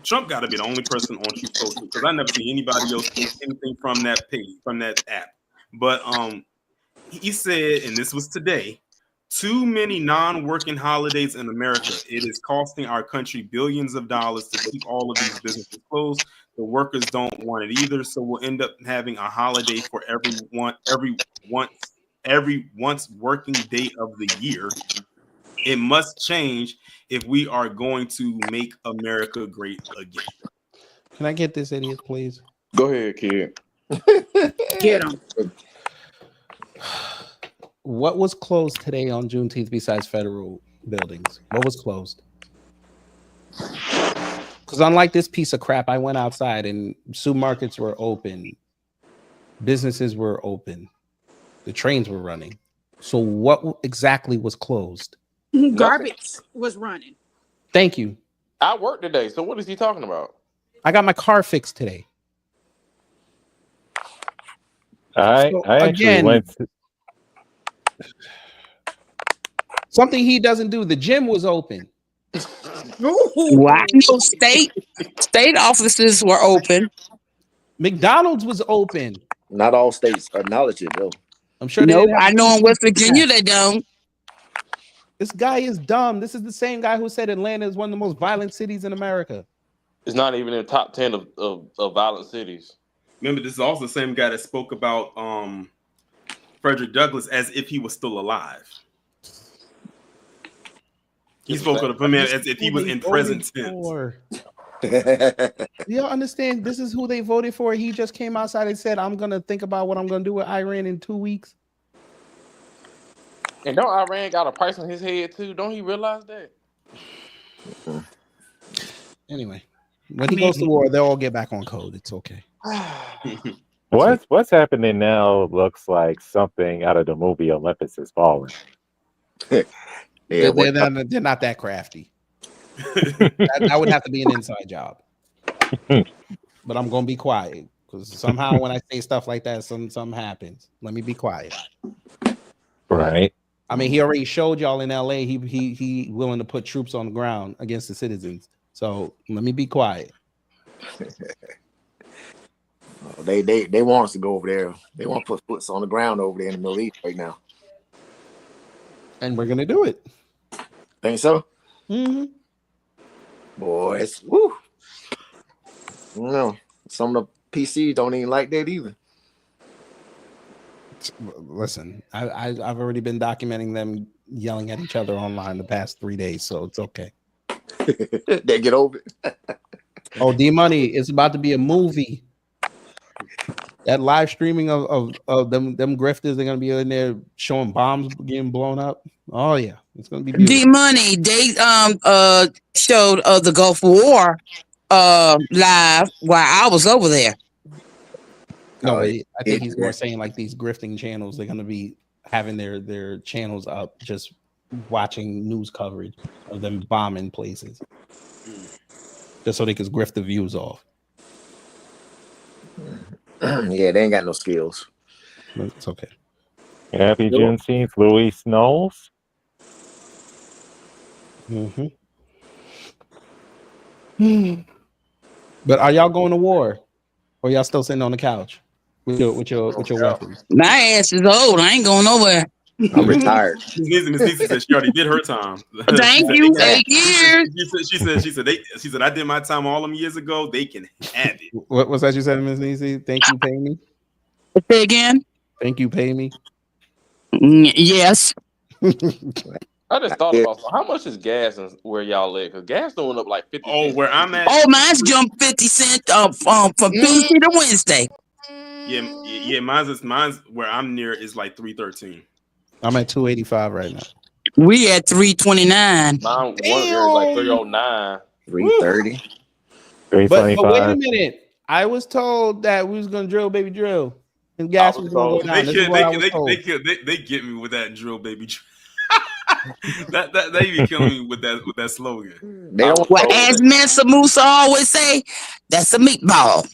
Trump got to be the only person on True Social because I never see anybody else post anything from that page, from that app. But he said, and this was today, too many non-working holidays in America. It is costing our country billions of dollars to keep all of these businesses closed. The workers don't want it either, so we'll end up having a holiday for every once working day of the year. It must change if we are going to make America great again. Can I get this idiot, please? Go ahead, kid. Get them. What was closed today on Juneteenth besides federal buildings? What was closed? Because unlike this piece of crap, I went outside and supermarkets were open, businesses were open, the trains were running. So what exactly was closed? Garbage was running. Thank you. I worked today, so what is he talking about? I got my car fixed today. I actually went to, something he doesn't do. The gym was open. Well, I know state offices were open. McDonald's was open. Not all states acknowledge it though. I'm sure. No, I know in West Virginia they don't. This guy is dumb. This is the same guy who said Atlanta is one of the most violent cities in America. It's not even in the top 10 of violent cities. Remember, this is also the same guy that spoke about Frederick Douglass as if he was still alive. He spoke of him as if he was in present tense. You understand? This is who they voted for. He just came outside and said, "I'm gonna think about what I'm gonna do with Iran in 2 weeks." And don't Iran got a price on his head too? Don't he realize that? Anyway, when he goes to war, they'll all get back on code. It's okay. what's happening now looks like something out of the movie Olympus Has Fallen. They're not that crafty. that would have to be an inside job. But I'm gonna be quiet because somehow when I say stuff like that, something happens. Let me be quiet. Right. I mean, he already showed y'all in LA. He willing to put troops on the ground against the citizens. So let me be quiet. They want us to go over there. They want to put foots on the ground over there in the Middle East right now. And we're gonna do it. Think so? Mm-hmm. Boys, woo. No, some of the PCs don't even like that either. Listen, I've already been documenting them yelling at each other online the past 3 days, so it's okay. They get over it. Oh, D Money, it's about to be a movie. That live streaming of them grifters, they're gonna be in there showing bombs getting blown up. Oh yeah, it's gonna be beautiful. D Money, they showed the Gulf War live while I was over there. No, I think he's more saying like these grifting channels, they're gonna be having their channels up, just watching news coverage of them bombing places, just so they can grift the views off. Yeah, they ain't got no skills. It's okay. Happy Juneteenth, Louis Knowles. But are y'all going to war, or y'all still sitting on the couch with your weapons? My ass is old. I ain't going nowhere. I'm retired. Miss Nisi said she already did her time. Thank you. 8 years. She said I did my time all them years ago. They can have it. What was that you said, Miss Nisi? Thank you, pay me. Say again. Thank you, pay me. Yes. I just thought about how much is gas and where y'all at? Because gas going up like 50 cents. where I'm at. Oh, mine's jumped 50 cents from Tuesday to Wednesday. Yeah. Mine's where I'm near is like 313. I'm at 285 right now. We at 329. Mine one area is like 309. 330. But wait a minute. I was told that we was gonna drill, baby, drill, and gas was gonna go down. This is what I was told. They get me with that drill, baby. that they be killing me with that slogan. Well, as Mansa Musa always say, that's a meatball.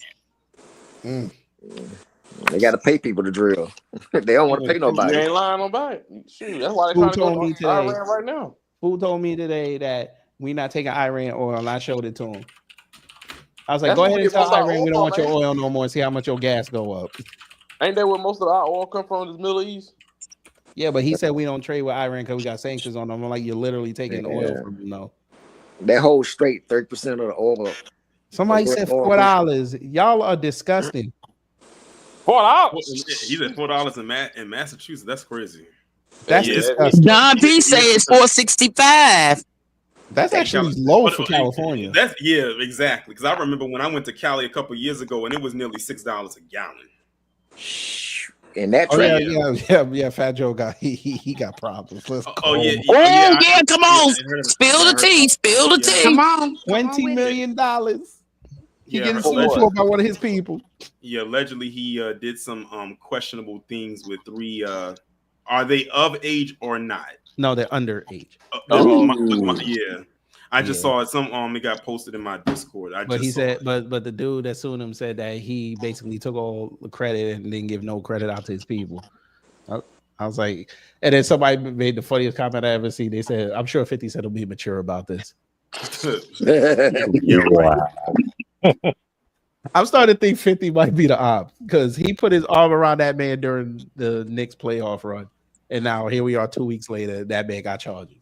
They got to pay people to drill. They don't want to pay nobody. You ain't lying nobody. Shoot, that's why they trying to go to Iran right now. Who told me today that we not taking Iran oil? And I showed it to him. I was like, go ahead and tell Iran we don't want your oil no more and see how much your gas go up. Ain't that where most of our oil come from? Is Middle East? Yeah, but he said we don't trade with Iran because we got sanctions on them. I'm like, you're literally taking oil from them, though. That whole straight 30% of the oil. Somebody said $4. Y'all are disgusting. $4. He said $4 in Massachusetts. That's crazy. That's disgusting. Don P say it's $4.65. That's actually low for California. That's exactly. Because I remember when I went to Cali a couple years ago, and it was nearly $6 a gallon. And that yeah, Fat Joe got he got problems. Come on, spill the tea, spill the tea. Come on, $20 million. He getting sued for by one of his people. Yeah, allegedly he did some questionable things with 3. Are they of age or not? No, they're underage. Yeah. I just saw it. It got posted in my Discord. But the dude that sued him said that he basically took all the credit and didn't give no credit out to his people. I was like, and then somebody made the funniest comment I ever seen. They said, "I'm sure 50 Cent will be mature about this." I'm starting to think 50 might be the op because he put his arm around that man during the Knicks playoff run, and now here we are 2 weeks later. That man got charges.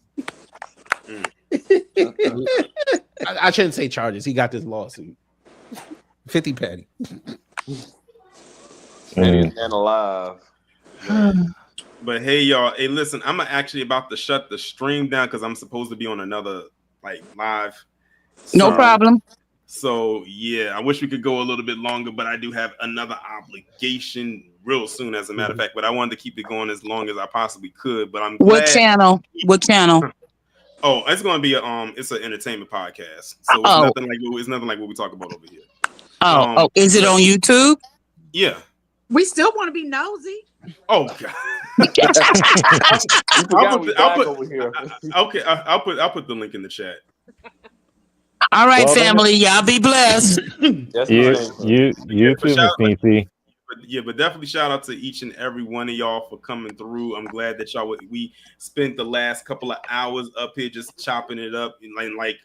I shouldn't say charges. He got this lawsuit. 50 petty. And alive. But hey, y'all. Hey, listen. I'm actually about to shut the stream down because I'm supposed to be on another live. No problem. So yeah, I wish we could go a little bit longer, but I do have another obligation real soon, as a matter of fact. But I wanted to keep it going as long as I possibly could. But I'm glad. What channel? What channel? Oh, it's going to be it's an entertainment podcast. So it's nothing like what we talk about over here. Is it on YouTube? Yeah. We still want to be nosy. Oh God. I'll put the link in the chat. All right, family. Y'all be blessed. You too, Miss Niecy. But definitely shout out to each and every one of y'all for coming through. I'm glad that we spent the last couple of hours up here just chopping it up. And like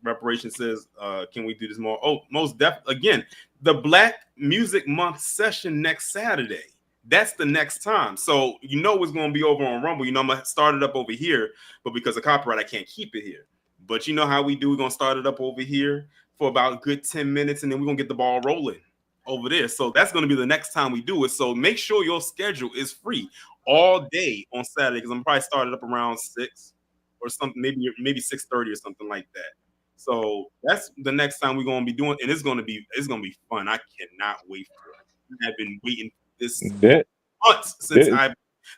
Reparation says, can we do this more? Oh, most definitely. Again, the Black Music Month session next Saturday. That's the next time. So it's going to be over on Rumble. I'm going to start it up over here, but because of copyright, I can't keep it here. But you know how we do. We're going to start it up over here for about a good 10 minutes, and then we're going to get the ball rolling over there. So that's going to be the next time we do it. So make sure your schedule is free all day on Saturday, because I'm probably started up around 6 or something, maybe 6:30 or something like that. So that's the next time we're going to be doing, and it's going to be fun. I cannot wait for it. I've been waiting for this months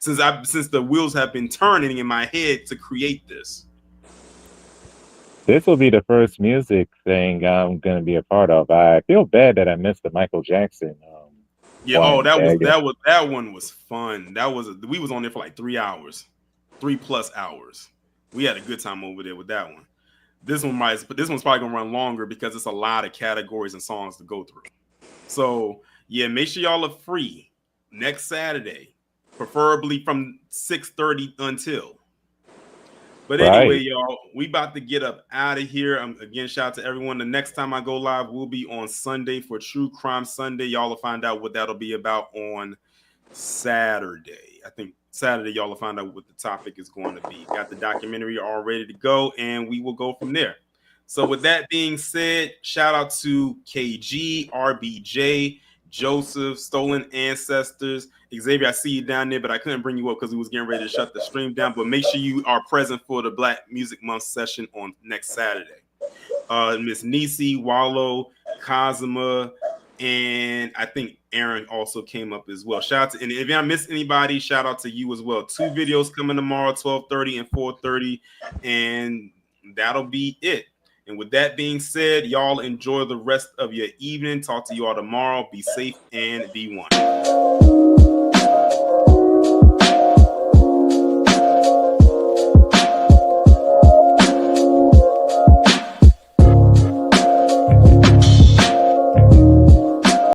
since the wheels have been turning in my head to create this. This will be the first music thing I'm going to be a part of. I feel bad that I missed the Michael Jackson. That one was fun. We was on there for like 3 hours, 3+ hours. We had a good time over there with that one. This one's probably gonna run longer because it's a lot of categories and songs to go through. So yeah, make sure y'all are free next Saturday, preferably from 6:30 until. But anyway, y'all, we about to get up out of here. Again, shout out to everyone. The next time I go live will be on Sunday for True Crime Sunday. Y'all will find out what that'll be about on Saturday. I think Saturday, y'all will find out what the topic is going to be. Got the documentary all ready to go, and we will go from there. So with that being said, shout out to KG, RBJ, Joseph, Stolen Ancestors. Xavier, I see you down there, but I couldn't bring you up because we was getting ready to shut the stream down. But make sure you are present for the Black Music Month session on next Saturday. Miss Nisi, Wallow, Kazuma, and I think Aaron also came up as well. Shout out to, and if I missed anybody, shout out to you as well. 2 videos coming tomorrow, 12:30 and 4:30, and that'll be it. And with that being said, y'all enjoy the rest of your evening. Talk to you all tomorrow. Be safe and be one.